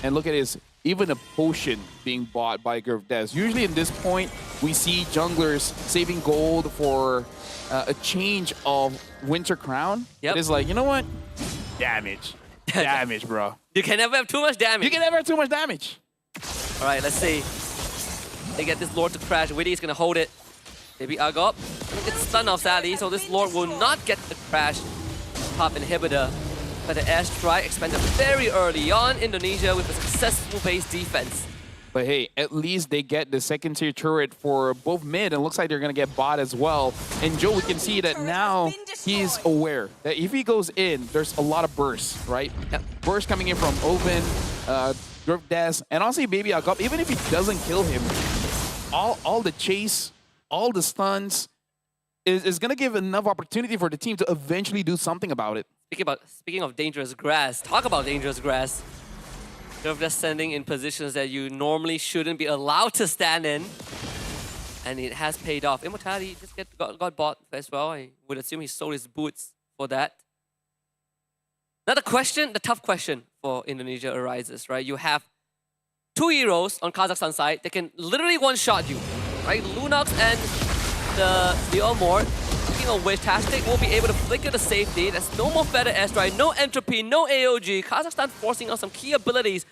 S1: and look at this, even a potion being bought by Gurv Des. Usually in this point, we see junglers saving gold for a change of Winter Crown.
S2: Yep.
S1: It is like, you know what? Damage. Damage, bro.
S2: You can never have too much damage.
S1: You can never have too much damage.
S2: All right, let's see. They get this Lord to crash. Witty is going to hold it. Maybe Agop. It's stunned off, sadly, so this Lord will not get the crash pop inhibitor. But the airstrike expanded very early on Indonesia with a successful base defense.
S1: But hey, at least they get the second tier turret for both mid, and looks like they're going to get bot as well. And Joe, we can see that now he's aware that if he goes in, there's a lot of bursts, right?
S2: Yep.
S1: Bursts coming in from Open, Gurv Des, and honestly, Baby Agop, even if he doesn't kill him, all the chase, all the stuns, is going to give enough opportunity for the team to eventually do something about it.
S2: Speaking of dangerous grass, talk about dangerous grass. They're just standing in positions that you normally shouldn't be allowed to stand in. And it has paid off. Immortality just got bought as well. I would assume he sold his boots for that. Now the tough question for Indonesia arises, right? You have 2 heroes on Kazakhstan side that can literally one-shot you, right? Lunox and the Leomord. Speaking of which, Tastic will be able to flicker the safety. There's no more Feather Airstrike, no Entropy, no AOG. Kazakhstan forcing out some key abilities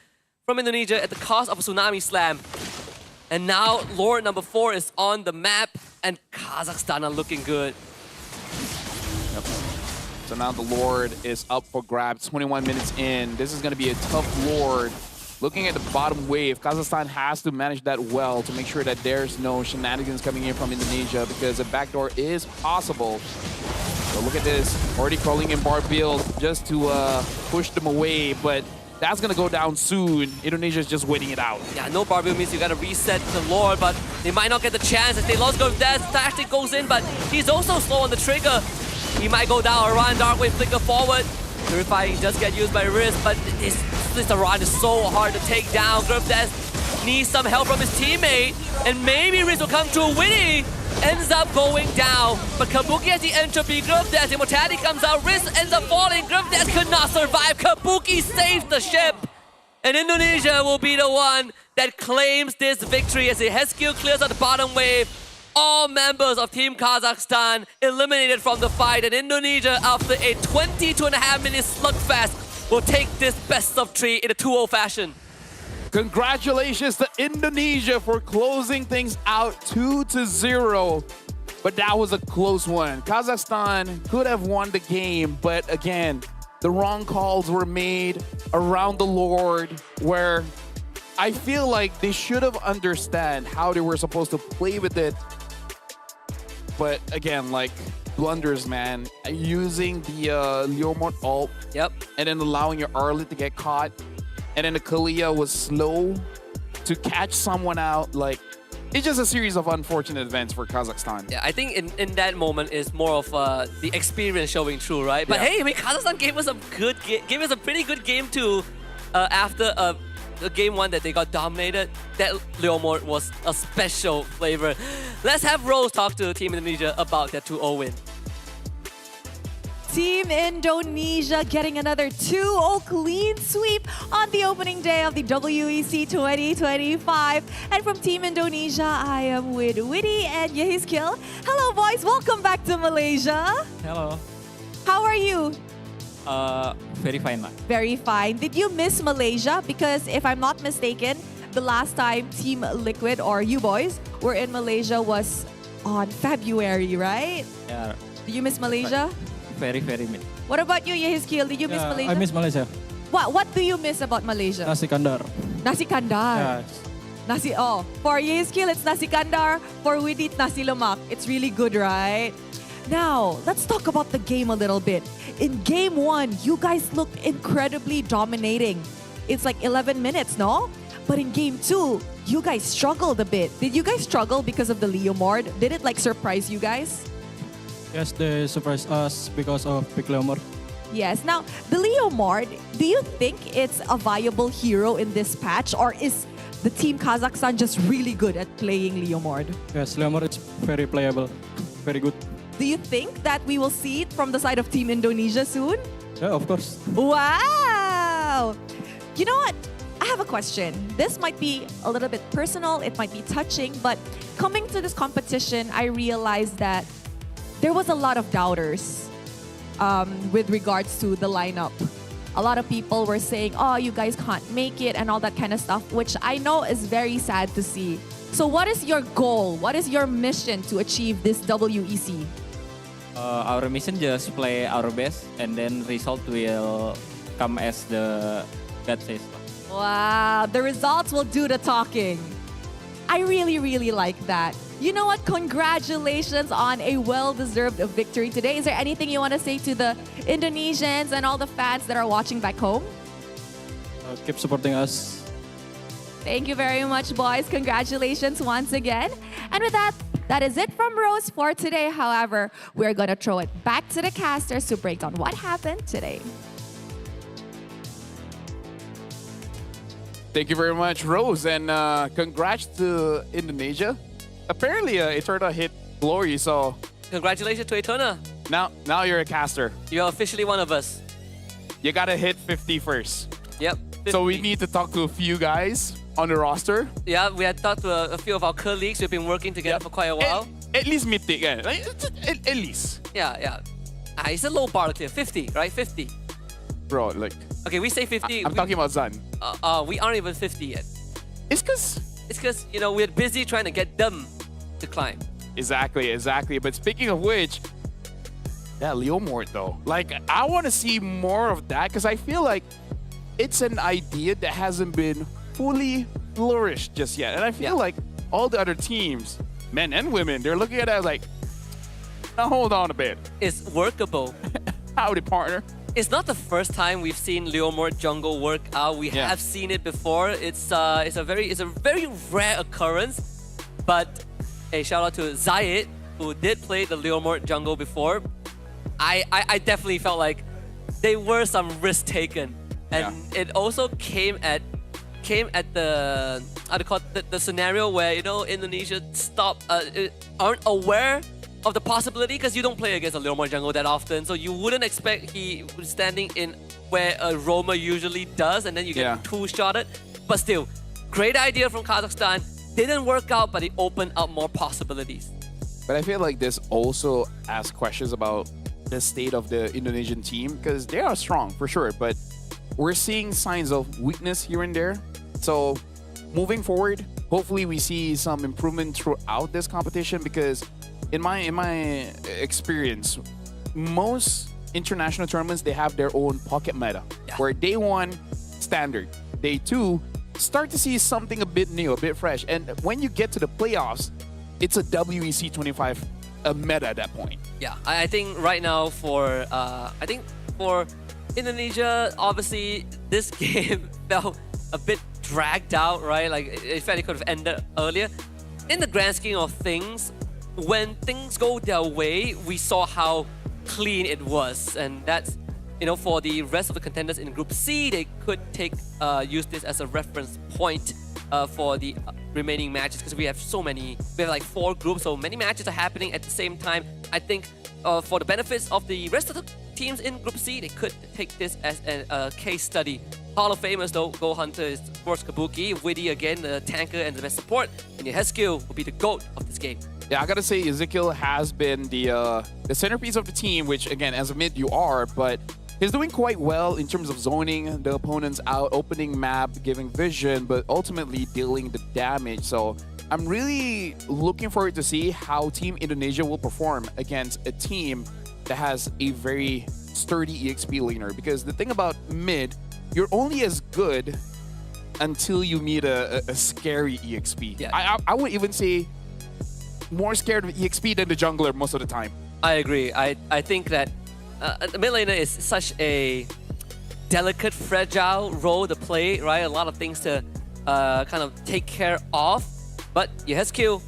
S2: from Indonesia at the cost of a Tsunami Slam. And now Lord number 4 is on the map, and Kazakhstan are looking good.
S1: Yep. So now the Lord is up for grabs, 21 minutes in. This is going to be a tough Lord. Looking at the bottom wave, Kazakhstan has to manage that well to make sure that there's no shenanigans coming in from Indonesia, because a backdoor is possible. So look at this, already crawling in bar build just to push them away, but that's going to go down soon. Indonesia's just waiting it out.
S2: Yeah, no bar build means you got to reset the Lord, but they might not get the chance as they lost Gurv Des. Tactic goes in, but he's also slow on the trigger. He might go down, Iran Darkwave flicker forward. Purifying does get used by Riz, but this Iran is so hard to take down. Gurv Des needs some help from his teammate, and maybe Riz will come through. Witty ends up going down. But Kabuki has the entropy, Group Dash, Immortality comes out, Riz ends up falling, Group Dash could not survive, Kabuki saves the ship. And Indonesia will be the one that claims this victory as a Heskill clears out the bottom wave. All members of Team Kazakhstan eliminated from the fight, and Indonesia, after a 22.5-minute slugfest, will take this best of 3 in a 2-0 fashion.
S1: Congratulations to Indonesia for closing things out 2-0. But that was a close one. Kazakhstan could have won the game, but again, the wrong calls were made around the Lord, where I feel like they should have understand how they were supposed to play with it. But again, like blunders, man. Using the Leomord ult, and then allowing your Arlet to get caught, and then the Kalia was slow to catch someone out. Like, it's just a series of unfortunate events for Kazakhstan.
S2: Yeah, I think in that moment is more of the experience showing through, right? But hey, I mean, Kazakhstan gave us a pretty good game too. After the game 1 that they got dominated, that Leomord was a special flavor. Let's have Rose talk to Team Indonesia about that 2-0 win.
S4: Team Indonesia getting another 2-0 clean sweep on the opening day of the WEC 2025. And from Team Indonesia, I am with Witty and Yehiskil. Hello, boys. Welcome back to Malaysia.
S14: Hello.
S4: How are you?
S14: Very fine, ma.
S4: Very fine. Did you miss Malaysia? Because if I'm not mistaken, the last time Team Liquid or you boys were in Malaysia was on February, right?
S14: Yeah.
S4: Did you miss Malaysia?
S14: Very miss.
S4: What about you, Yehiskil? Did you miss Malaysia?
S14: I miss Malaysia.
S4: What do you miss about Malaysia?
S14: Nasi kandar.
S4: Nasi kandar.
S14: Yeah.
S4: For Yehiskil, it's nasi kandar. For Widit, nasi lemak. It's really good, right? Now, let's talk about the game a little bit. In game 1, you guys looked incredibly dominating. It's like 11 minutes, no? But in game 2, you guys struggled a bit. Did you guys struggle because of the Leomord? Did it like surprise you guys?
S14: Yes, they surprised us because of Big Leomord.
S4: Yes. Now, the Leomord, do you think it's a viable hero in this patch, or is the Team Kazakhstan just really good at playing Leomord?
S14: Yes, Leomord is very playable, very good.
S4: Do you think that we will see it from the side of Team Indonesia soon?
S14: Yeah, of course.
S4: Wow! You know what? I have a question. This might be a little bit personal, it might be touching, but coming to this competition, I realized that there was a lot of doubters with regards to the lineup. A lot of people were saying, oh, you guys can't make it and all that kind of stuff, which I know is very sad to see. So what is your goal? What is your mission to achieve this WEC?
S14: Our mission just play our best, and then result will come as the God says.
S4: Wow, the results will do the talking. I really like that. You know what? Congratulations on a well-deserved victory today. Is there anything you want to say to the Indonesians and all the fans that are watching back home?
S14: Keep supporting us.
S4: Thank you very much, boys. Congratulations once again. And with that, that is it from Rose for today. However, we're going to throw it back to the casters to break down what happened today.
S1: Thank you very much, Rose, and congrats to Indonesia. Apparently, Eterna hit glory, so...
S2: Congratulations to Eterna.
S1: Now you're a caster.
S2: You're officially one of us.
S1: You gotta hit 50 first.
S2: Yep. 50.
S1: So we need to talk to a few guys on the roster.
S2: Yeah, we had talked to a few of our colleagues. We've been working together for quite a while.
S1: At least mythic, yeah. At least.
S2: Yeah. It's a low bar to clear. 50, right? 50.
S1: Bro, like...
S2: Okay, we say 50.
S1: I'm talking about Zan.
S2: We aren't even 50 yet.
S1: It's because,
S2: you know, we're busy trying to get them to climb.
S1: Exactly. But speaking of which, that Leomord though. Like, I want to see more of that because I feel like it's an idea that hasn't been fully flourished just yet. And I feel like all the other teams, men and women, they're looking at it like, now hold on a bit.
S2: It's workable.
S1: Howdy, partner.
S2: It's not the first time we've seen Leomord jungle work out. We have seen it before. It's a very rare occurrence. But hey, shout out to Zayed, who did play the Leomord jungle before. I definitely felt like there were some risks taken. And it also came at came at the the scenario where Indonesia aren't aware of the possibility because you don't play against a Leomord jungle that often, so you wouldn't expect he was standing in where a roamer usually does, and then you get two-shotted. But still, great idea from Kazakhstan. Didn't work out, but it opened up more possibilities.
S1: But I feel like this also asks questions about the state of the Indonesian team because they are strong for sure, but we're seeing signs of weakness here and there. So moving forward, hopefully we see some improvement throughout this competition because in my experience, most international tournaments, they have their own pocket meta where day one, standard. Day two, start to see something a bit new, a bit fresh. And when you get to the playoffs, it's a WEC25 meta at that point.
S2: Yeah, I think right now for Indonesia, obviously this game felt a bit dragged out, right? Like it felt it could have ended earlier. In the grand scheme of things, when things go their way, we saw how clean it was, and that's for the rest of the contenders in Group C, they could use this as a reference point for the remaining matches because we have like 4 groups, so many matches are happening at the same time. I think for the benefits of the rest of the teams in Group C, they could take this as a case study. Hall of Famers though, Go Hunter is of course Kabuki, Witty again, the tanker and the best support, and your Heskil will be the GOAT of this game.
S1: Yeah, I gotta say Ezekiel has been the centerpiece of the team, which again, as a mid you are, but he's doing quite well in terms of zoning the opponents out, opening map, giving vision, but ultimately dealing the damage. So I'm really looking forward to see how Team Indonesia will perform against a team that has a very sturdy EXP laner. Because the thing about mid, you're only as good until you meet a scary EXP.
S2: Yeah.
S1: I would even say more scared of EXP than the jungler most of the time.
S2: I agree. I think that the mid laner is such a delicate, fragile role to play, right? A lot of things to kind of take care of. But Heskil,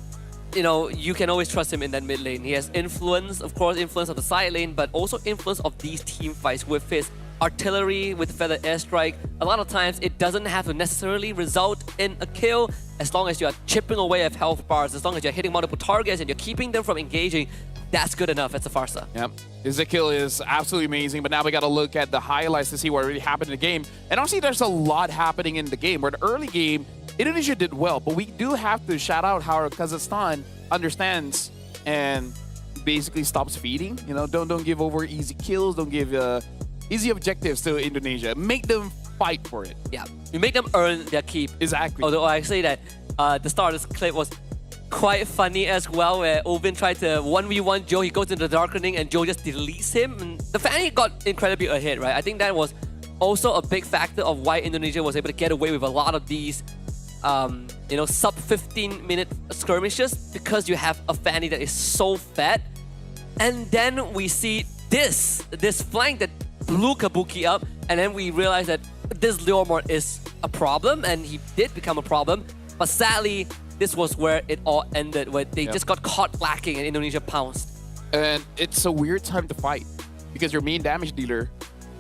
S2: you can always trust him in that mid lane. He has influence, of course, influence of the side lane, but also influence of these team fights with his artillery, with feather airstrike. A lot of times, it doesn't have to necessarily result in a kill as long as you are chipping away at health bars, as long as you're hitting multiple targets and you're keeping them from engaging. That's good enough as a Farsa.
S1: Yep. Ezekiel is absolutely amazing, but now we got to look at the highlights to see what really happened in the game. And honestly, there's a lot happening in the game. Where the early game, Indonesia did well, but we do have to shout out how Kazakhstan understands and basically stops feeding. Don't give over easy kills, don't give easy objectives to Indonesia. Make them fight for it.
S2: Yeah, you make them earn their keep.
S1: Exactly.
S2: Although I say that the start of this clip was quite funny as well, where Ovin tried to 1v1 Joe. He goes into the Darkening and Joe just deletes him. And the Fanny got incredibly ahead, right? I think that was also a big factor of why Indonesia was able to get away with a lot of these sub 15-minute skirmishes, because you have a Fanny that is so fat. And then we see this flank that blew Kabuki up, and then we realize that this Leomord is a problem, and he did become a problem. But sadly, this was where it all ended, where they just got caught lacking and Indonesia pounced.
S1: And it's a weird time to fight because your main damage dealer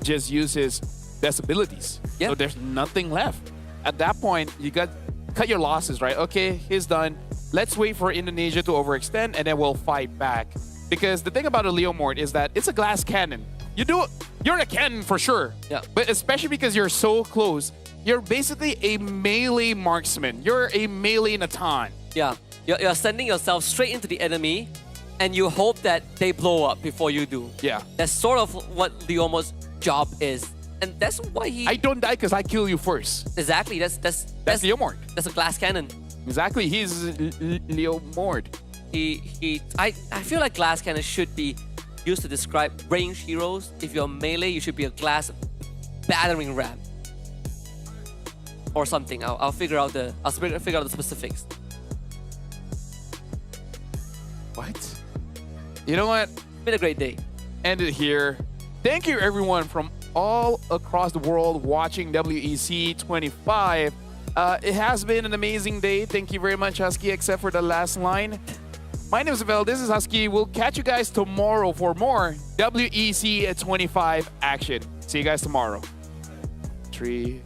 S1: just uses best abilities.
S2: Yeah.
S1: So there's nothing left. At that point, you got cut your losses, right? Okay, he's done. Let's wait for Indonesia to overextend and then we'll fight back. Because the thing about a Leomord is that it's a glass cannon. You're a cannon for sure.
S2: Yeah.
S1: But especially because you're so close, you're basically a melee marksman. You're a melee Natan.
S2: Yeah. You're sending yourself straight into the enemy, and you hope that they blow up before you do.
S1: Yeah.
S2: That's sort of what Leomord's job is. And that's why
S1: I don't die because I kill you first.
S2: Exactly. That's
S1: Leomord.
S2: That's a glass cannon.
S1: Exactly. He's Leomord.
S2: I feel like glass cannon should be used to describe ranged heroes. If you're melee, you should be a glass battering ram or something. I'll figure out the specifics.
S1: What? You know what?
S2: Been a great day.
S1: End it here. Thank you everyone from all across the world watching WEC25. It has been an amazing day. Thank you very much, Husky, except for the last line. My name is Vel. This is Husky. We'll catch you guys tomorrow for more WEC25 action. See you guys tomorrow. 3,